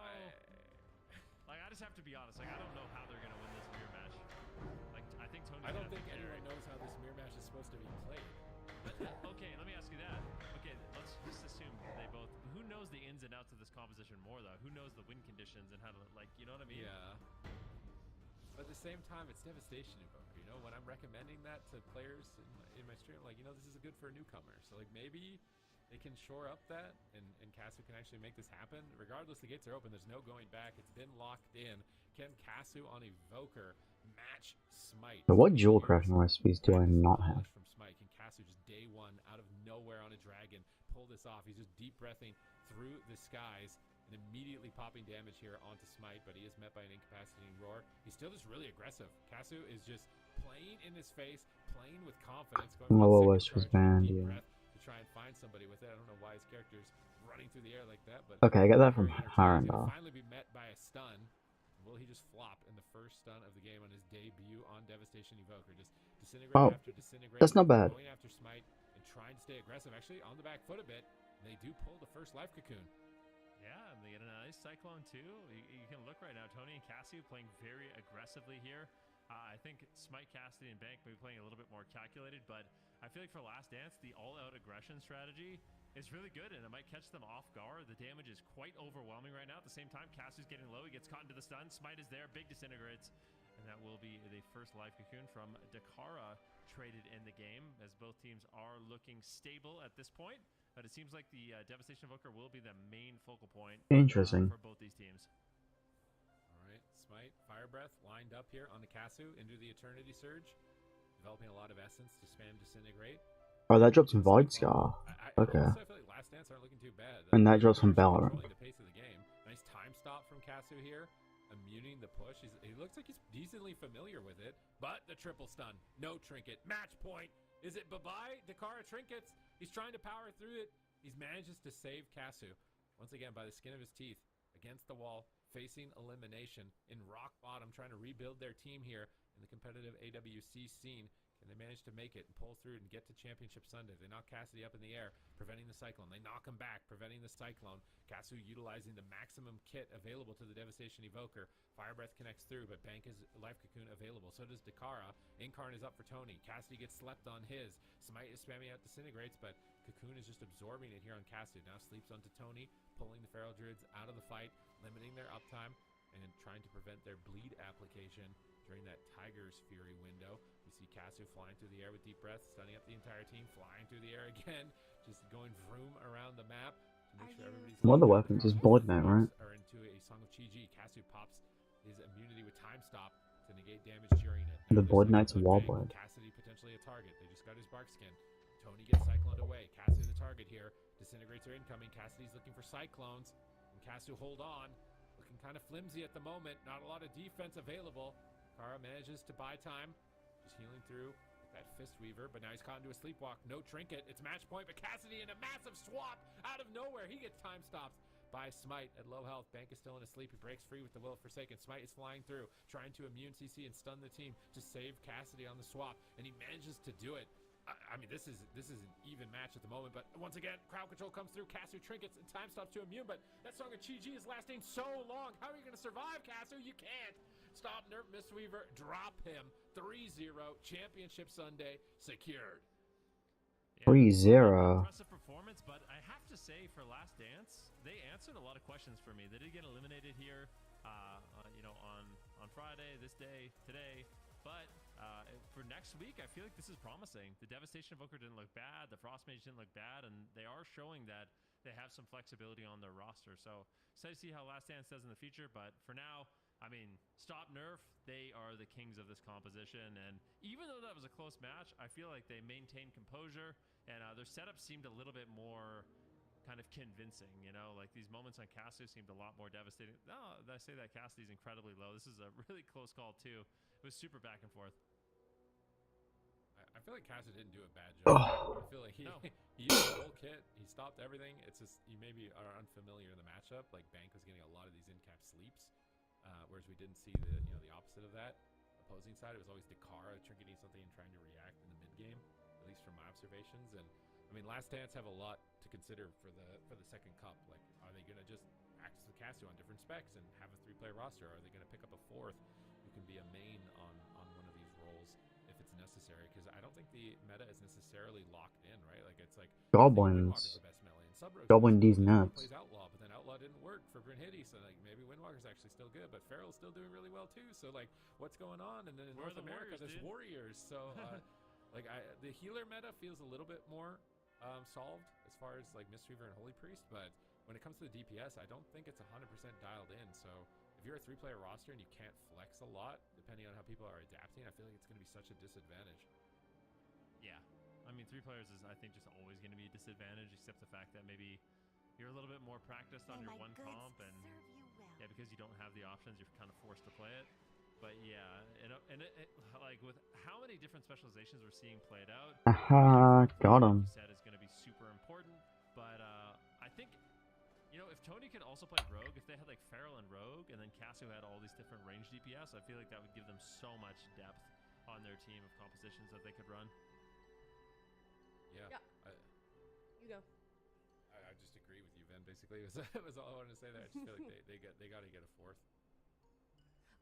like I just have to be honest. Like I don't know how they're gonna win this mirror match. Like I think Tony's. I don't think anyone knows how this mirror match is supposed to be played. Okay, let me ask you that. Okay, let's just assume they both. Who knows the ins and outs of this composition more though? Who knows the win conditions and how to you know what I mean? Yeah. But at the same time, it's Devastation Invoker. You know, when I'm recommending that to players in my stream, like, you know, this is good for a newcomer. So, like, maybe they can shore up that, and Kasu can actually make this happen. Regardless, the gates are open. There's no going back. It's been locked in. Can Kasu on Evoker match Smite? But what jewel crafting recipes do I not have? From Smite. Can Kasu just day one out of nowhere on a dragon pull this off? He's just deep breathing through the skies and immediately popping damage here onto Smite, but he is met by an incapacitating roar. He's still just really aggressive. Kasu is just playing in his face, playing with confidence. Going Oh, for the was second charge, banned, deep yeah. breath to try and find somebody with it. I don't know why his character's running through the air like that, but Okay, I get that from very energetic. He's gonna Harandar. finally be met by a stun. Will he just flop in the first stun of the game on his debut on Devastation Evoker? Just disintegrate after disintegrate. That's not bad. Going after Smite and trying to stay aggressive. Actually, on the back foot a bit. And they do pull the first life cocoon. Yeah, and they get a nice Cyclone too. You can look right now, Tony and Cassie playing very aggressively here. I think Smite, Cassidy, and Bank may be playing a little bit more calculated, but I feel like for Last Dance, the all-out aggression strategy is really good, and it might catch them off guard. The damage is quite overwhelming right now. At the same time, Cassie's getting low. He gets caught into the stun. Smite is there. Big disintegrates. And that will be the first life cocoon from Dakara traded in the game, as both teams are looking stable at this point. But it seems like the Devastation Evoker will be the main focal point Interesting. for both these teams. All right, Smite, Fire Breath lined up here on the Kasu into the Eternity Surge. Developing a lot of essence to spam Disintegrate. Oh, that drops some Void Scar. Okay. I feel like Last Dance aren't looking too bad. And that drops from They're Valorant. controlling the pace of the game. Nice time stop from Kasu here. Immuning the push. He looks like he's decently familiar with it, but the triple stun. No trinket. Match point. Is it bye-bye? Dakara trinkets. He's trying to power through it. He manages to save Kasu. Once again, by the skin of his teeth. Against the wall. Facing elimination. In rock bottom. Trying to rebuild their team here in the competitive AWC scene. And they manage to make it and pull through and get to Championship Sunday. They knock Cassidy up in the air, preventing the Cyclone. They knock him back, preventing the Cyclone. Kasu utilizing the maximum kit available to the Devastation Evoker. Fire Breath connects through, but Bank is Life Cocoon available. So does Dakara. Incarn is up for Tony. Cassidy gets slept on his. Smite is spamming out Disintegrates, but Cocoon is just absorbing it here on Cassidy. Now sleeps onto Tony, pulling the Feral Druids out of the fight, limiting their uptime, and trying to prevent their bleed application during that Tiger's Fury window. We see Kasu flying through the air with Deep Breath, stunning up the entire team, flying through the air again, just going vroom around the map to make sure everybody's... One of the weapons is Blood Knight, right? Are into a Song of Chi-Ji. Kasu pops his immunity with Time Stop to negate damage during it. The Blood Knight's a Wallblade. Cassidy potentially a target. They just got his bark skin. Tony gets cycloned away. Cassidy the target here. Disintegrates are incoming. Cassidy's looking for cyclones. And Kasu hold on. Looking kind of flimsy at the moment. Not a lot of defense available. Kara manages to buy time. Just healing through with that Fist Weaver. But now he's caught into a sleepwalk. No trinket. It's match point. But Cassidy in a massive swap out of nowhere. He gets time stopped by Smite at low health. Bank is still in a sleep. He breaks free with the Will of Forsaken. Smite is flying through, trying to immune CC and stun the team to save Cassidy on the swap. And he manages to do it. I mean, this is an even match at the moment, but once again, crowd control comes through. Kasu trinkets and time stops to immune, but that Song of Chi-Ji is lasting so long. How are you going to survive, Kasu? You can't. Stop, nerf, Mistweaver, drop him. 3-0, Championship Sunday secured. 3-0. performance, but I have to say for Last Dance, they answered a lot of questions for me. They did get eliminated here, you know, on Friday, this day, today. But for next week, I feel like this is promising. The Devastation Invoker didn't look bad. The Frost Mage didn't look bad. And they are showing that they have some flexibility on their roster. So excited to see how Last Dance does in the future. But for now, I mean, stop nerf. They are the kings of this composition. And even though that was a close match, I feel like they maintained composure. And their setup seemed a little bit more kind of convincing, you know, like these moments on Cassidy seemed a lot more devastating. No, I say that Cassidy's incredibly low. This is a really close call too. It was super back and forth. I feel like Cassidy didn't do a bad job. I feel like he used the whole kit. He stopped everything. It's just you maybe are unfamiliar in the matchup. Like Bank was getting a lot of these in-cap sleeps, whereas we didn't see the the opposite of that. Opposing side, it was always Dakara trinketing something and trying to react in the mid game, at least from my observations. And I mean, Last Dance have a lot to consider for the second cup. Like, are they gonna just access the Cassio on different specs and have a 3-player roster? Or are they gonna pick up a 4th who can be a main on one of these roles if it's necessary? Because I don't think the meta is necessarily locked in, right? Like it's like Goblins. the best melee and Goblin D's nuts. Plays Outlaw, but then Outlaw didn't work for Bryn Hitty, so like maybe Windwalker's actually still good, but Feral's still doing really well too. So like, what's going on? And then in North America, there's Warriors. So like the healer meta feels a little bit more solved as far as like Mistweaver and Holy Priest, but when it comes to the DPS, I don't think it's 100% dialed in. So if you're a 3-player roster and you can't flex a lot, depending on how people are adapting, I feel like it's going to be such a disadvantage. Yeah. I mean, 3 players is, I think, just always going to be a disadvantage, except the fact that maybe you're a little bit more practiced on your one comp, and yeah, because you don't have the options, you're kind of forced to play it. But yeah, and it, like with how many different specializations we're seeing played out, got him. You said is going to be super important. But I think, you know, if Tony could also play Rogue, if they had like Feral and Rogue, and then Cassio had all these different range DPS, I feel like that would give them so much depth on their team of compositions that they could run. Yeah. You go. I just agree with you, Ben. Basically, it was all I wanted to say there. I just feel like they got to get a 4th.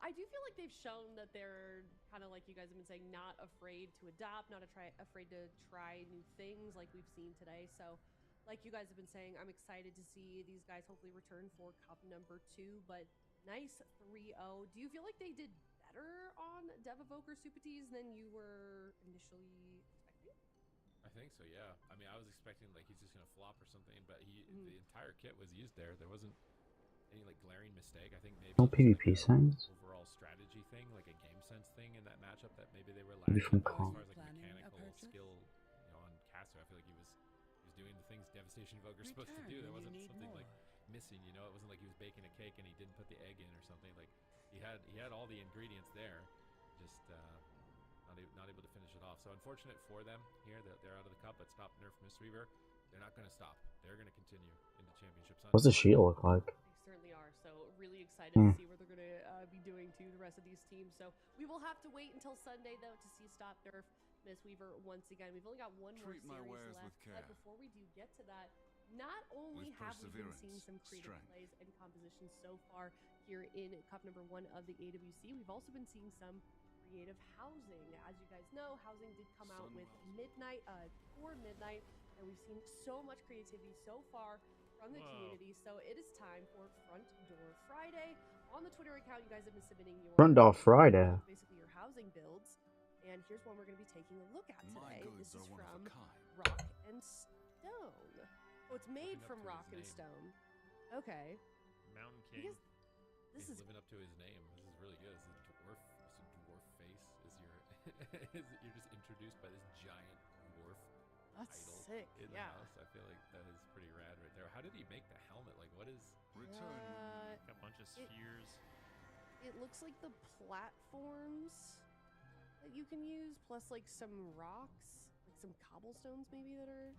I do feel like they've shown that they're kind of like you guys have been saying, not afraid to adopt, not afraid to try new things like we've seen today. So, like you guys have been saying, I'm excited to see these guys hopefully return for cup number 2. But nice 3-0. Do you feel like they did better on Dev Evoker Supatees than you were initially expecting? I think so, yeah. I mean, I was expecting like he's just gonna flop or something, but the entire kit was used there. There wasn't any like glaring mistake. I think maybe no PvP signs. Overall strategy thing, like a game sense thing in that matchup that maybe they were lacking as far as like mechanical skill, you know, on Cassio. I feel like he was doing the things Devastation Invoker's supposed to do. There wasn't something like missing, you know. It wasn't like he was baking a cake and he didn't put the egg in or something. Like he had all the ingredients there, just not able to finish it off. So unfortunate for them here that they're out of the cup. But stop nerf Mistweaver. They're not going to stop. They're going to continue into championships. What's the shield look like? They certainly are. So really excited to see what they're going to be doing to the rest of these teams. So we will have to wait until Sunday though to see stop nerf Mistweaver once again. We've only got one more series left, but before we do get to that, not only have we been seeing some creative plays and compositions so far here in cup number 1 of the AWC, we've also been seeing some creative housing. As you guys know, housing did come out with midnight for midnight, and we've seen so much creativity so far from the community. So it is time for Front Door Friday. On the Twitter account, you guys have been submitting your Front Door Friday, basically your housing builds, and here's one we're going to be taking a look at today. This is from Rock and Stone. Oh, it's made from rock and stone. Okay. Mountain King. This is living up to his name. This is really good. It's a dwarf. It's a dwarf face. You're just introduced by this giant dwarf idol sick. In the house. I feel like that is pretty rad right there. How did he make the helmet? Like, what is? A bunch of spheres. It looks like the platforms that you can use, plus like some rocks, like some cobblestones maybe that are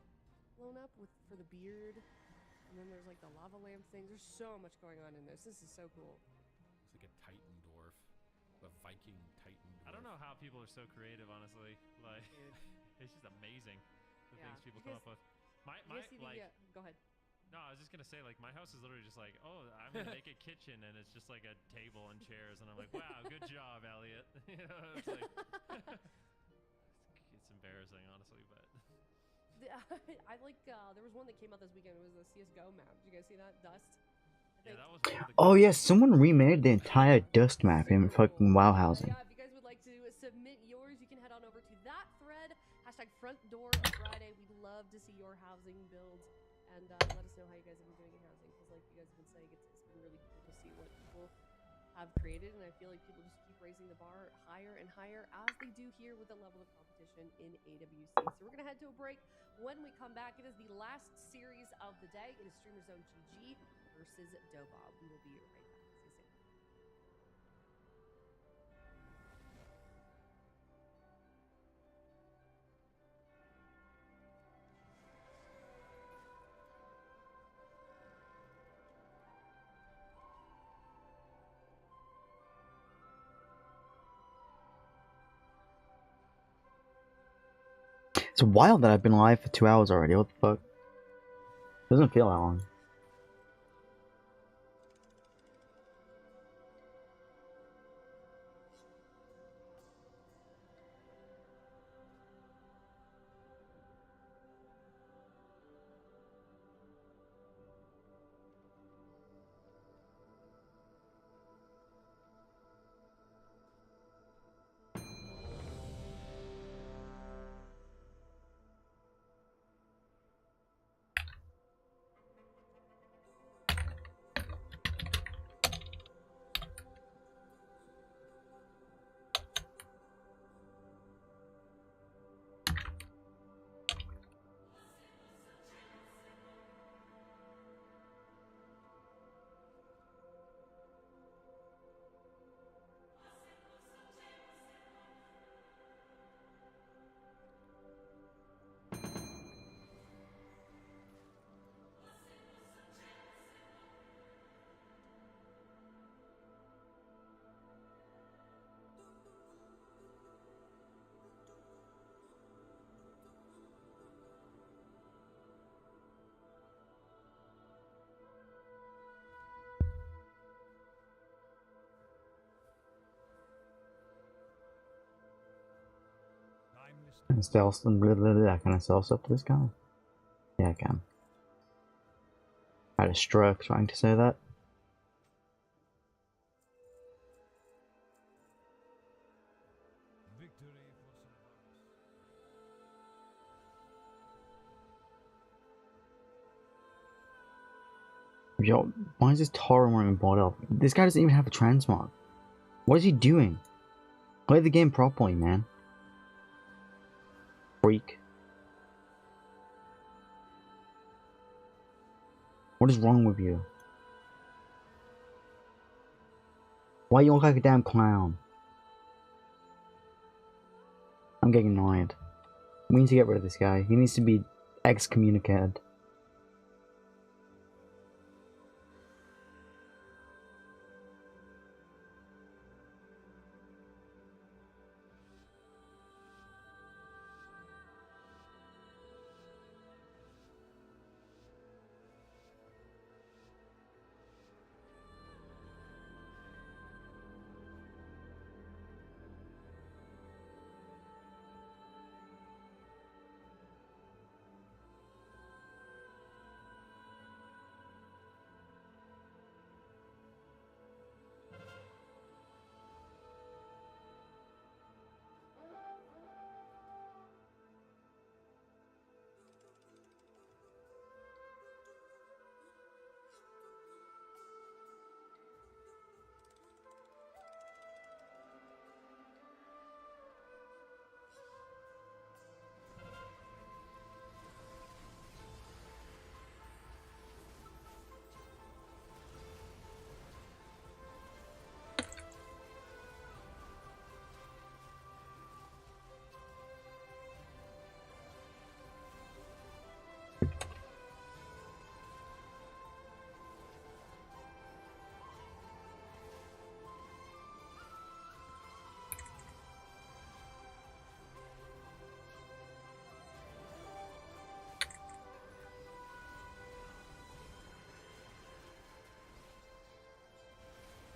blown up for the beard. And then there's like the lava lamp thing. There's so much going on in this. This is so cool. It's like a Titan dwarf, a Viking Titan dwarf. I don't know how people are so creative, honestly. Like, it's just amazing the things people come up with. My like, go ahead. No, I was just gonna say, like, my house is literally just like, oh, I'm gonna make a kitchen, and it's just like a table and chairs, and I'm like, wow, good job, Elliot. You know, it's like, it's embarrassing, honestly, but. I like, there was one that came out this weekend. It was a CSGO map. Did you guys see that? Dust? Yeah, that was one of the Oh yes, someone remade the entire Dust map in fucking WoW housing. Yeah, if you guys would like to submit yours, you can head on over to that thread. Hashtag front door Friday. We'd love to see your housing builds. And let us know how you guys have been doing in housing. Because like you guys have been saying, it's been really cool to see what people have created. And I feel like people just keep raising the bar higher and higher, as they do here with the level of competition in AWC. So we're going to head to a break. When we come back, it is the last series of the day. It is Streamer Zone GG versus Dobob. We will be right back. See you soon. It's wild that I've been live for 2 hours already. What the fuck? Doesn't feel that long. Can I sell some blah, blah, blah. Can I sell stuff to this guy? Yeah, I can. I had a stroke trying to say that. Yo, why is this Toro wearing bought up? This guy doesn't even have a transmog. What is he doing? Play the game properly, man. Freak. What is wrong with you? Why you look like a damn clown? I'm getting annoyed. We need to get rid of this guy. He needs to be excommunicated.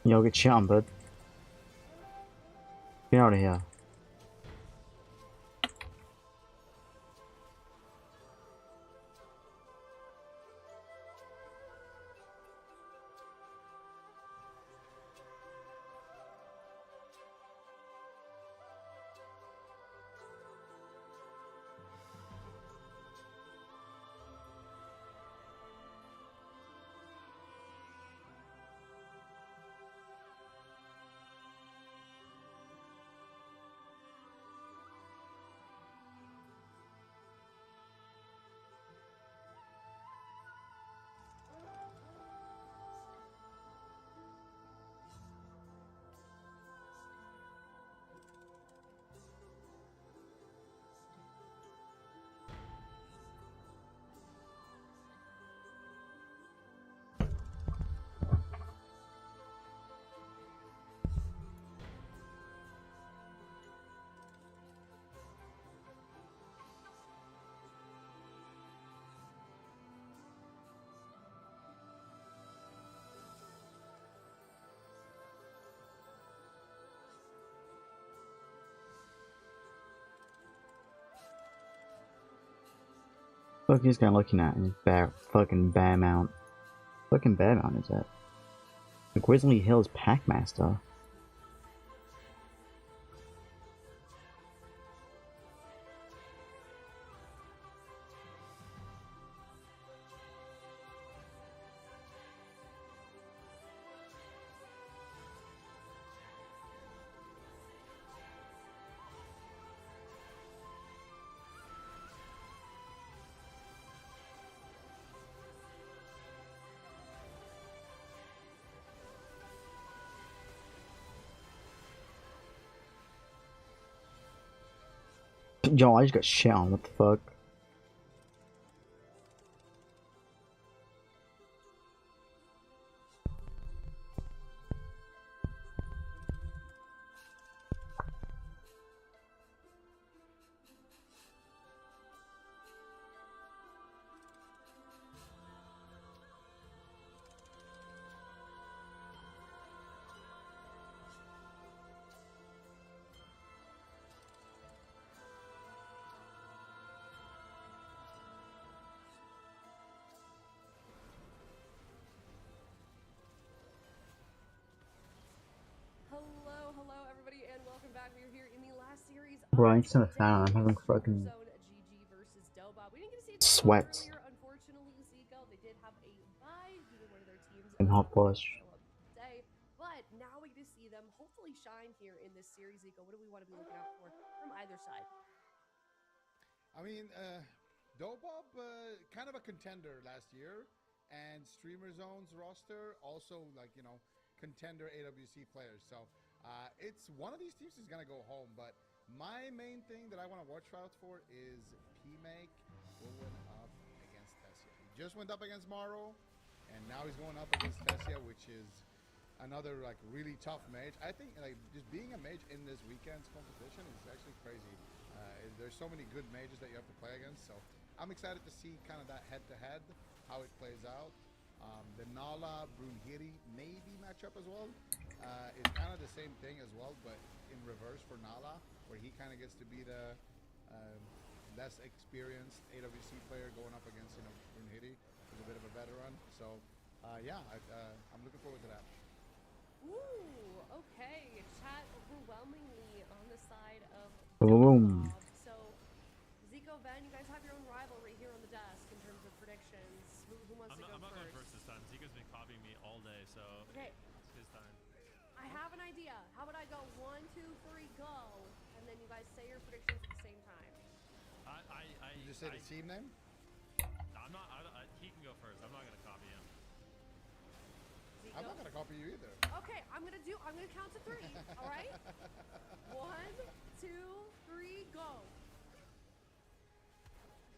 Yo, get shit on, bud. Get out of here. Look, he's kind of looking at him. Fucking Bear Mount. Fucking Bear Mount is it? The Grizzly Hills Packmaster. Yo, I just got shit on. What the fuck? Hello, everybody, and welcome back. We're here in the last series. Bro, I ain't still a fan. I'm having fucking GG versus Doba. We didn't get to see sweats. earlier, unfortunately, Zico. They did have a bye due to one of their teams And hot flush. day, but now we get to see them hopefully shine here in this series. Zico, what do we want to be looking out for from either side? I mean, Dobob, kind of a contender last year, and Streamer Zone's roster also, like, you know, contender AWC players. So it's one of these teams is going to go home, but my main thing that I want to watch out for is P-Make going up against Tessia. He just went up against Maro, and now he's going up against Tessia, which is another, like, really tough mage. I think, like, just being a mage in this weekend's competition is actually crazy. There's so many good mages that you have to play against, so I'm excited to see kind of that head-to-head, how it plays out. The Nala Brunhiri maybe matchup as well is kind of the same thing as well, but in reverse for Nala, where he kind of gets to be the less experienced AWC player going up against, you know, Brunhiri, who's a bit of a veteran. So yeah, I'm looking forward to that. Ooh, okay. Chat overwhelmingly on the side of Boom. So, Zico, Ben, you guys have your own rivalry here on the desk in terms of predictions. Who wants to go I'm not going first? first this time. Zico's been copying me all day, so Okay. it's his time. I have an idea. How about I go 1, 2, 3, go, and then you guys say your predictions at the same time. You just say the team name? I'm not. He can go first. I'm not going to copy him. Zico? I'm not going to copy you either. Okay, I'm gonna count to 3. All right. 1, 2, 3, go.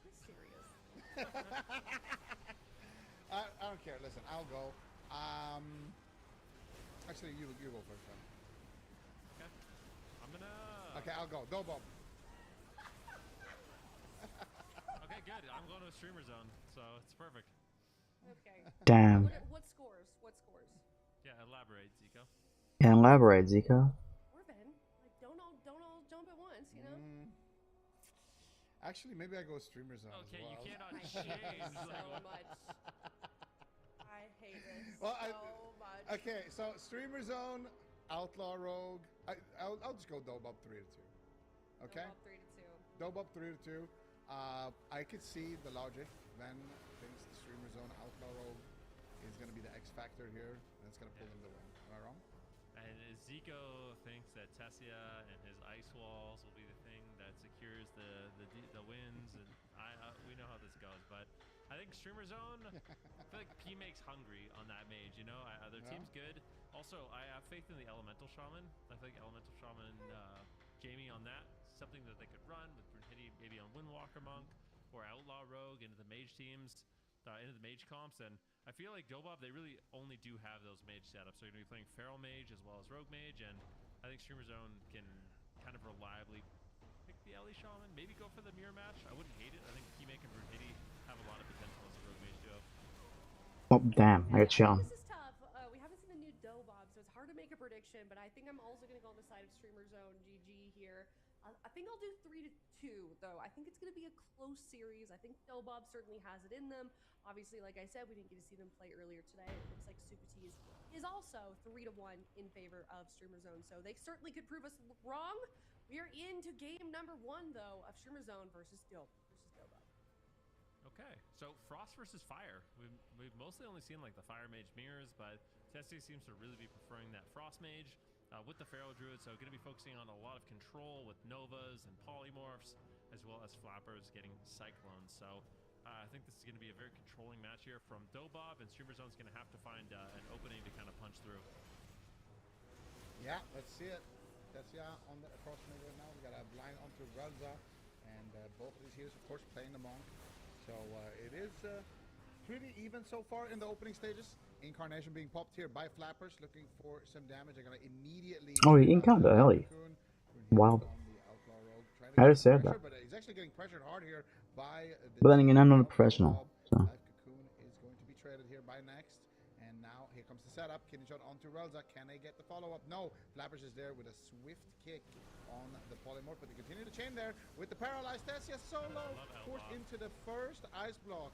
I'm serious. I don't care. Listen, I'll go. Actually, you go first then. Okay. I'm gonna. Okay, I'll go. Dobob. Okay, good. I'm going to a streamer zone, so it's perfect. Okay. Damn. What scores? What scores? Yeah, elaborate, Zico. Yeah, elaborate, Zico. Or Ben, like don't all jump at once, you know? Actually, maybe I go streamer zone Okay, as well. you cannot I change. hate this so like- much. I hate this Well, so much. Okay, so streamer zone, outlaw rogue. I'll just go Dobob 3-2. Okay. Dobob 3-2. Dobob 3-2. I could see the logic. Ben thinks the streamer zone outlaw rogue is going to be the X factor here, and it's going to pull in the win. Am I wrong? And Zico thinks that Tessia and his ice walls will be the thing that secures the wins, and we know how this goes. But I think streamer zone. I feel like P makes hungry on that mage. You know, their team's good. Also, I have faith in the elemental shaman. I think elemental shaman Jamie on that, something that they could run with Brunhilde maybe on Windwalker monk or outlaw rogue into the mage teams, into the mage comps, and I feel like Dobob, they really only do have those mage setups. So you're going to be playing Feral Mage as well as Rogue Mage, and I think Streamer Zone can kind of reliably pick the Ellie Shaman, maybe go for the mirror match. I wouldn't hate it. I think P-Make and Brunhilde have a lot of potential as a Rogue Mage duo. Oh, damn. I got shit on. This is tough. We haven't seen the new Dobob, so it's hard to make a prediction, but I think I'm also going to go on the side of Streamer Zone GG here. I think I'll do 3-2. two, though. I think it's going to be a close series. I think Dobob certainly has it in them. Obviously, like I said, we didn't get to see them play earlier today. It looks like Supatees is also 3-1 in favor of Streamer Zone, so they certainly could prove us wrong. We are into game number 1, though, of Streamer Zone versus Dobob. Okay, so Frost versus Fire. We've mostly only seen like the Fire Mage mirrors, but Tessie seems to really be preferring that Frost Mage with the Pharaoh Druid. So going to be focusing on a lot of control with Novas and Polymorphs, as well as Flappers getting Cyclones. So I think this is going to be a very controlling match here from Dobob, and Streamer Zone's going to have to find an opening to kind of punch through. Yeah, let's see it. Tessia on the across mid right now. We got a blind onto Relza, and both of these heroes, of course, playing the Monk. So it is pretty even so far in the opening stages. Incarnation being popped here by Flappers, looking for some damage. They're going to immediately... Oh, he encountered early. Wow. I just said that. But he's actually getting pressured hard here by... But then again, I'm not a professional, so... Life Cocoon is going to be traded here by next. And now here comes the setup. Kiljo onto Relza. Can they get the follow-up? No. Flappers is there with a swift kick on the Polymorph, but they continue to chain there with the paralyzed Tessia solo forced into the first ice block.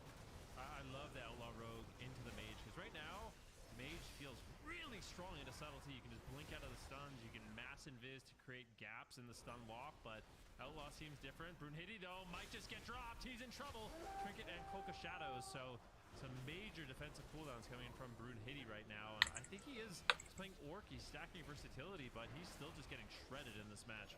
I love the Outlaw Rogue into the Mage, because right now, Mage feels really strong into subtlety. You can just blink out of the stuns. You can mass invis to create gaps in the stun lock, but Outlaw seems different. Brunhilde, though, might just get dropped. He's in trouble. Trinket and Cloak of Shadows, so some major defensive cooldowns coming in from Brunhilde right now, and I think he's playing Orc. He's stacking versatility, but he's still just getting shredded in this match.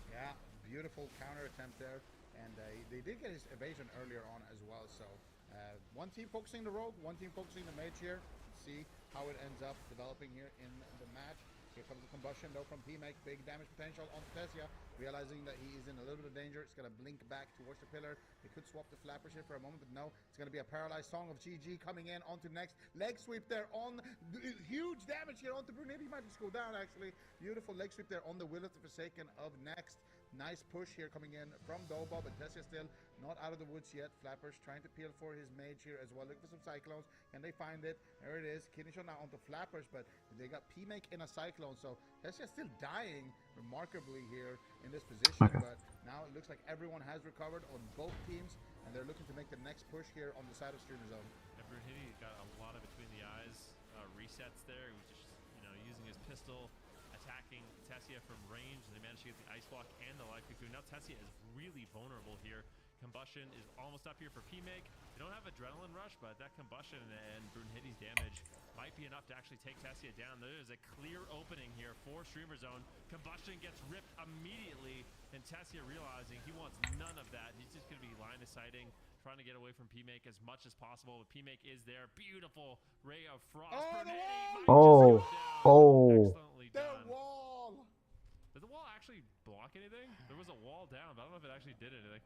Yeah, beautiful counter attempt there, and they did get his evasion earlier on as well. So one team focusing the Rogue, one team focusing the Mage here. See how it ends up developing here in the match. Here comes the combustion though from P-Make, big damage potential on Tessia, realizing that he is in a little bit of danger. It's going to blink back towards the pillar. They could swap the Flappers here for a moment, but no, it's going to be a paralyzed Song of GG coming in onto next. Leg sweep there on, huge damage here onto Brunhilde. He might just go down actually. Beautiful leg sweep there on the Will of the Forsaken of next. Nice push here coming in from Dobob, but Tessia still not out of the woods yet. Flappers trying to peel for his Mage here as well. Looking for some Cyclones. Can they find it? There it is. Kiljo now onto Flappers, but they got P-Make in a Cyclone. So Tessia still dying remarkably here in this position. But now it looks like everyone has recovered on both teams, and they're looking to make the next push here on the side of Streamer Zone. And Brunhilde got a lot of between the eyes resets there. He was just, using his pistol, attacking Tessia from range, and they managed to get the Ice Block and the Life Cocoon. Now Tessia is really vulnerable here. Combustion is almost up here for P-Make. They don't have Adrenaline Rush, but that Combustion and Brunhilde's damage might be enough to actually take Tessia down. There is a clear opening here for Streamer Zone. Combustion gets ripped immediately, and Tessia realizing he wants none of that. He's just going to be line of sighting, trying to get away from P-Make as much as possible. But P-Make is there. Beautiful Ray of Frost. Excellently done. The wall! Did the wall actually block anything? There was a wall down, but I don't know if it actually did anything.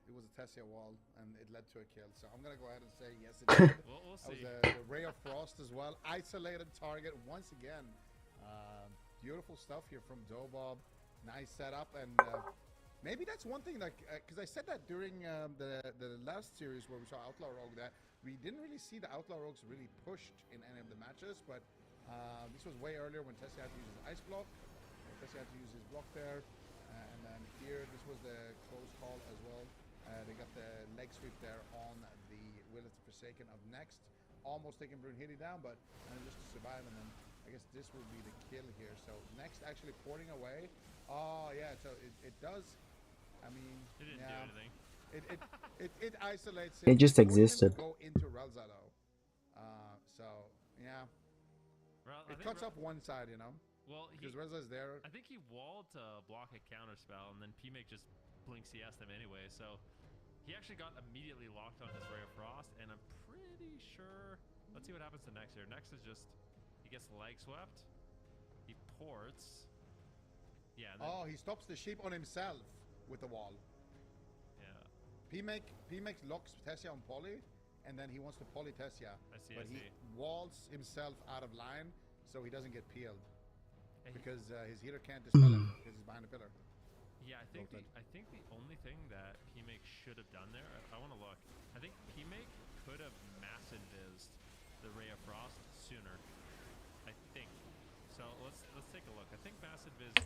It was a Tessia wall, and it led to a kill. So I'm going to go ahead and say yes, it did. We'll see. The Ray of Frost as well. Isolated target once again. Beautiful stuff here from Dobob. Nice setup, and maybe that's one thing that, because I said that during the last series where we saw Outlaw Rogue, that we didn't really see the Outlaw Rogues really pushed in any of the matches, but this was way earlier when Tessia had to use his Ice Block. Tessia had to use his block there, and then here, this was the close call as well. They got the leg sweep there on the Will of the Forsaken of next. Almost taking Brunhilde down, but just to survive, and then I guess this will be the kill here. So next actually porting away. Oh yeah, so it does. I mean, it didn't do anything. It isolates him. It just existed. Go into Relza though. So yeah. Well, it cuts up one side, Well, because Relza's there. I think he walled to block a counter spell, and then P-Make just blinks CS them anyway. So he actually got immediately locked on his Ray of Frost, and I'm pretty sure. Let's see what happens to next here. Next is just he gets leg swept. He ports. Yeah. Oh, he stops the sheep on himself with the wall. Yeah. P-Make locks Tessia on Poly, and then he wants to Poly Tessia. But he walls himself out of line, so he doesn't get peeled. Because his healer can't dispel him because he's behind the pillar. Yeah, I think the only thing that P-Make should have done there, I want to look. I think P-Make could have mass invised the Ray of Frost sooner. I think. So let's take a look. I think mass invis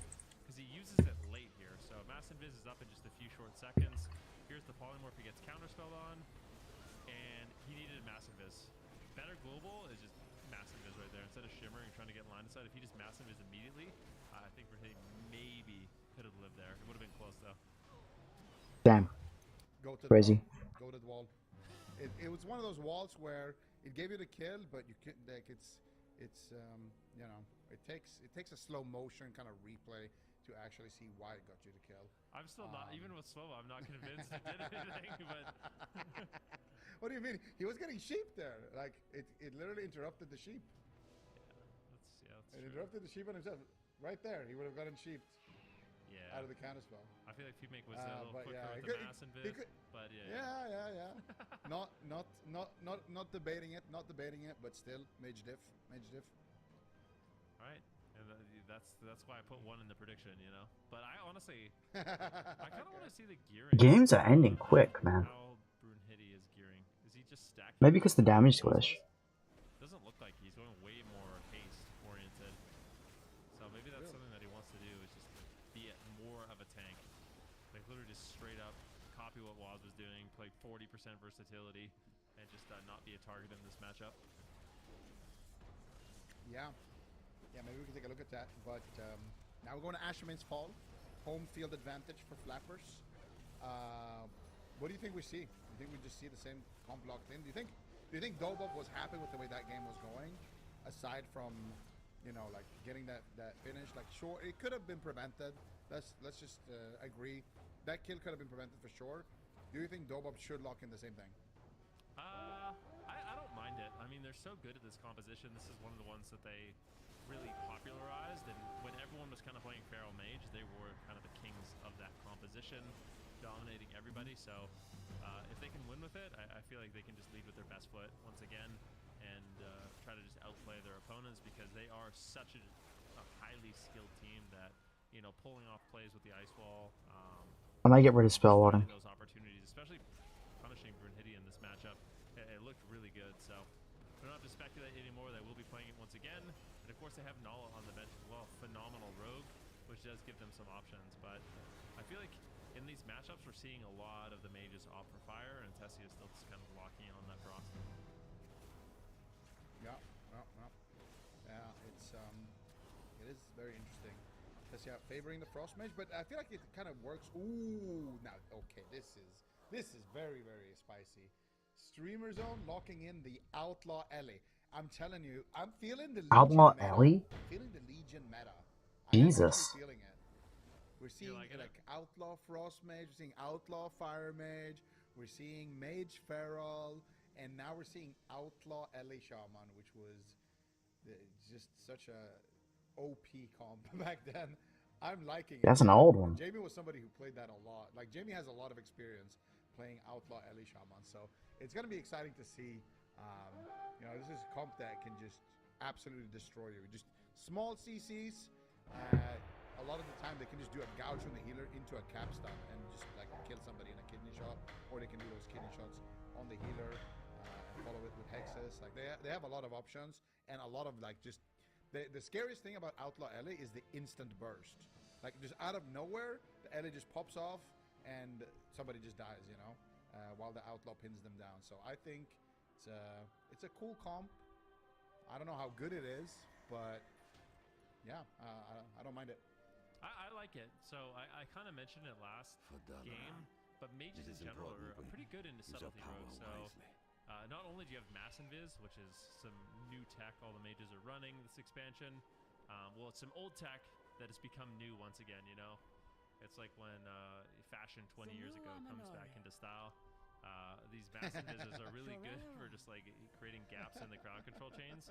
because he uses it late here. So Mass Invis is up in just a few short seconds. Here's the polymorph he gets counterspelled on, and he needed a Mass Invis. Better global is just Mass Invis right there. Instead of shimmering and trying to get line of sight, if he just Mass Invis immediately, I think Brunhilde maybe could have lived there. It would have been close though. Damn. Go to Crazy. The wall. Go to the wall. It was one of those walls where it gave you the kill, but you could like it's you know, it takes a slow motion kind of replay to actually see why it got you the kill. I'm still not, even with slow, I'm not convinced it did anything, but What do you mean? He was getting sheep there. Like it literally interrupted the sheep. yeah, that's It true. interrupted the sheep on himself. Right there, he would have gotten sheep Yeah. out of the counterspell. I feel like Fumake was a little but quicker yeah, with he the could- Mass he Invis, could- but yeah. Not debating it, but still mage diff. All right, and that's why I put 1 in the prediction, you know. But I honestly, I kind of want to see the gearing. Games are ending quick, man. How Brunhilde is gearing? Is he just stacking? Maybe because the damage switch. Doesn't look like he's going way more haste oriented. So maybe that's something that he wants to do is just be more of a tank, like literally just straight up copy what Waz was doing, play 40% versatility, and just not be a target in this matchup. Yeah, maybe we can take a look at that. But now we're going to Asherman's Fall, home field advantage for Flappers. What do you think we see? Do you think we just see the same comp locked in? Do you think Dobov was happy with the way that game was going, aside from, you know, like getting that finish? Like, sure, it could have been prevented. Let's just agree that kill could have been prevented for sure. Do you think Dobov should lock in the same thing? I don't mind it. I mean, they're so good at this composition. This is one of the ones that they really popularized, and when everyone was kind of playing Feral Mage, they were kind of the kings of that composition, dominating everybody. So if they can win with it, I feel like they can just lead with their best foot once again and try to just outplay their opponents, because they are such a highly skilled team that, you know, pulling off plays with the ice wall. I might get rid of spell warding. Those opportunities, especially punishing Brunhilde in this matchup, it looked really good. So we don't have to speculate anymore. They will be playing it once again, and of course they have Nala on the bench as well. Phenomenal rogue, which does give them some options. But I feel like in these matchups we're seeing a lot of the mages opt for fire, and Tessie is still just kind of locking in on that frost. Yeah, it is very interesting. Tessie favoring the Frost Mage, but I feel like it kind of works. Ooh, now okay, this is very, very spicy. Streamer Zone locking in the Outlaw Ellie. I'm telling you, I'm feeling the Legion Outlaw meta. Ellie? I'm feeling the Legion meta. Jesus. I'm feeling it. We're seeing liking like Outlaw Frost Mage, we're seeing Outlaw Fire Mage, we're seeing Mage Feral, and now we're seeing Outlaw Ellie Shaman, which was just such a OP comp back then. I'm liking it. That's an old one. Jamie was somebody who played that a lot. Like, Jamie has a lot of experience playing Outlaw Ellie Shaman, so it's going to be exciting to see. You know, this is a comp that can just absolutely destroy you. Just small CCs. A lot of the time, they can just do a gouge from the healer into a capstun and just like kill somebody in a kidney shot, or they can do those kidney shots on the healer and follow it with hexes. Like they have a lot of options, and a lot of like just the scariest thing about Outlaw Ellie is the instant burst. Like just out of nowhere, the Ellie just pops off and somebody just dies, you know, while the Outlaw pins them down. So I think it's a cool comp. I don't know how good it is, but yeah, I don't mind it. I like it. So I kind of mentioned it last game, but mages in general are pretty good into subtlety rogues. So not only do you have Mass Invis, which is some new tech all the mages are running this expansion, well, it's some old tech that has become new once again, you know? It's like when fashion 20 years ago comes back into style. These Mass Invises are really good for just like creating gaps in the crowd control chains.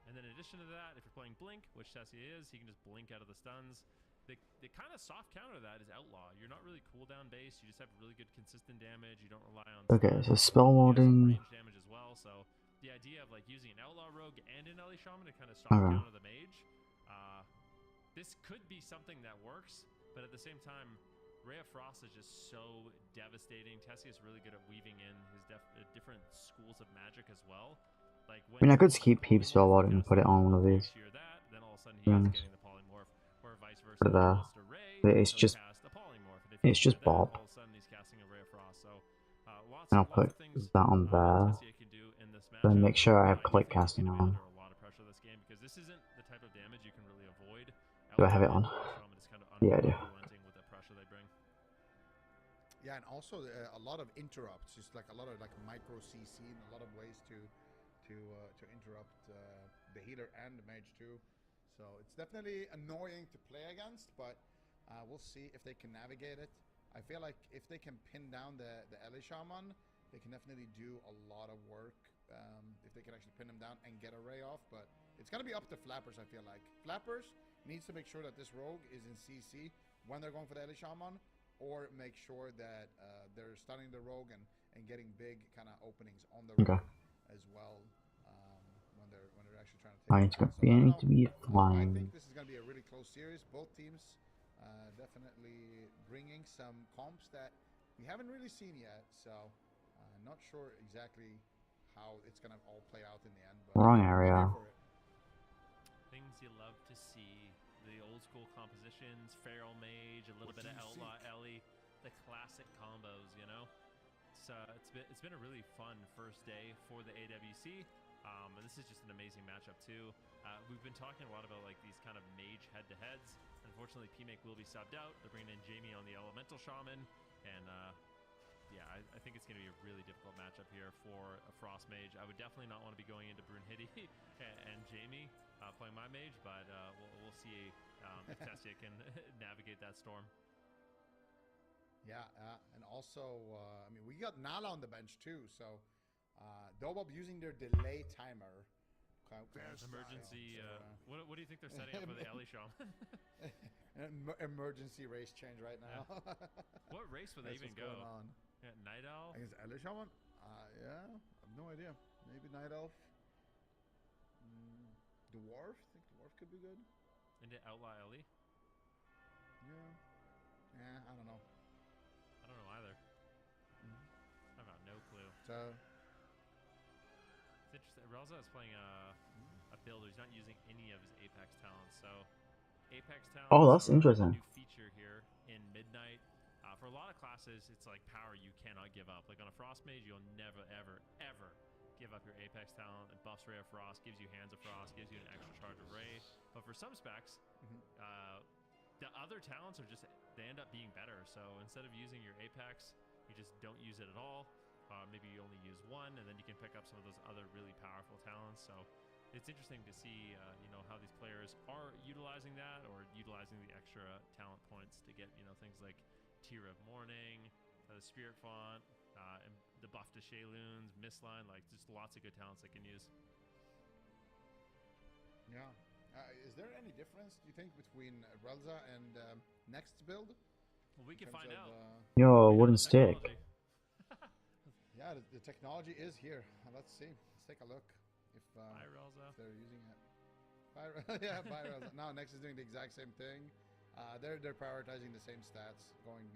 And then in addition to that, if you're playing Blink, which Tessie is, he can just blink out of the stuns. The kind of soft counter to that is Outlaw. You're not really cooldown based. You just have really good consistent damage. You don't rely on Okay, so spell warding. range damage as well. So the idea of like using an Outlaw Rogue and an Ellie Shaman to kind of soft counter the mage, this could be something that works. But at the same time, Ray of Frost is just so devastating. Tessie is really good at weaving in his different schools of magic as well. Like when I mean, I could keep spell warding and put it on one of these. That, then all of a sudden he is getting the polymorph. Where or vice versa. But, Cast a ray, it's they'll just cast a polymorph. And if it's you just do that, Bob. all of a sudden he's casting a ray of frost. So lots And I'll of put things that on there. Tessia can do in this But matchup. make sure I have do click think he's casting gonna be on. under a lot of pressure this game because this isn't the type of damage you can really avoid. Do I have it on? Shaman is kind of Yeah, I do. unrelenting with the pressure they bring. Yeah, and also a lot of interrupts, just like a lot of like micro CC and a lot of ways to interrupt the healer and the mage too. So it's definitely annoying to play against, but we'll see if they can navigate it. I feel like if they can pin down the Ellie Shaman, they can definitely do a lot of work. If they can actually pin him down and get a ray off, but it's gonna be up to Flappers. I feel like Flappers needs to make sure that this rogue is in CC when they're going for the Ellie Shaman, or make sure that they're stunning the rogue and getting big kind of openings on the rogue as well when they're actually trying to take. I need to be I flying. think this is gonna be a really close series. Both teams definitely bringing some comps that we haven't really seen yet, so not sure exactly how it's gonna all play out in the end. But Wrong I'm area. here for it. Things you love to see. The old school compositions, Feral Mage, a little bit of Outlaw Ellie, the classic combos, you know? It's been a really fun first day for the AWC. And this is just an amazing matchup too. We've been talking a lot about like these kind of mage head-to-heads. Unfortunately, PMake will be subbed out. They're bringing in Jamie on the Elemental Shaman, and yeah, I think it's going to be a really difficult matchup here for a Frost Mage. I would definitely not want to be going into Brunhilde and Jamie playing my mage, but we'll see if Tessia can navigate that storm. Yeah, and also, I mean, we got Nala on the bench too, so Dobob using their delay timer. Emergency. What do you think they're setting up for the Ellie Shaman? Emergency race change right now. What race would they even go? Yeah, Night Elf? I guess Ellie Shaman? Yeah, I have no idea. Maybe Night Elf. Dwarf? I think Dwarf could be good. Into Outlaw Ellie? Yeah, I don't know. I don't know either. I've got no clue. So, it's interesting. Relza is playing a builder. He's not using any of his Apex talents. So Apex talents. Oh, that's interesting. New feature here in Midnight. For a lot of classes, it's like power you cannot give up. Like on a Frost Mage, you'll never, ever, ever give up your Apex talent. It buffs Ray of Frost, gives you Hands of Frost, gives you an extra charge of Ray. But for some specs, the other talents are just, they end up being better. So instead of using your Apex, you just don't use it at all. Maybe you only use one, and then you can pick up some of those other really powerful talents. So it's interesting to see, you know, how these players are utilizing that, or utilizing the extra talent points to get, you know, things like Tear of Morning, the Spirit Font, and the buff to Shayloons, Mistline, like just lots of good talents they can use. Yeah. Is there any difference, do you think, between Relza and Next's build? Well, we can find out. Yo, wooden stick. Yeah, the technology is here. Let's see. Let's take a look if they're using it. Yeah, bye Relza. No, Next is doing the exact same thing. They're prioritizing the same stats, going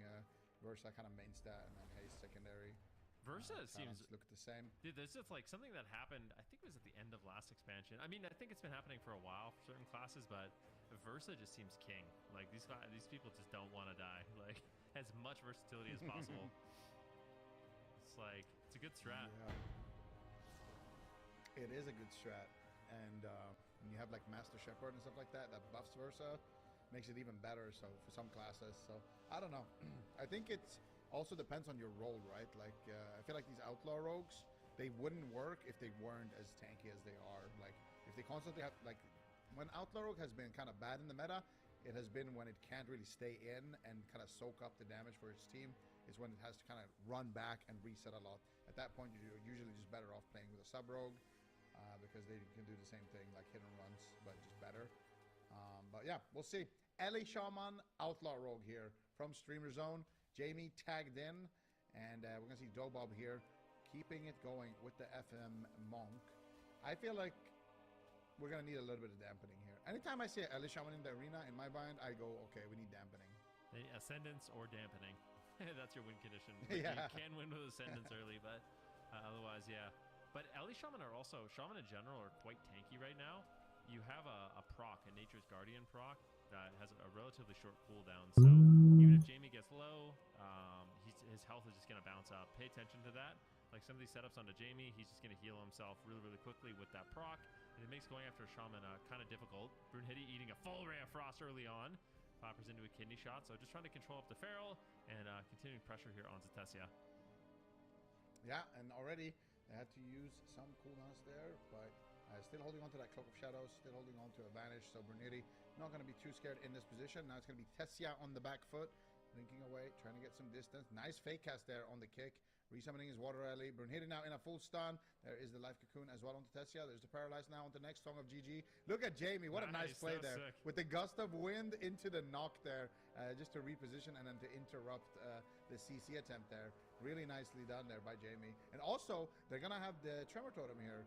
Versa kind of main stat and then Haste secondary. Versa seems look the same. Dude, there's just like something that happened. I think it was at the end of last expansion. I mean, I think it's been happening for a while for certain classes, but Versa just seems king. Like these people just don't want to die. Like as much versatility as possible. It's like it's a good strat. Yeah. It is a good strat, and when you have like Master Shepherd and stuff like that, that buffs Versa, makes it even better. So for some classes, so I don't know. I think it's also depends on your role, right? Like I feel like these outlaw rogues, they wouldn't work if they weren't as tanky as they are. Like if they constantly have, like when outlaw rogue has been kind of bad in the meta, it has been when it can't really stay in and kind of soak up the damage for its team. Is when it has to kind of run back and reset a lot. At that point, you're usually just better off playing with a sub rogue because they can do the same thing, like hit and runs, but just better. But yeah, we'll see. Ellie Shaman, Outlaw Rogue here from Streamer Zone. Jamie tagged in, and we're going to see Dobob here keeping it going with the FM Monk. I feel like we're going to need a little bit of dampening here. Anytime I see Ellie Shaman in the arena, in my mind, I go, okay, we need dampening. Ascendance or dampening. That's your win condition. Yeah. You can win with Ascendance early, but otherwise, yeah. But Ellie Shaman are also, Shaman in general are quite tanky right now. You have a proc, a Nature's Guardian proc, that has a relatively short cooldown. So even if Jamie gets low, his health is just going to bounce up. Pay attention to that. Like some of these setups onto Jamie, he's just going to heal himself really, really quickly with that proc. And it makes going after a Shaman kind of difficult. Brunhilde eating a full Ray of Frost early on. Clappers into a kidney shot. So just trying to control up the Feral and continuing pressure here onto Tessia. Yeah, and already they had to use some cooldowns there, but still holding on to that Cloak of Shadows, still holding on to Advantage. So Brunhilde not going to be too scared in this position. Now it's going to be Tessia on the back foot, linking away, trying to get some distance. Nice fake cast there on the kick. Resummoning his Water Rally. Brunhilde now in a full stun. There is the Life Cocoon as well onto Tessia. There's the Paralyze now on the next Song of GG. Look at Jamie. What a nice play there. Sick. With the gust of wind into the knock there, just to reposition and then to interrupt the CC attempt there. Really nicely done there by Jamie. And also, they're going to have the Tremor Totem here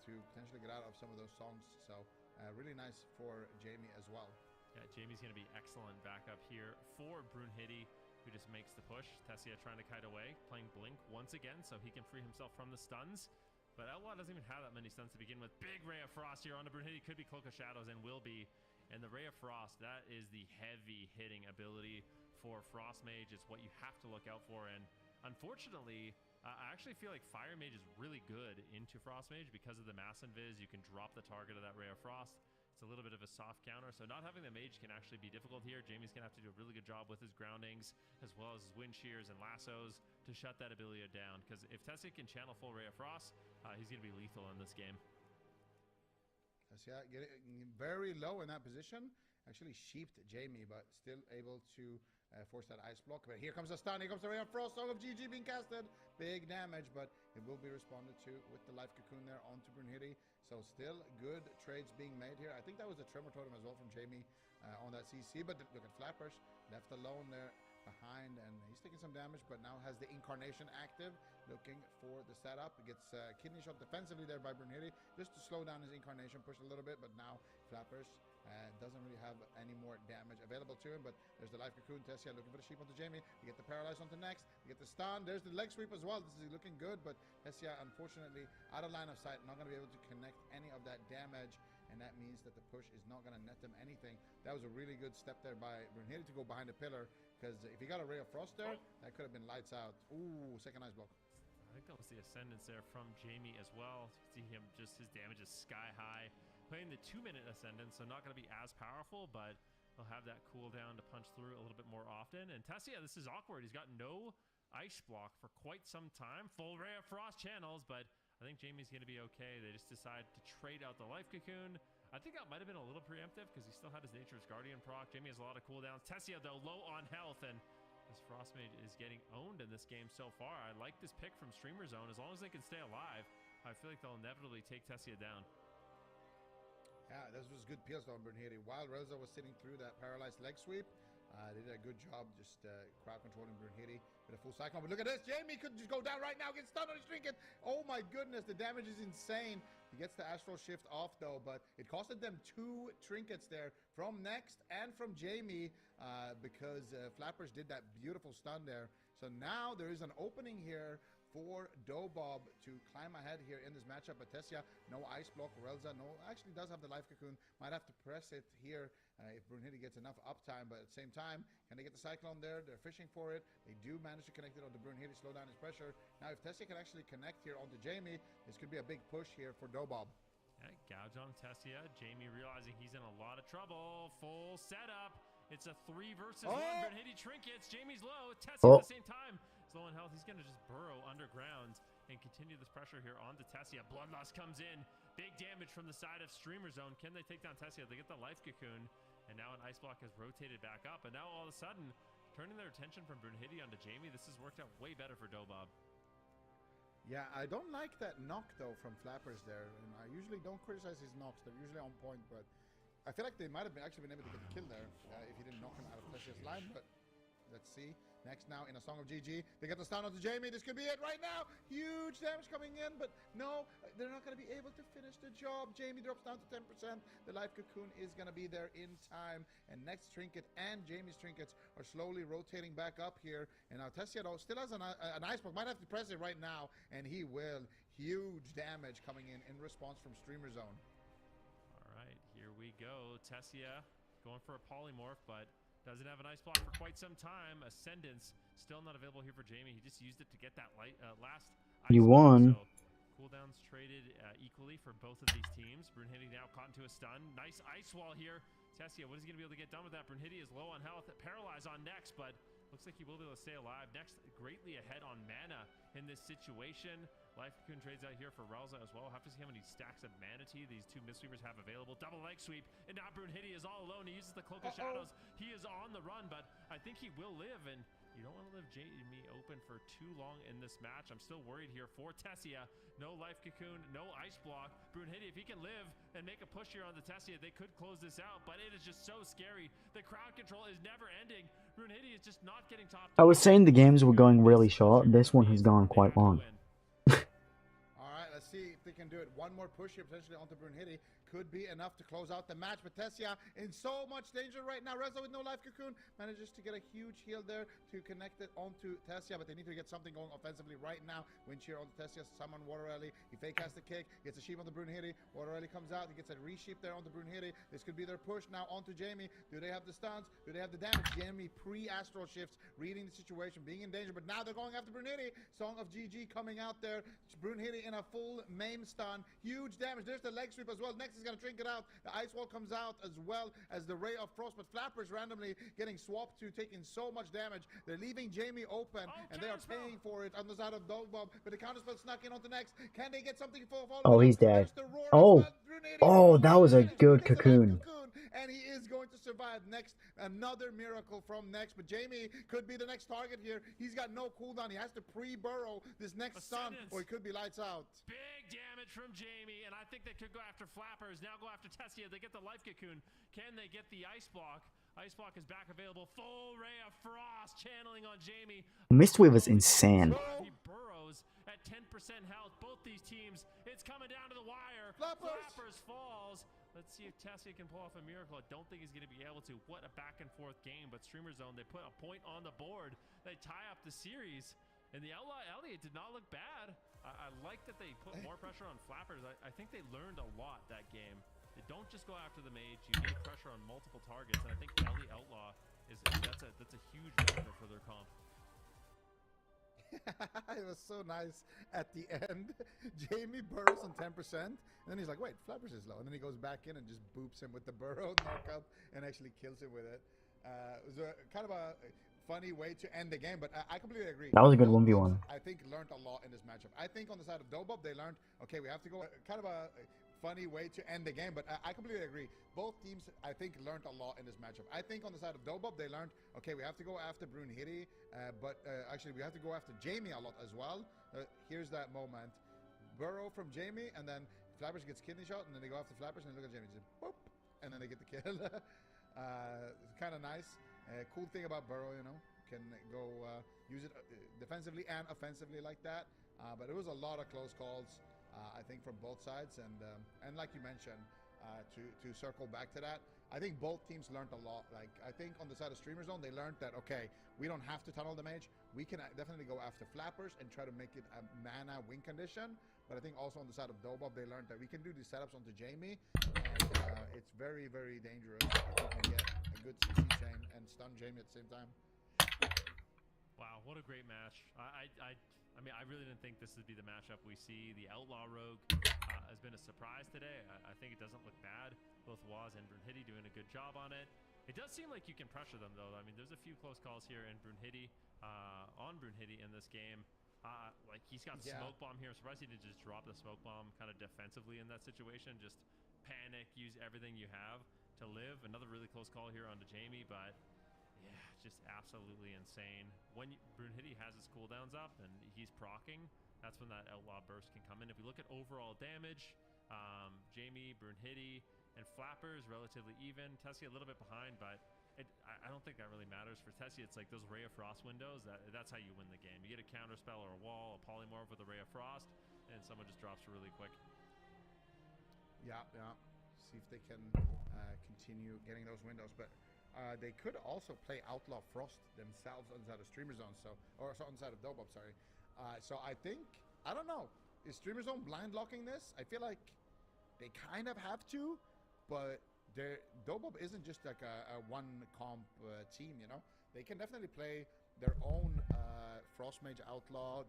to potentially get out of some of those songs. So really nice for Jamie as well. Yeah, Jamie's going to be excellent backup here for Brunhilde, who just makes the push. Tessia trying to kite away, playing Blink once again so he can free himself from the stuns. But Outlaw doesn't even have that many stuns to begin with. Big Ray of Frost here on the Brunhilde. Could be Cloak of Shadows and will be. And the Ray of Frost, that is the heavy hitting ability for Frost Mage. It's what you have to look out for. And unfortunately, I actually feel like Fire Mage is really good into Frost Mage because of the Mass Invis. You can drop the target of that Ray of Frost. It's a little bit of a soft counter, so not having the mage can actually be difficult here. Jamie's going to have to do a really good job with his groundings, as well as his wind shears and lassos to shut that ability down, because if Tessia can channel full Ray of Frost, he's going to be lethal in this game. Tessia getting very low in that position. Actually sheeped Jamie, but still able to force that ice block. But here comes the stun, here comes the Ray of Frost, Song of GG being casted. Big damage, but it will be responded to with the Life Cocoon there onto Brunhilde. So still good trades being made here. I think that was a Tremor Totem as well from Jamie on that CC. But look at Flappers, left alone there behind, and he's taking some damage, but now has the Incarnation active, looking for the setup. He gets kidney shot defensively there by Brunhilde, just to slow down his Incarnation push a little bit, but now Flappers doesn't really have any more damage available to him. But there's the Life Cocoon. Tessia looking for the sheep onto Jamie. You get the Paralyze onto next. You get the stun. There's the leg sweep as well. This is looking good, but Tessia unfortunately out of line of sight, not going to be able to connect any of that damage, and that means that the push is not going to net them anything. That was a really good step there by Brunhilde to go behind the pillar, because if he got a Ray of Frost there, that could have been lights out. Ooh, second ice block. I think that was the Ascendance there from Jamie as well. See him, just his damage is sky high. Playing the 2-minute Ascendance, so not going to be as powerful, but he'll have that cooldown to punch through a little bit more often. And Tessia, this is awkward. He's got no ice block for quite some time. Full Ray of Frost channels, but I think Jamie's going to be okay. They just decide to trade out the Life Cocoon. I think that might have been a little preemptive because he still had his Nature's Guardian proc. Jamie has a lot of cooldowns. Tessia, though, low on health, and this Frost Mage is getting owned in this game so far. I like this pick from Streamer Zone. As long as they can stay alive, I feel like they'll inevitably take Tessia down. Yeah, this was good peels on Brunhilde. While Rosa was sitting through that paralyzed leg sweep, they did a good job just crowd controlling Brunhilde with a full cyclone. But look at this, Jamie could just go down right now, get stunned on his trinket. Oh my goodness, the damage is insane. He gets the Astral Shift off though, but it costed them 2 trinkets there from Next and from Jamie because Flappers did that beautiful stun there. So now there is an opening here for Dobob to climb ahead here in this matchup. But Tessia, no ice block. Relza, no, actually does have the Life Cocoon. Might have to press it here if Brunhilde gets enough uptime. But at the same time, can they get the Cyclone there? They're fishing for it. They do manage to connect it onto Brunhilde, slow down his pressure. Now, if Tessia can actually connect here onto Jamie, this could be a big push here for Dobob. Yeah, gouge on Tessia. Jamie realizing he's in a lot of trouble. Full setup. It's a 3 versus 1. Brunhilde trinkets. Jamie's low. Tessia at the same time. Low in health, he's going to just burrow underground and continue this pressure here onto Tessia. Bloodlust comes in. Big damage from the side of Streamer Zone. Can they take down Tessia? They get the Life Cocoon, and now an Ice Block has rotated back up. And now all of a sudden, turning their attention from Brunhilde onto Jamie, this has worked out way better for Dobob. Yeah, I don't like that knock, though, from Flappers there. And I usually don't criticize his knocks. They're usually on point, but I feel like they might have actually been able to get the kill there if he didn't knock him out of Tessia's line, but let's see. Next now in a Song of GG. They get the stun onto Jamie. This could be it right now. Huge damage coming in, but no, they're not going to be able to finish the job. Jamie drops down to 10%. The Life Cocoon is going to be there in time. And next trinket and Jamie's trinkets are slowly rotating back up here. And now Tessia, though, still has an ice block. Might have to press it right now, and he will. Huge damage coming in response from Streamer Zone. All right, here we go. Tessia going for a polymorph, but doesn't have an ice block for quite some time. Ascendance still not available here for Jamie. He just used it to get that last ice You block, won. so cooldowns traded equally for both of these teams. Brunhilde now caught into a stun. Nice ice wall here. Tessia, what is he going to be able to get done with that? Brunhilde is low on health. Paralyzed on Next, but looks like he will be able to stay alive. Next, greatly ahead on mana in this situation. Life Cocoon trades out here for Relza as well. We'll have to see how many stacks of Manatee these two Mistweavers have available. Double leg sweep, and now Brunhilde is all alone. He uses the Cloak of Shadows. He is on the run, but I think he will live, and you don't want to leave Jamie open for too long in this match. I'm still worried here for Tessia. No Life Cocoon, no ice block. Brunhilde, if he can live and make a push here on the Tessia, they could close this out, but it is just so scary. The crowd control is never ending. Brunhilde is just not getting top. I was saying the games were going really short. This one has gone quite long. All right, let's see if they can do it. One more push here, potentially onto Brunhilde. Could be enough to close out the match, but Tessia in so much danger right now. Reza with no Life Cocoon manages to get a huge heal there to connect it onto Tessia, but they need to get something going offensively right now. Wind Shear onto Tessia, summon Water Rally. He fake casts the kick, gets a sheep on the Brunhilde. Water Rally comes out, he gets a resheep there on the Brunhilde. This could be their push now onto Jamie. Do they have the stuns? Do they have the damage? Jamie pre-astral shifts, reading the situation, being in danger, but now they're going after Brunhilde. Song of GG coming out there. Brunhilde in a full maim stun. Huge damage. There's the leg sweep as well. Next is going to drink it out. The ice wall comes out as well as the ray of frost, but Flappers randomly getting swapped to taking so much damage. They're leaving Jamie open, and they are paying for it on the side of Dogbob, but the counterspell snuck in onto Next. Can they get something for Oh, he's dead. Oh, that was a good cocoon. And he is going to survive. Next, another miracle from Next, but Jamie could be the next target here. He's got no cooldown. He has to pre-burrow this next stun, or it could be lights out. Big damage from Jamie, and I think they could go after Flappers. Now go after Tessia. They get the Life Cocoon. Can they get the Ice Block? Ice Block is back available. Full Ray of Frost channeling on Jamie. Mistweaver's insane. He burrows at 10% health. Both these teams, it's coming down to the wire. Flappers falls. Let's see if Tessia can pull off a miracle. I don't think he's going to be able to. What a back and forth game, but Streamer Zone, they put a point on the board. They tie up the series, and the Outlaw Elliot did not look bad. I like that they put more pressure on Flappers. I think they learned a lot that game. They don't just go after the mage. You get pressure on multiple targets, and I think Ellie Outlaw that's a huge number for their comp. It was so nice at the end. Jamie burrows on 10%, and then he's like, wait, Flappers is low. And then he goes back in and just boops him with the burrow knockup and actually kills him with it. It was kind of a funny way to end the game, but I completely agree. That was a good 1v1. I think learned a lot in this matchup. I think on the side of Dobob, they learned, okay, we have to go kind of a funny way to end the game, but I completely agree. Both teams, I think, learned a lot in this matchup. I think on the side of Dobob, they learned, okay, we have to go after Brunhilde, but actually we have to go after Jamie a lot as well. Here's that moment. Burrow from Jamie, and then Flappers gets kidney shot, and then they go after Flappers, and they look at Jamie, just boop, and then they get the kill. Kind of nice. Cool thing about Burrow, you know, can go use it defensively and offensively like that. But it was a lot of close calls. I think from both sides, and like you mentioned, to circle back to that, I think both teams learned a lot. Like, I think on the side of Streamer Zone, they learned that, okay, we don't have to tunnel the mage. We can definitely go after Flappers and try to make it a mana win condition. But I think also on the side of Dobob, they learned that we can do these setups onto Jamie, and it's very, very dangerous if we can get a good CC chain and stun Jamie at the same time. Wow, what a great match. I mean, I really didn't think this would be the matchup we see. The Outlaw Rogue has been a surprise today. I think it doesn't look bad. Both Waz and Brunhilde doing a good job on it. It does seem like you can pressure them, though. I mean, there's a few close calls here in Brunhilde, on Brunhilde in this game. Like, he's got Smoke Bomb here. I'm surprised he didn't just drop the Smoke Bomb kind of defensively in that situation. Just panic, use everything you have to live. Another really close call here onto Jamie, but yeah, just absolutely insane. When Brunhilde has his cooldowns up and he's proccing, that's when that Outlaw Burst can come in. If we look at overall damage, Jamie, Brunhilde, and Flappers relatively even. Tessia a little bit behind, but I don't think that really matters. For Tessia, it's like those Ray of Frost windows. That's how you win the game. You get a counter spell or a wall, a polymorph with a Ray of Frost, and someone just drops really quick. Yeah. See if they can continue getting those windows, but they could also play Outlaw Frost themselves on the side of Streamer Zone, or on the side of Dobob, sorry. So I think, I don't know, is Streamer Zone blind locking this? I feel like they kind of have to, but Dobob isn't just like a one comp team, you know. They can definitely play their own Frost Mage Outlaw.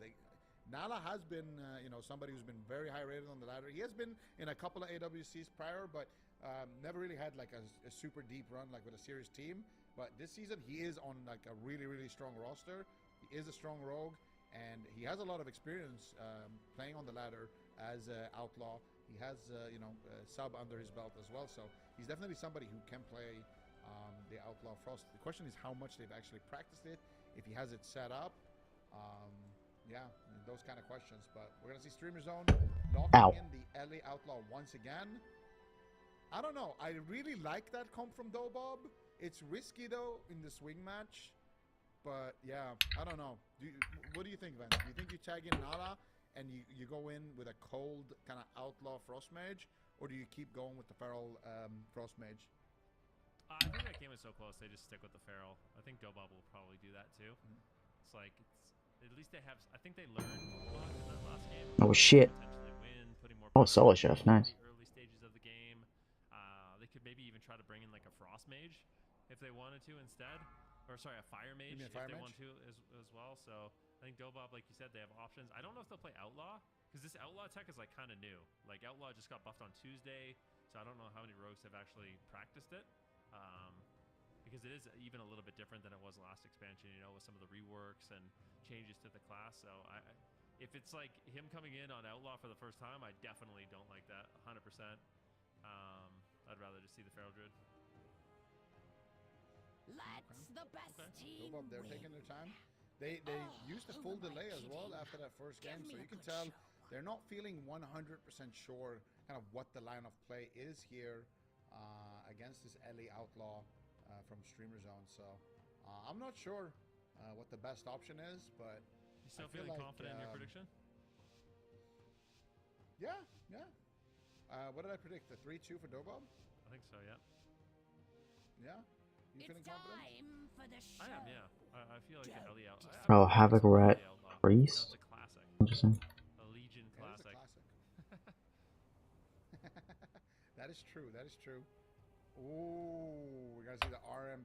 Nala has been, you know, somebody who's been very high rated on the ladder. He has been in a couple of AWCs prior, but never really had like a super deep run like with a serious team. But this season he is on like a really, really strong roster. He is a strong rogue, and he has a lot of experience playing on the ladder as Outlaw. He has, you know, sub under his belt as well. So he's definitely somebody who can play the Outlaw Frost. The question is how much they've actually practiced it, if he has it set up. Yeah, those kind of questions. But we're going to see Streamer Zone locking in the LA Outlaw once again. I don't know. I really like that comp from Dobob. It's risky, though, in the swing match. But, yeah, I don't know. What do you think, Vance? Do you think you tag in Nala and you go in with a cold kind of Outlaw Frost Mage? Or do you keep going with the Feral Frost Mage? I think that game is so close, they just stick with the Feral. I think Dobob will probably do that, too. It's like, at least they have... I think they learned a lot in that last game. Oh, shit. Potentially win, putting more Oh, Solo Chef, nice. the early stages of the game. They could maybe even try to bring in like a Frost Mage if they wanted to instead. Or sorry, a Fire Mage if they want to as well. So I think Dobob, like you said, they have options. I don't know if they'll play Outlaw, because this Outlaw tech is like kind of new. Like Outlaw just got buffed on Tuesday, so I don't know how many rogues have actually practiced it. Because it is even a little bit different than it was last expansion, you know, with some of the reworks and changes to the class. So if it's like him coming in on Outlaw for the first time, I definitely don't like that 100%. I'd rather just see the Feral Druid. Let's the best team Dobob, they're taking their time. They used a full delay as well after that first game, so you can tell they're not feeling 100% sure kind of what the line of play is here against this LA Outlaw from Streamer Zone. So I'm not sure what the best option is, but you still feeling confident in your prediction? Yeah. What did I predict? The 3-2 for Dobob? I think so, yeah. Yeah? You feeling confident? For the show. I am, yeah. I feel like an LE out. Oh, Havoc Rat Priest? It's a classic. Interesting. A Legion classic. That is true. That is true. Ooh, we gotta see the RM.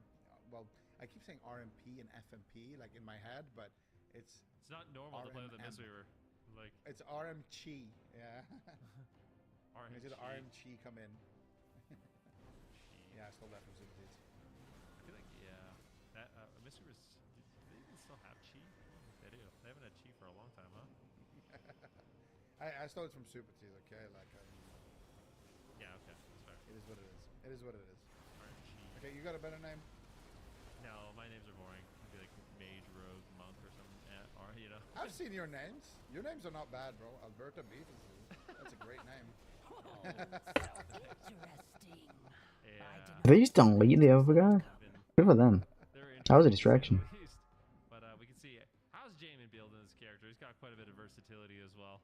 Well, I keep saying RMP and FMP like in my head, but it's not normal to play with a RMM. Mistweaver. Like it's RM Chi. Yeah. RM You see the RM Chi come in. Yeah, I stole that from Superseeds. I feel like that Mistweavers. Do they even still have Chi? I don't think they do. They haven't had Chi for a long time, huh? I stole it from Superseeds. Okay, like. Yeah. Okay. That's fair. It is what it is. It is what it is. RM Chi. Okay, you got a better name? No, my names are boring. I'd be like Mage, Rogue, Monk, or something. Or you know. I've seen your names. Your names are not bad, bro. Alberta Beef that's a great name. Interesting. Yeah. They just don't lead the other guy. Good for them. That was a distraction. But we can see how's Jamin building this character. He's got quite a bit of versatility as well.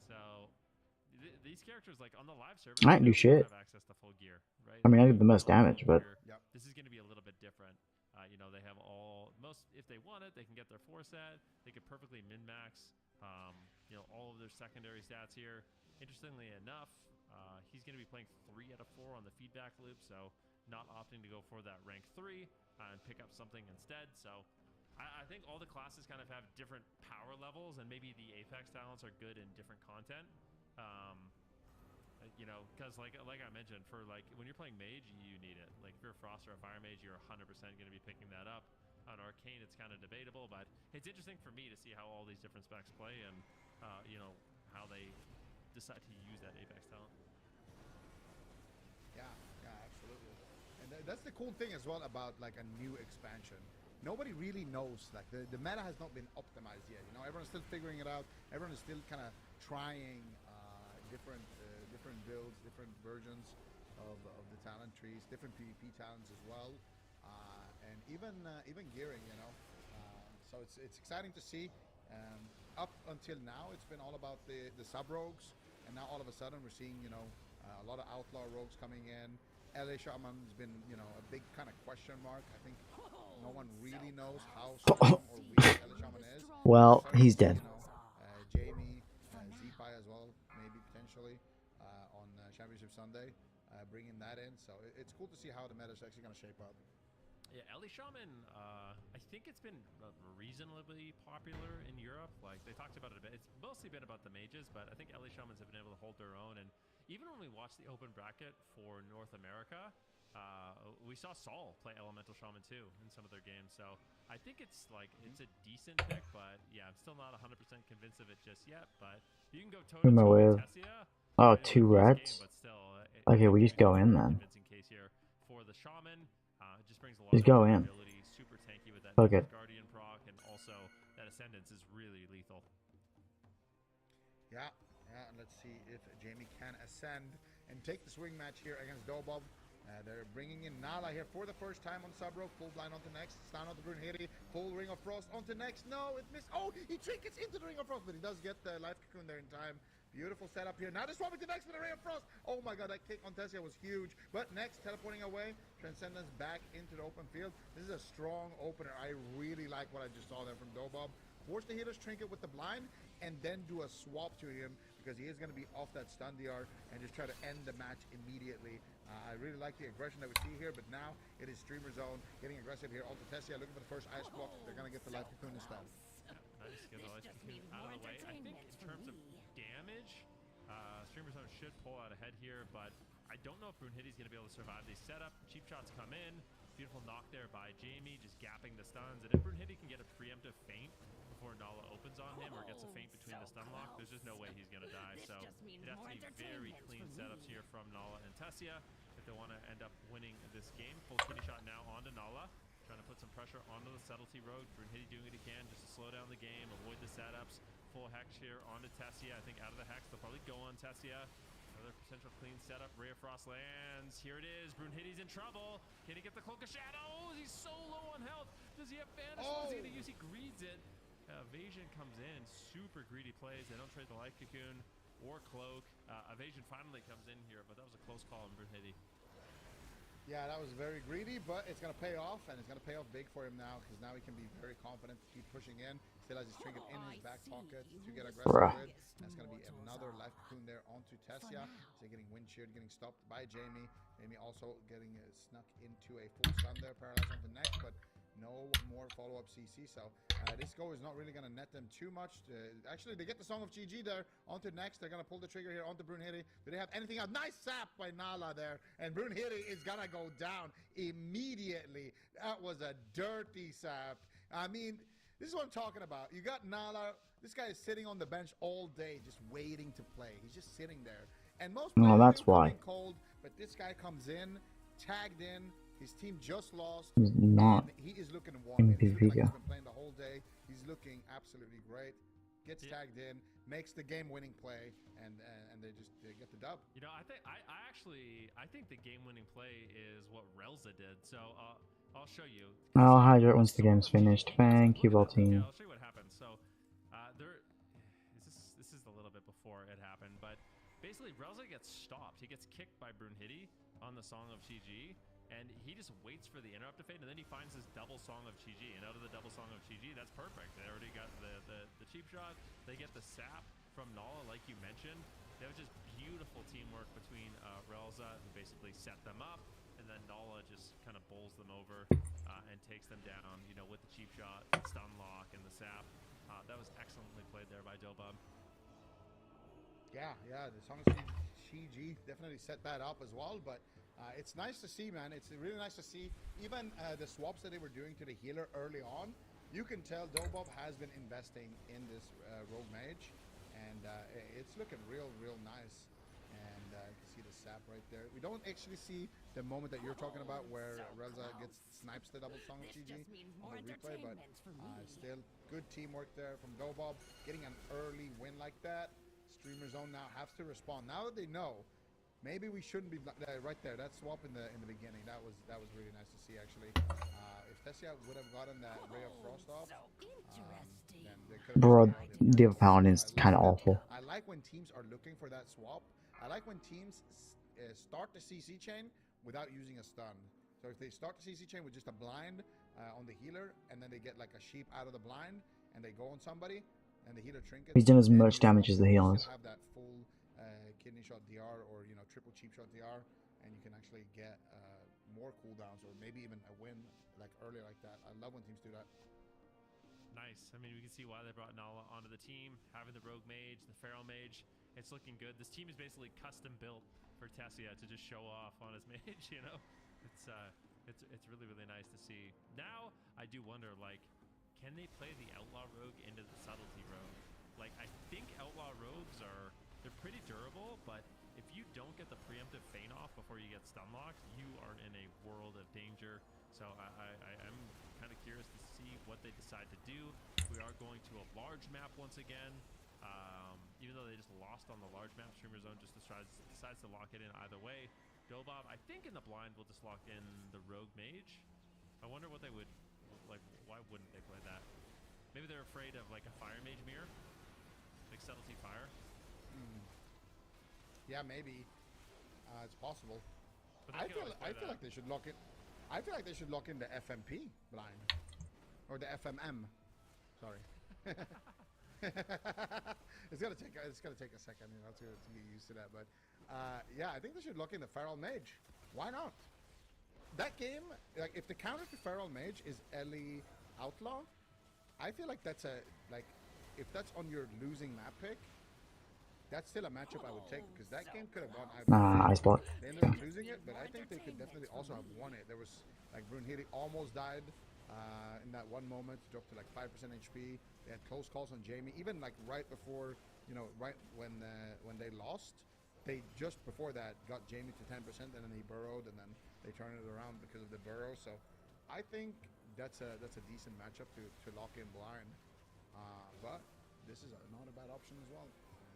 So these characters, like on the live server, I didn't do shit. have access to full gear, right? I mean, I did the most damage, but This is going to be a little bit different. You know, they have if they want it, they can get their 4 set. They could perfectly min-max, you know, all of their secondary stats here. Interestingly enough, he's going to be playing 3 out of 4 on the feedback loop, so not opting to go for that rank 3 and pick up something instead. So I think all the classes kind of have different power levels, and maybe the Apex talents are good in different content. You know, because like I mentioned, for like when you're playing Mage, you need it. Like if you're a Frost or a Fire Mage, you're 100% going to be picking that up. On Arcane, it's kind of debatable, but it's interesting for me to see how all these different specs play and you know, how they decide to use that Apex talent. Yeah, absolutely. And that's the cool thing as well about like a new expansion. Nobody really knows, like the meta has not been optimized yet. You know, everyone's still figuring it out. Everyone is still kind of trying different builds, different versions of the talent trees, different PvP talents as well, and even gearing. You know, so it's exciting to see. Up until now, it's been all about the sub rogues, and now all of a sudden we're seeing, you know, a lot of outlaw rogues coming in. LA Shaman's been, you know, a big kind of question mark. I think no one really knows how strong or weak LA Shaman is. well, he's dead. You know, Jamie, Z-Fi as well, maybe potentially on Championship Sunday, bringing that in. So shape up. Yeah, Ellie Shaman, I think it's been reasonably popular in Europe. Like, they talked about it a bit. It's mostly been about the mages, but I think Ellie Shamans have been able to hold their own. And even when we watched the open bracket for North America, we saw Saul play Elemental Shaman too in some of their games. So I think it's like, it's a decent pick, but yeah, I'm still not 100% convinced of it just yet. But you can go toe to toe with Tessia. Oh, 2 reds? Game, but still, Okay, we just go in then. Convincing case here for the Shaman. It just brings a lot Just of go in. ability, super tanky with that Okay. Guardian proc, and also that Ascendance is really lethal. Yeah, and let's see if Jamie can ascend and take the swing match here against Dobov. They're bringing in Nala here for the first time on sub row. Full blind onto next. Stun onto Brunhilde. Full Ring of Frost onto next. No, it missed. Oh, he trinkets into the Ring of Frost, but he does get the life cocoon there in time. Beautiful setup here. Now they're swapping to next for the Ring of Frost. Oh my god, that kick on Tessia was huge. But next, teleporting away. Transcendence back into the open field. This is a strong opener. I really like what I just saw there from Dobob. Force the healer's trinket with the blind and then do a swap to him because he is going to be off that stun DR and just try to end the match immediately. I really like the aggression that we see here, but now it is Streamer Zone getting aggressive here. Onto Tessia looking for the first ice block. They're going to get the life cocoon instead. Nice, get the life cocoon out of the way. I think in terms of damage, Streamer Zone should pull out ahead here, but I don't know if Brunhilde's going to be able to survive. They set up, cheap shots come in. Beautiful knock there by Jamie, just gapping the stuns. And if Brunhilde can get a preemptive feint before Nala opens on him or gets a feint between the stun lock, there's just no way he's going to die. So it has to be very clean setups here from Nala and Tessia if they want to end up winning this game. Full kidney shot now onto Nala, trying to put some pressure onto the subtlety road. Brunhilde doing what he can just to slow down the game, avoid the setups. Full hex here onto Tessia. I think out of the hex, they'll probably go on Tessia. Another potential clean setup. Ray of Frost lands. Here it is. Brunhilde's in trouble. Can he get the Cloak of Shadows? He's so low on health. Does he have Banish? What is he going to use? He greeds it. Evasion comes in. Super greedy plays. They don't trade the Life Cocoon or Cloak. Evasion finally comes in here, but that was a close call on Brunhilde. Yeah, that was very greedy, but it's going to pay off, and it's going to pay off big for him now, because now he can be very confident to keep pushing in. Still has his trinket in his back pocket to get aggressive with. That's going to be another life cocoon there onto Tessia. So getting wind sheared, getting stopped by Jamie. Jamie also getting snuck into a full stun there, paralyzed onto next, but no more follow-up CC. So this go is not really going to net them too much. Actually, they get the Song of GG there onto next. They're going to pull the trigger here onto Brunhilde. Do they have anything else? Nice sap by Nala there. And Brunhilde is going to go down immediately. That was a dirty sap. I mean, this is what I'm talking about. You got Nala. This guy is sitting on the bench all day just waiting to play. He's just sitting there. And most players that's why. Cold, but this guy comes in, tagged in. His team just lost. He's not. He is looking warm. He's looking like he's been playing the whole day. He's looking absolutely great. Gets tagged in, makes the game-winning play, and they get the dub. You know, I think the game-winning play is what Relza did. So I'll show you. I'll hydrate once the game's finished. Thank you, Valtine. Yeah, I'll show you what happened. So this is a little bit before it happened, but basically Relza gets stopped. He gets kicked by Brunhilde on the Song of GG. And he just waits for the interrupt to fade, and then he finds his double Song of GG. And out of the double Song of GG, that's perfect. They already got the cheap shot. They get the sap from Nala, like you mentioned. That was just beautiful teamwork between Relza, who basically set them up, and then Nala just kind of bowls them over and takes them down, you know, with the cheap shot, the stun lock, and the sap. That was excellently played there by Dobub. Yeah, the Song of GG definitely set that up as well, but it's nice to see, man. It's really nice to see. Even the swaps that they were doing to the healer early on, you can tell Dobov has been investing in this rogue mage, and it's looking real nice. And you can see the sap right there. We don't actually see the moment that you're talking about where Relza snipes the double Song of GG on the replay, but still good teamwork there from Dobov. Getting an early win like that. Streamer Zone now has to respond. Now that they know, maybe we shouldn't be right there. That swap in the beginning, that was really nice to see actually. If Tessia would have gotten that Ray of Frost off, then they could have. Bro, the Paladin's kind of awful. I like when teams are looking for that swap. I like when teams start the CC chain without using a stun. So if they start the CC chain with just a blind on the healer, and then they get like a sheep out of the blind, and they go on somebody, and the healer trinket. He's done as much damage as the healers. Have that full kidney shot DR or triple cheap shot DR, and you can actually get more cooldowns or maybe even a win like earlier like that. I love when teams do that. Nice. I mean, we can see why they brought Nala onto the team. Having the Rogue Mage, the Feral Mage, it's looking good. This team is basically custom built for Tessia to just show off on his mage, you know? It's really, really nice to see. Now, I do wonder, like, can they play the Outlaw Rogue into the Subtlety Rogue? Like, I think Outlaw Rogues they're pretty durable, but if you don't get the preemptive feint off before you get stun locked, you are in a world of danger. So I'm kind of curious to see what they decide to do. We are going to a large map once again. Even though they just lost on the large map, Streamer Zone just decides to lock it in either way. Dobob, I think in the blind, will just lock in the Rogue Mage. I wonder what they would, like, why wouldn't they play that? Maybe they're afraid of, like, a Fire Mage mirror? Like Subtlety Fire? Yeah, maybe. It's possible. But I feel like they should lock it. I feel like they should lock in the FMP blind. Or the FMM. Sorry. it's gonna take a second, you know, to get used to that. But yeah, I think they should lock in the Feral Mage. Why not? That game, like, if the counter to Feral Mage is Ellie Outlaw, I feel like that's if that's on your losing map pick, that's still a matchup I would take, because that game could have gone either way. Ice block. They ended up losing it, but I think they could definitely also have won it. There was, like, Brunhilde almost died in that one moment, dropped to like 5% HP. They had close calls on Jamie, even like right before, you know, right when they lost. They just before that got Jamie to 10%, and then he burrowed, and then they turned it around because of the burrow. So I think that's a decent matchup to lock in blind. But this is not a bad option as well.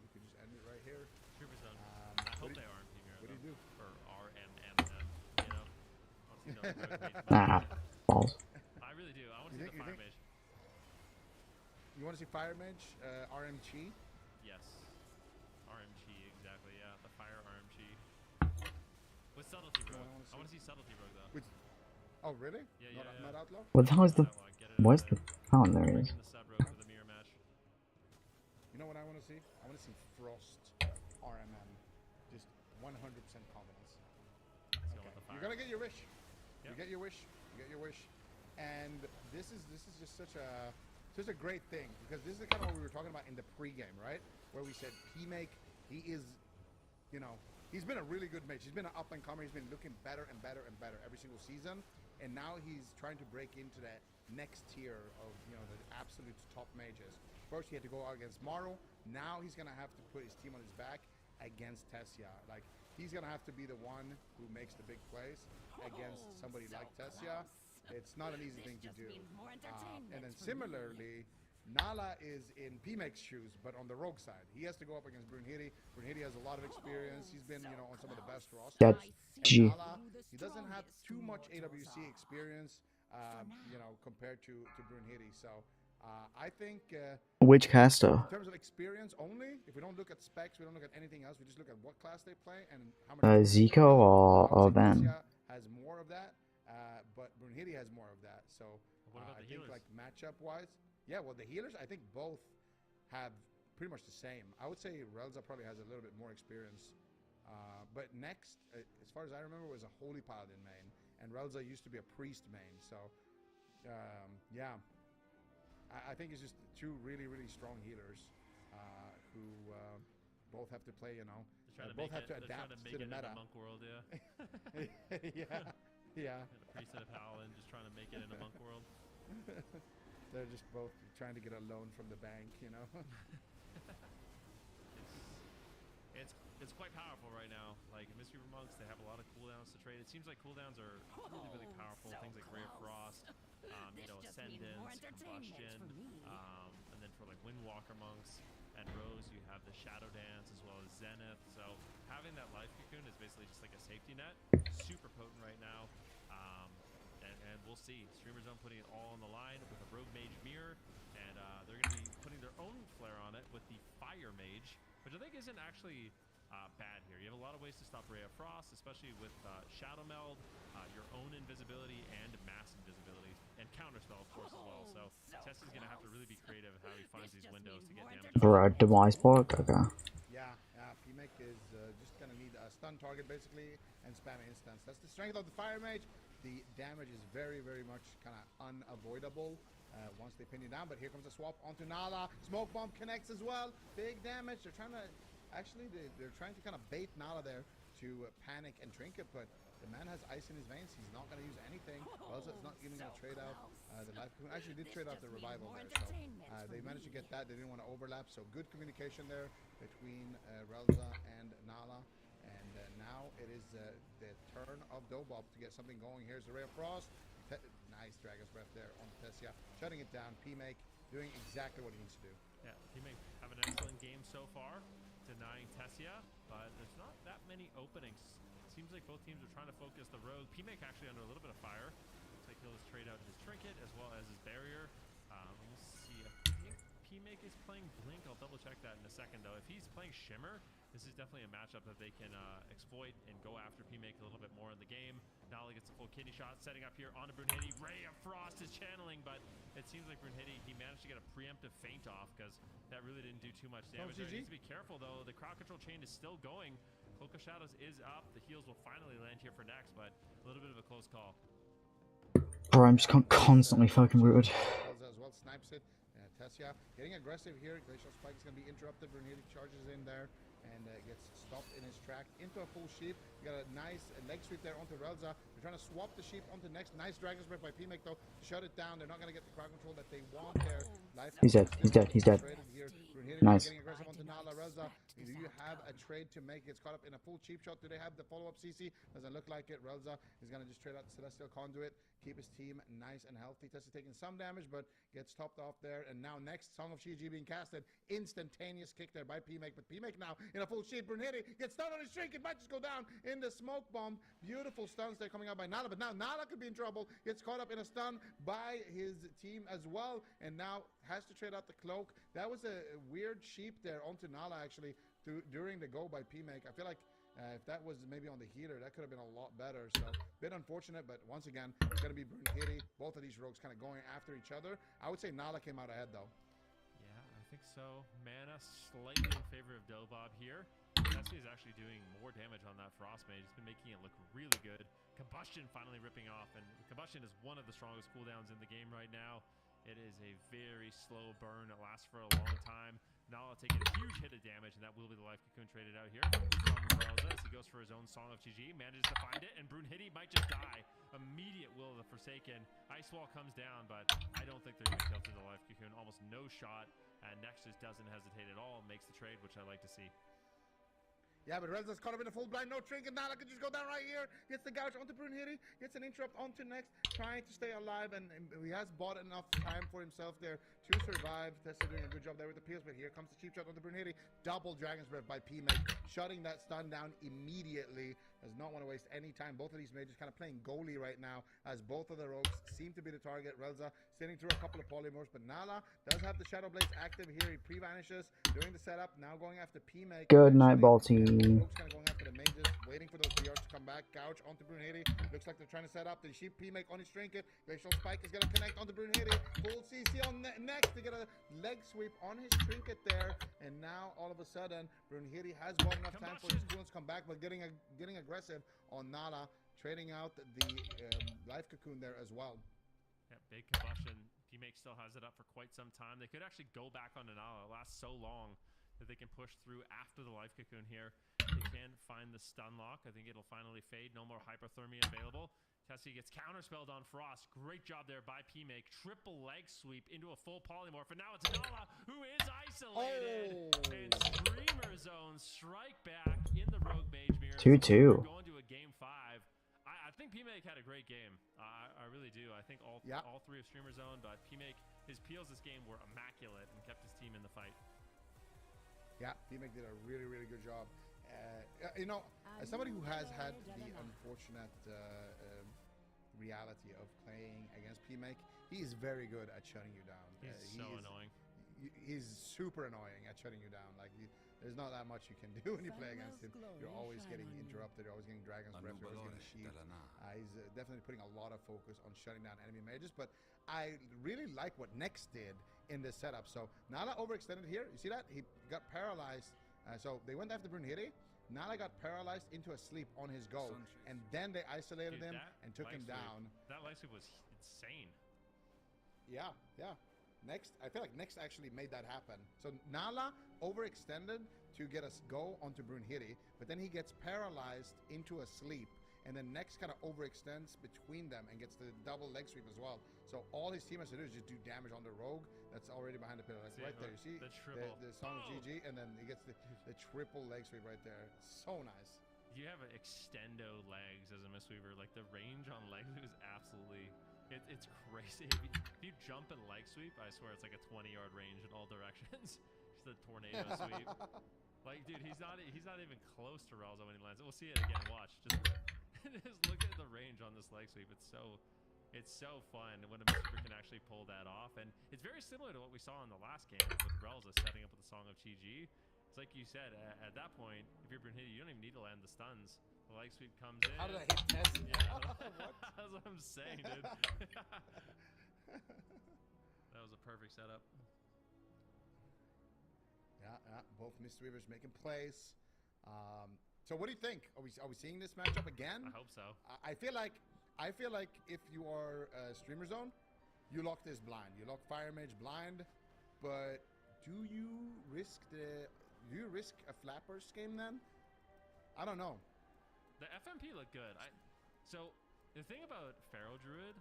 You could just end it right here. Streamer Zone. I hope they are in Premier. What do you do? Or RMMM, you know? Balls. I really do. I want to see the Fire Mage. You want to see Fire Mage, RMG? Yes. RMG, exactly, yeah. The Fire RMG. With Subtlety Rogue. I want to see Subtlety Rogue, though. Oh, really? Yeah, Not Outlaw? What the hell is the... Where's the... Oh, there he is. The sub rogue for the mirror match. You know what I want to see? I want to see Frost RMM. Just 100% confidence. Okay. You're gonna get your wish. Yep. You get your wish. You get your wish. And this is just such a great thing, because this is kind of what we were talking about in the pregame, right? Where we said P-Make, he is, you know, he's been a really good mage. He's been an up and comer. He's been looking better and better and better every single season. And now he's trying to break into that next tier of, you know, the absolute top mages. First, he had to go out against Maro. Now he's gonna have to put his team on his back against Tessia. Like, he's gonna have to be the one who makes the big plays against somebody like Tessia. It's not an easy thing to do. And then similarly, Nala is in P-Make's shoes, but on the rogue side. He has to go up against Brunhilde. Brunhilde has a lot of experience. He's been, you know, on some of the best rosters. And Nala, he doesn't have too much AWC experience, you know, compared to Brunhilde. So I think... Which caster? In terms of experience only, if we don't look at specs, we don't look at anything else, we just look at what class they play and how much... Zico or Van? Has more of that. But Brunhilde has more of that, so what about the I think, healers? like, matchup-wise, yeah. Well, the healers, I think both have pretty much the same. I would say Relza probably has a little bit more experience, but next, as far as I remember, was a Holy Paladin main, and Relza used to be a Priest main. So, yeah, I think it's just two really, really strong healers who both have to play. You know, both have to adapt to the meta. Monk world, yeah. Yeah. Yeah. And a priest and a paladin just trying to make it in a monk world. They're just both trying to get a loan from the bank, you know. It's quite powerful right now. Like Mystery Monks, they have a lot of cooldowns to trade. It seems like cooldowns are really, really powerful. Things like Ray of Frost, you know, Ascendance, Combustion, and then for like Windwalker monks and Rose, you have the Shadow Dance as well as Zenith. So having that life cocoon is basically just like a safety net. Super potent right now. And we'll see. Streamer Zone putting it all on the line with a Rogue Mage mirror, and they're going to be putting their own flare on it with the Fire Mage, which I think isn't actually bad here. You have a lot of ways to stop Ray of Frost, especially with Shadow Meld, your own invisibility, and mass invisibility, and counterspell, of course, as well. So Tessa's going to have to really be creative in how he finds these windows to get damage. For a demise block? Okay. Yeah, P-Make is just going to need a stun target, basically, and spam instants. That's the strength of the Fire Mage. The damage is very, very much kind of unavoidable once they pin you down. But here comes a swap onto Nala. Smoke Bomb connects as well. Big damage. They're trying to, actually, they're trying to kind of bait Nala there to panic and Trinket, but the man has ice in his veins. He's not going to use anything. Also, it's not even going to trade out the life. Actually, did trade out the revival there, so they managed to get that. They didn't want to overlap, so good communication there between Relza and Nala. And now it is the turn of Dobob to get something going. Here's the Ray of Frost. Nice Dragon's Breath there on Tessia, shutting it down. P-Make doing exactly what he needs to do. Yeah, P-Make have an excellent game so far, denying Tessia, but there's not that many openings. It seems like both teams are trying to focus the rogue. P-Make actually under a little bit of fire. Looks like he'll just trade out his trinket as well as his barrier. We'll see. I think P-Make is playing Blink. I'll double check that in a second though. If he's playing Shimmer, this is definitely a matchup that they can exploit and go after P-Make a little bit more in the game. Nala gets a full kidney shot, setting up here onto Brunhilde. Ray of Frost is channeling, but it seems like Brunhilde, he managed to get a preemptive feint off because that really didn't do too much damage. He needs to be careful though. The crowd control chain is still going. Cloak of Shadows is up. The heals will finally land here for next, but a little bit of a close call. Bro, I'm just constantly fucking rooted. As well snipes it. Tessia getting aggressive here. Glacial Spike is going to be interrupted. Brunhilde charges in there and gets stopped in his track into a full sheep. You got a nice leg sweep there onto Relza. They're trying to swap the sheep onto next. Nice Dragon's Breath by P-Make though to shut it down. They're not going to get the crowd control that they want there. He's dead. He's dead. He's dead. Nice. Getting aggressive onto Nala. Relza, do you have a trade to make? It's caught up in a full cheap shot. Do they have the follow-up CC? Doesn't look like it. Relza is going to just trade out the Celestial Conduit, keep his team nice and healthy. Tessia taking some damage, but gets topped off there. And now next, Song of Shiji being casted. Instantaneous kick there by P-Make, but P-Make now in a full sheep. Brunhilde gets stunned on his shrink. It might just go down in the smoke bomb. Beautiful stuns there coming out by Nala, but now Nala could be in trouble. Gets caught up in a stun by his team as well, and now has to trade out the cloak. That was a weird sheep there onto Nala actually during the go by P-Make. I feel like if that was maybe on the healer, that could have been a lot better. So, bit unfortunate, but once again, it's going to be Brunhilde. Both of these rogues kind of going after each other. I would say Nala came out ahead, though. Yeah, I think so. Mana slightly in favor of Dobob here. Tessia is actually doing more damage on that Frost Mage. It's been making it look really good. Combustion finally ripping off, and Combustion is one of the strongest cooldowns in the game right now. It is a very slow burn. It lasts for a long time. Nala taking a huge hit of damage, and that will be the life cocoon traded out here from Relza as he goes for his own Song of GG, manages to find it, and Brunhilde might just die. Immediate Will of the Forsaken. Ice Wall comes down, but I don't think they're going to kill through the life cocoon. Almost no shot, and Nexus doesn't hesitate at all, makes the trade, which I like to see. Yeah, but Relza's caught up in a full blind, no trinket. Nala could just go down right here. Gets the gouge onto Brunhilde. Gets an interrupt onto next. Trying to stay alive, and he has bought enough time for himself there to survive. Tessia doing a good job there with the peels, but here comes the cheap shot onto Brunhilde. Double Dragon's Breath by P-Make. Shutting that stun down immediately. Does not want to waste any time. Both of these mages kind of playing goalie right now, as both of the rogues seem to be the target. Relza sitting through a couple of polymorphs, but Nala does have the Shadow Blades active here. He pre-vanishes, doing the setup. Now going after P-Make. Good night, ball team. Rogues kind of going after the mages, waiting for those DRs to come back. Gouge onto Brunhilde. Looks like they're trying to set up the sheep. P-Make on his trinket. Glacial Spike is going to connect onto Brunhilde. Full CC on next. They get a leg sweep on his trinket there, and now all of a sudden Brunhilde has bought enough time for his coolants to come back, but getting aggressive on Nala, trading out the life cocoon there as well. Yeah, big combustion. P-Make still has it up for quite some time. They could actually go back on Nala. It lasts so long that they can push through after the life cocoon here. They can find the stun lock. I think it'll finally fade. No more hypothermia available. Tessia gets counterspelled on Frost. Great job there by P-Make. Triple leg sweep into a full polymorph. And now it's Nala, who is isolated. Oh. And Screamer Zone strike back in the Rogue Mage Mirror. 2-2. We're going to a game 5. I think P-Make had a great game. I really do. I think all three of Streamer Zone, but P-Make, his peels this game were immaculate and kept his team in the fight. Yeah, P-Make did a really, really good job. You know, as somebody who has had the unfortunate reality of playing against P-Make, he is very good at shutting you down. He's so annoying. He's super annoying at shutting you down. Like, there's not that much you can do when you play against him. You're always getting interrupted. You're always getting Dragon's Breath. You're always getting sheep. He's definitely putting a lot of focus on shutting down enemy mages. But I really like what Next did in this setup. So Nala overextended here. You see that? He got paralyzed. So they went after Brunhilde. Nala got paralyzed into a sleep on his go, and then they isolated him and took him down. That leg sweep was insane. Yeah, yeah. I feel like Next actually made that happen. So Nala overextended to get us go onto Brunhilde, but then he gets paralyzed into a sleep, and then Next kind of overextends between them and gets the double leg sweep as well. So all his team has to do is just do damage on the rogue that's already behind the pillar. Like right there, you see the triple. The song of GG, and then he gets the triple leg sweep right there. So nice. You have extendo legs as a Mistweaver. Like the range on leg sweep is absolutely... It's crazy. If you jump and leg sweep, I swear it's like a 20-yard range in all directions. Just a tornado sweep. Like, dude, he's not even close to Ralzo when he lands. We'll see it again. Watch. Just look at the range on this leg sweep. It's so fun when a Mistweaver can actually pull that off. And it's very similar to what we saw in the last game with Ralzo setting up with the Song of GG. It's like you said, at that point, if you're Brunhilde, you don't even need to land the stuns. The leg sweep comes in. How did I hit Tess? Yeah, that's what I'm saying, dude. That was a perfect setup. Yeah, both Mistweavers making plays. So what do you think? Are we seeing this matchup again? I hope so. I feel like if you are Streamer Zone, you lock this blind. You lock Fire Mage blind, but do you risk a Flappers game then? I don't know. The FMP looked good. So the thing about Pharaoh Druid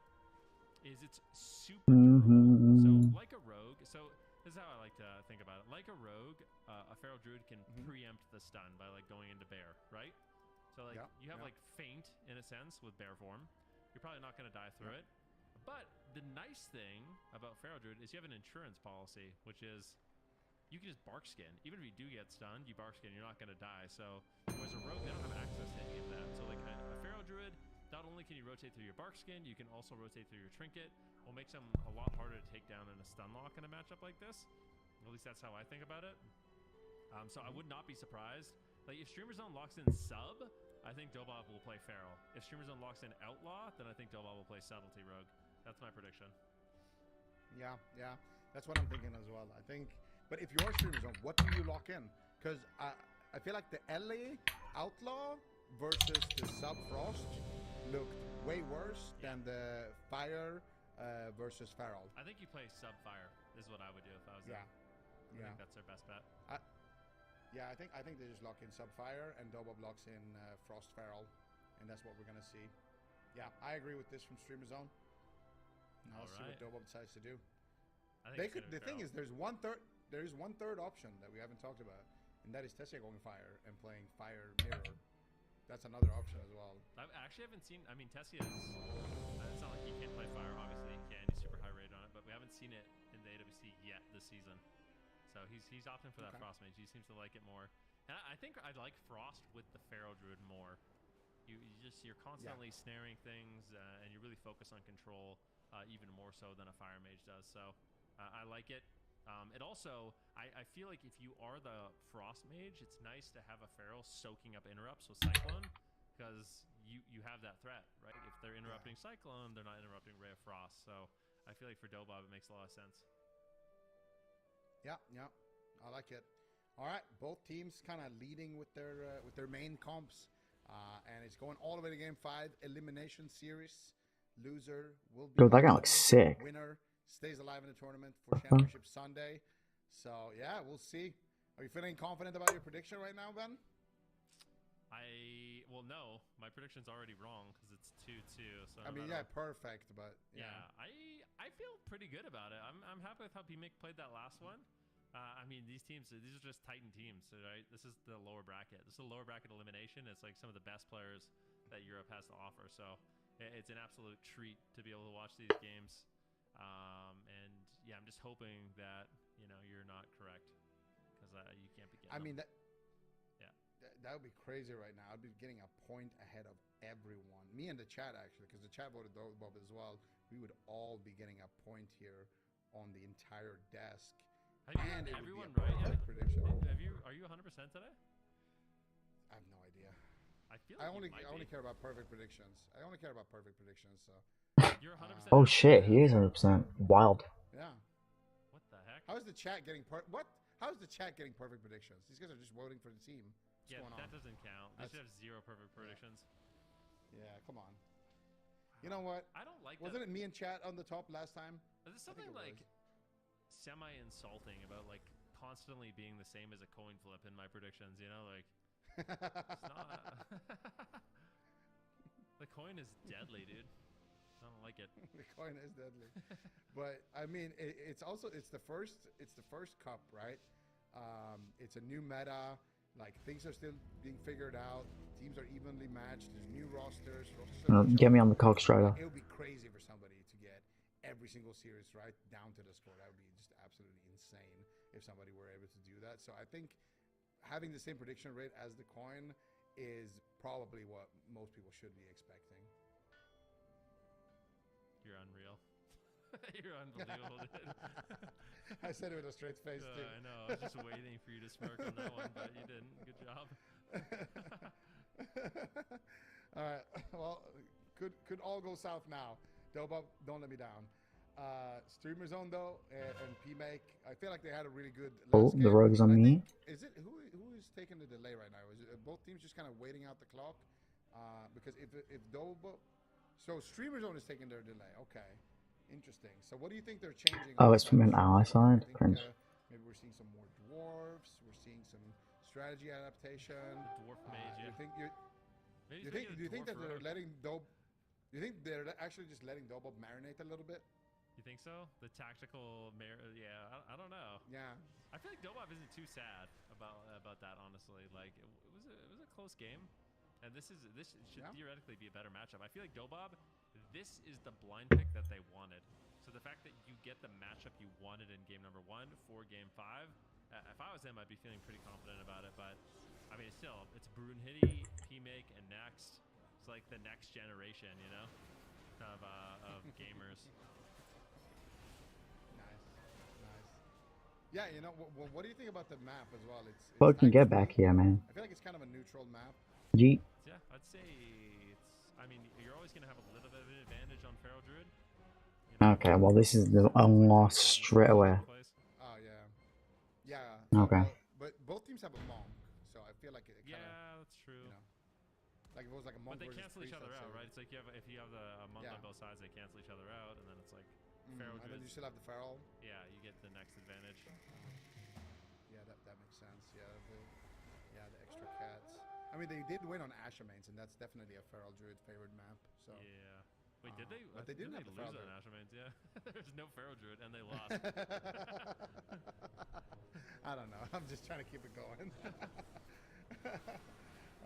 is it's super durable. So like a rogue, so this is how I like to think about it. Like a rogue, a Pharaoh Druid can preempt the stun by like going into bear, right? So like you have like feint in a sense with bear form. You're probably not going to die through it. But the nice thing about Pharaoh Druid is you have an insurance policy, which is you can just bark skin. Even if you do get stunned, you bark skin, you're not going to die. So, whereas a rogue, they don't have access to any of that. So, like a Pharaoh Druid, not only can you rotate through your bark skin, you can also rotate through your trinket. Will make them a lot harder to take down in a stun lock in a matchup like this. At least that's how I think about it. So, I would not be surprised. Like, if Streamer Zone locks in sub, I think Dobab will play Feral. If Streamer Zone locks in outlaw, then I think Dobab will play Subtlety Rogue. That's my prediction. Yeah, that's what I'm thinking as well. I think. But if you're Streamer Zone, what do you lock in? Because I feel like the LA Outlaw versus the Sub Frost looked way worse than the Fire versus Feral. I think you play Sub Fire is what I would do if I was them. I think that's their best bet. I think they just lock in Sub Fire and Dobab locks in Frost Feral, and that's what we're gonna see. Yeah, I agree with this from Streamer Zone. Now let's see what Dobab decides to do. The thing is, there is one third option that we haven't talked about, and that is Tessia going Fire and playing Fire Mirror. That's another option as well. I actually haven't seen. I mean, Tessia is. It's not like he can't play Fire. Obviously, he can. He's super high rated on it, but we haven't seen it in the AWC yet this season. So he's opting for that Frost Mage. He seems to like it more, and I think I like Frost with the Pharaoh Druid more. You're constantly snaring things, and you really focus on control even more so than a Fire Mage does. So I like it. It also, I feel like if you are the Frost Mage, it's nice to have a Feral soaking up interrupts with Cyclone, because you have that threat, right? If they're interrupting Cyclone, they're not interrupting Ray of Frost. So I feel like for Dobab, it makes a lot of sense. Yeah, I like it. All right, both teams kind of leading with their main comps, and it's going all the way to Game 5 elimination series. Loser will be. Dude, that guy looks sick. Winner stays alive in the tournament for Championship Sunday. So, yeah, we'll see. Are you feeling confident about your prediction right now, Ben? Well, no. My prediction's already wrong because it's 2-2. So I mean, perfect, but yeah. I feel pretty good about it. I'm happy with how PMIC played that last one. I mean, these are just Titan teams, right? This is the lower bracket. This is a lower bracket elimination. It's like some of the best players that Europe has to offer. So it's an absolute treat to be able to watch these games. And yeah, I'm just hoping that you're not correct, because you can't be getting. I mean that would be crazy right now. I'd be getting a point ahead of everyone. Me and the chat actually, because the chat voted Dobab as well. We would all be getting a point here on the entire desk. And everyone right? Prediction. Are you 100% today? I have no idea. I feel like I only care about perfect predictions. So. You're 100%. Oh shit, he is 100%. Wild. Yeah. What the heck? How is the chat getting How is the chat getting perfect predictions? These guys are just voting for the team. Yeah, going on? that doesn't count. They should That's- have 0 perfect predictions. Yeah, come on. You know what? I don't like Wasn't that. it me and chat on the top last time? There's I something think it like semi-insulting about like constantly being the same as a coin flip in my predictions. You know, like it's not. The coin is deadly, dude. I don't like it. The coin is deadly. But I mean, it's the first cup, right? It's a new meta. Like things are still being figured out. Teams are evenly matched. There's new rosters. Get me on the cog strider. It would be crazy for somebody to get every single series right down to the score. That would be just absolutely insane if somebody were able to do that. So I think having the same prediction rate as the coin is probably what most people should be expecting. You're unreal. You're unbelievable, dude. I said it with a straight face too. I know. I was just waiting for you to smirk on that one, but you didn't. Good job. All right. Well, could all go south now. Doba, don't let me down. Streamer Zone though and PMake, I feel like they had a really good. Oh, the rogue's on me. Is it who is taking the delay right now? Is it both teams just kind of waiting out the clock? Because if Doba, so Streamer Zone is taking their delay. Okay, interesting. So what do you think they're changing? Oh, it's from an ally side. I think, Cringe. maybe we're seeing some more dwarves. We're seeing some strategy adaptation. The dwarf mage. Do Yeah. you think that they're letting Dob? You think they're actually just letting Dobob marinate a little bit? You think so? The tactical, yeah. I don't know. Yeah. I feel like Dobov isn't too sad about that. Honestly, like it was a close game, and this should theoretically be a better matchup. I feel like Dobob, this is the blind pick that they wanted. So the fact that you get the matchup you wanted in game number 1 for game 5, if I was him, I'd be feeling pretty confident about it. But I mean, it's Brunhitty, PMake, and Next. It's like the next generation, you know, of gamers. Nice. Yeah, you know, what do you think about the map as well? It's Fucking get back here, man. I feel like it's kind of a neutral map. Yeet. Yeah, I'd say I mean, you're always going to have a little bit of an advantage on Feral Druid. You know, Okay, well this is the loss straight away. Oh, yeah. Yeah. Okay. But both teams have a monk, so I feel like it kinda, yeah, that's true. you know, like if it was like a monk But they versus cancel each priest, other I'd out, say- right? It's like if you have a monk on both sides, they cancel each other out, and then it's like Feral And then Druid. you still have the feral. Yeah, you get the next advantage. Yeah, that makes sense. Yeah, the extra cats. I mean, they did win on Ashamains, and that's definitely a feral druid favored map. So Yeah. Wait, did they? but they didn't have the lose Feral on Druid. Ashamains? Yeah. There's no Feral Druid, and they lost. I don't know. I'm just trying to keep it going.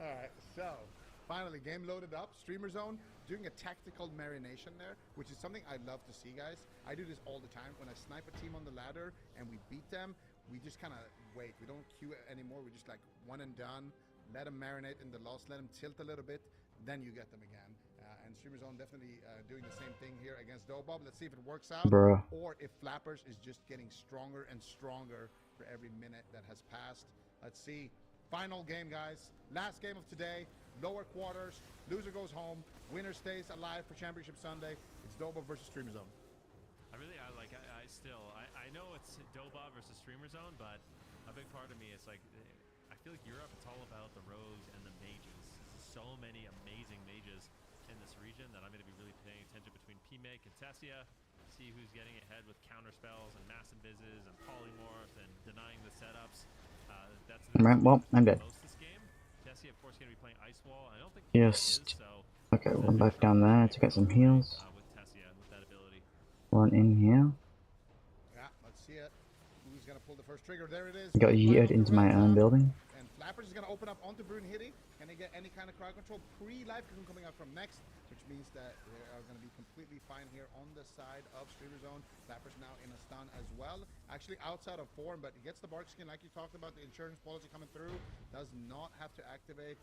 All right, so finally, game loaded up. Streamer Zone doing a tactical marination there, which is something I love to see, guys. I do this all the time. When I snipe a team on the ladder and we beat them, we just kind of wait. We don't queue it anymore. We just like one and done. Let them marinate in the loss. Let them tilt a little bit. Then you get them again. And Streamer Zone definitely doing the same thing here against Dobob. Let's see if it works out. Bruh. Or if Flappers is just getting stronger and stronger for every minute that has passed. Let's see. Final game, guys. Last game of today. Lower quarters. Loser goes home. Winner stays alive for Championship Sunday. It's Dobob versus Streamer Zone. I know it's Dobob versus Streamer Zone, but a big part of me is like, I feel like Europe, it's all about the rogues and the mages. There's so many amazing mages in this region that I'm going to be really paying attention between PMake and Tessia. See who's getting ahead with counter spells and mass invises and polymorph and denying the setups. That's Right, well, I'm dead. most this game. Tessia, of course, going to be playing Ice Wall. I don't think Just- is, so Okay, run back down there to get some heals. with Tessia with that ability. Run in here. Yeah, let's see it. Who's going to pull the first trigger? There it is. Got Right yeeted off the into my red own top. building. And Flappers is going to open up onto Brunhitty. Can they get any kind of crowd control? Pre-life cocoon coming out from next, which means that they are going to be completely fine here on the side of Streamer Zone. Flappers now in a stun as well. Actually outside of form, but he gets the bark skin like you talked about. The insurance policy coming through. Does not have to activate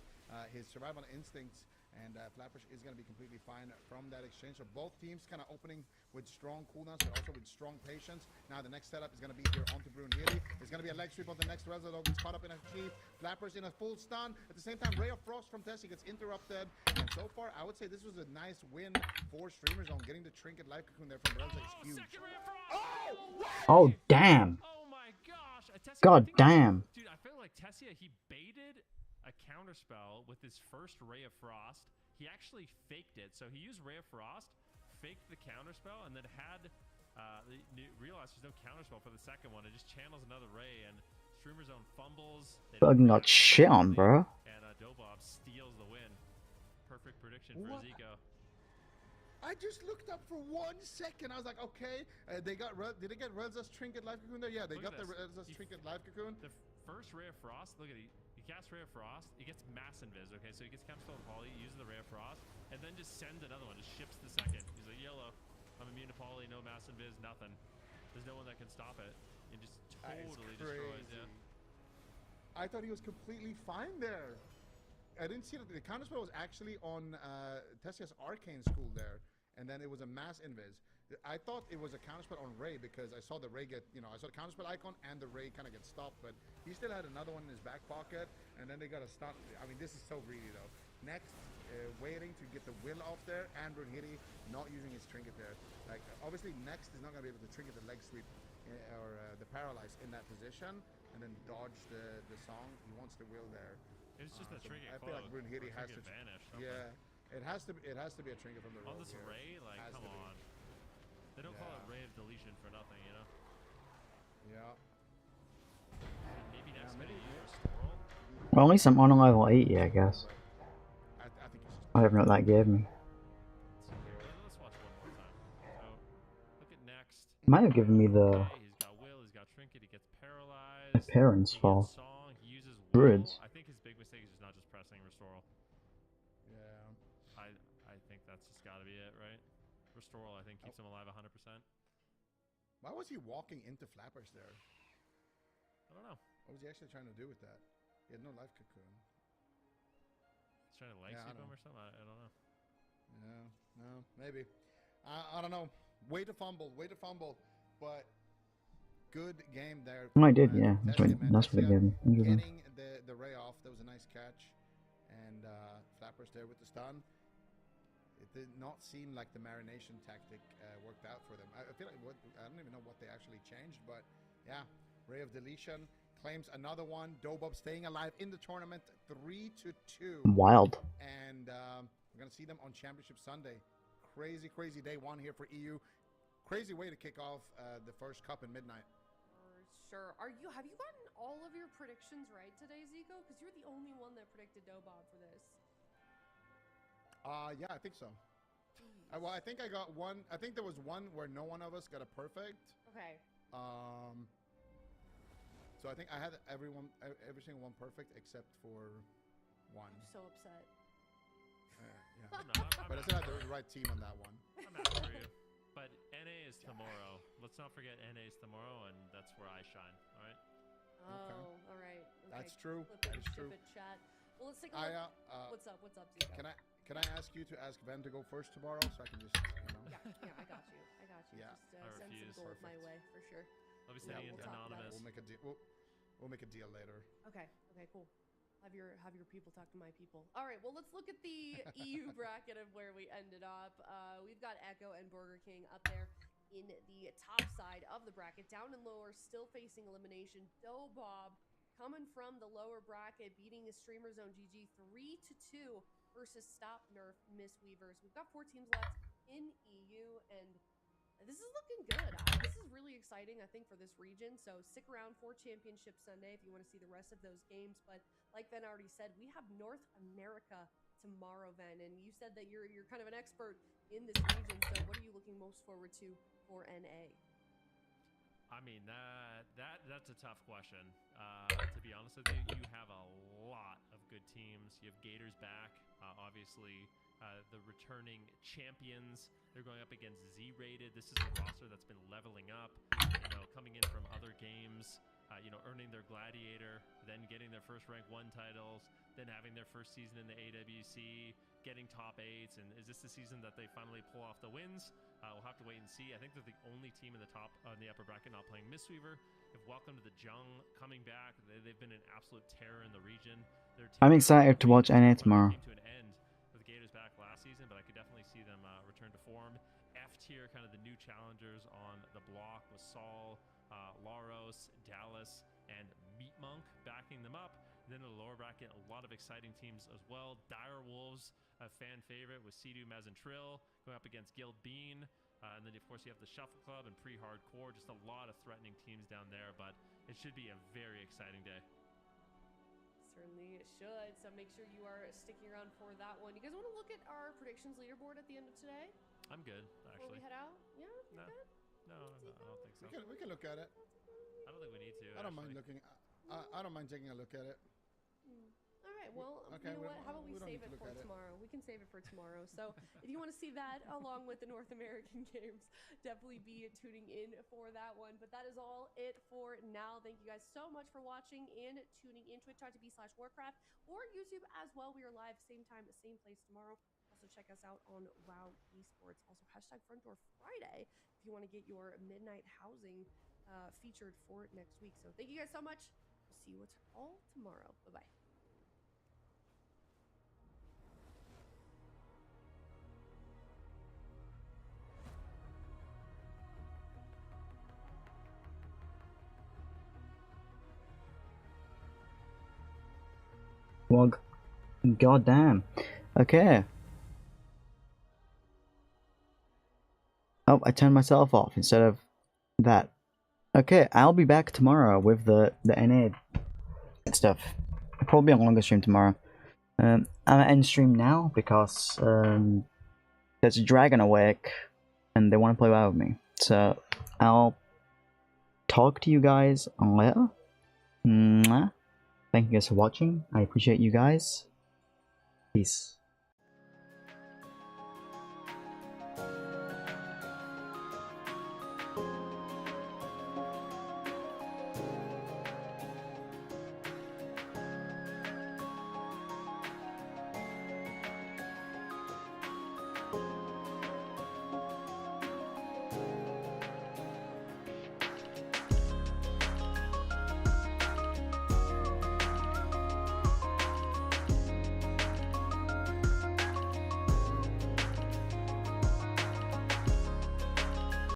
his survival instincts. And Flappers is going to be completely fine from that exchange. So both teams kind of opening with strong cooldowns, but also with strong patience. Now the next setup is going to be here onto Brunhitty. It's going to be a leg sweep on the next Resolog. Gets caught up in a chief. Flappers in a full stun. At the same time, Ray of Frost from Tessie gets interrupted. And so far, I would say this was a nice win for Streamer Zone. Getting the Trinket Life Cocoon there from Resolog is huge. Second Ray of Frost! Oh, damn. Oh my gosh! Tessia, God I think damn. Dude, I feel like Tessia, he baited a counterspell with his first Ray of Frost. He actually faked it. So he used Ray of Frost, faked the counterspell, and then realized there's no counterspell for the second one. It just channels another Ray, and Streamer Zone fumbles. Fucking got shit on, bro. And Dobob steals the win. Perfect prediction for Zico. I just looked up for 1 second. I was like, okay, did they get Relza's Trinket Life Cocoon there? Yeah, they got the Relza's Trinket Life Cocoon. The first Ray of Frost, look at it. He casts Ray of Frost. He gets Mass Invis, okay? So he gets Campspell and Poly, uses the Ray of Frost, and then just sends another one. Just ships the second. He's like, YOLO. I'm immune to Poly, no Mass Invis, nothing. There's no one that can stop it. It just totally destroys, yeah. I thought he was completely fine there. I didn't see that the counterspell was actually on Tessia's Arcane School there, and then it was a Mass Invis. I thought it was a counterspell on Ray because I saw the Ray get, I saw the counterspell icon and the Ray kind of get stopped, but he still had another one in his back pocket, and then they got a stun. I mean, this is so greedy though. Next, waiting to get the will off there, and Brunhilde not using his trinket there. Like, obviously, Next is not going to be able to trinket the leg sweep or the paralyze in that position, and then dodge the song. He wants the will there. It's just a trinket. I feel like Brunhilde has to vanish. Yeah, it has to be a trinket from the rogue. On this Ray, like, come on. They don't call it Ray of Deletion for nothing, you know? Yeah. Maybe next minute you Restoral? Well, at least I'm on a level 80, I guess. I think it's just... I don't know what that gave me. Let's watch one more time. So, look at Next. Might have given me the... Okay, he's got Will, he's got Trinket, he gets paralyzed. Appearance fall. Song, he uses Druids. I think his big mistake is just not just pressing Restoral. Yeah. I think that's just gotta be it, right? Restoral, I think, keeps him alive 100%. Why was he walking into Flappers there? I don't know. What was he actually trying to do with that? He had no life cocoon. He's trying to leg sweep him or something? I don't know. Yeah, no, maybe. I don't know. Way to fumble, but good game there. I did, yeah. That's what it gave me. Getting the Ray off, that was a nice catch. And Flappers there with the stun. It did not seem like the marination tactic worked out for them. I feel like I don't even know what they actually changed, but yeah, Ray of Deletion claims another one. Dobob staying alive in the tournament, 3-2. Wild. And we're gonna see them on Championship Sunday. Crazy, crazy day one here for EU. Crazy way to kick off the first cup in midnight. For sure. Have you gotten all of your predictions right today, Zico? Because you're the only one that predicted Dobob for this. Yeah, I think so. Well, I think I got one. I think there was one where no one of us got a perfect. Okay. So I think I had every single one perfect except for one. I'm so upset. Yeah. No, But I still had the right team on that one. I'm happy for you. But NA is tomorrow. Let's not forget NA is tomorrow, and that's where I shine. All right. Oh, Okay. all right. Okay. That's true. Flip it, That is true. flip it, chat. Well, let's take a look. What's up, Zico? Can I ask you to ask Ben to go first tomorrow so I can just Yeah, I got you. Yeah. Just I send refuse. some gold my way for sure. I'll be Yeah, sending it we'll talk about anonymous. we'll make a deal. We'll make a deal later. Okay, cool. Have your people talk to my people. All right, well, let's look at the EU bracket of where we ended up. We've got Echo and Burger King up there in the top side of the bracket. Down and lower, still facing elimination. Dobob coming from the lower bracket, beating the Streamer Zone GG 3-2 versus Stop Nerf Mistweavers. We've got 4 teams left in EU, and this is looking good. This is really exciting, I think, for this region. So stick around for Championship Sunday if you want to see the rest of those games. But like Ben already said, we have North America tomorrow, Ben. And you said that you're kind of an expert in this region. So what are you looking most forward to for NA? I mean, that's a tough question. To be honest with you, you have a lot of good teams. You have Gators back, obviously. The returning champions, they're going up against Z-rated. This is a roster that's been leveling up, coming in from other games, earning their Gladiator, then getting their first rank 1 titles, then having their first season in the AWC, getting top 8s. And is this the season that they finally pull off the wins? We'll have to wait and see. I think they're the only team in the top, in the upper bracket, not playing Mistweaver. If Welcome to the Jung coming back, they've been an absolute terror in the region. I'm excited to watch NA tomorrow. Came to an end with the Gators back last season, but I could definitely see them return to form. F tier, kind of the new challengers on the block with Saul, Laros, Dallas, and Meat Monk backing them up. Then in the lower bracket, a lot of exciting teams as well. Dire Wolves, a fan favorite with Sidu, Maz, and Trill going up against Guild Bean. And then, of course, you have the Shuffle Club and Pre-Hardcore. Just a lot of threatening teams down there, but it should be a very exciting day. Certainly it should. So make sure you are sticking around for that one. You guys want to look at our predictions leaderboard at the end of today? I'm good, Before we actually. head out? Yeah? No. Good? No, I don't think so. We can look at it. I don't think we need to. I don't mind actually. looking. I don't mind taking a look at it. All right, well, Okay, you know we what? don't- How about we we don't save need it to look for at it. tomorrow? We can save it for tomorrow. So if you want to see that along with the North American games, definitely be tuning in for that one. But that is all it for now. Thank you guys so much for watching and tuning in. Twitch.tv/Warcraft or YouTube as well. We are live same time, same place tomorrow. Also check us out on WoW Esports. Also hashtag Front Door Friday if you want to get your midnight housing featured for next week. So thank you guys so much. We'll see you all tomorrow. Bye-bye. Well, goddamn. Okay. Oh, I turned myself off instead of that. Okay, I'll be back tomorrow with the NA stuff. Probably a longer stream tomorrow. I'm at end stream now because there's a dragon awake and they want to play WoW with me. So I'll talk to you guys later. Mwah. Thank you guys for watching. I appreciate you guys. Peace.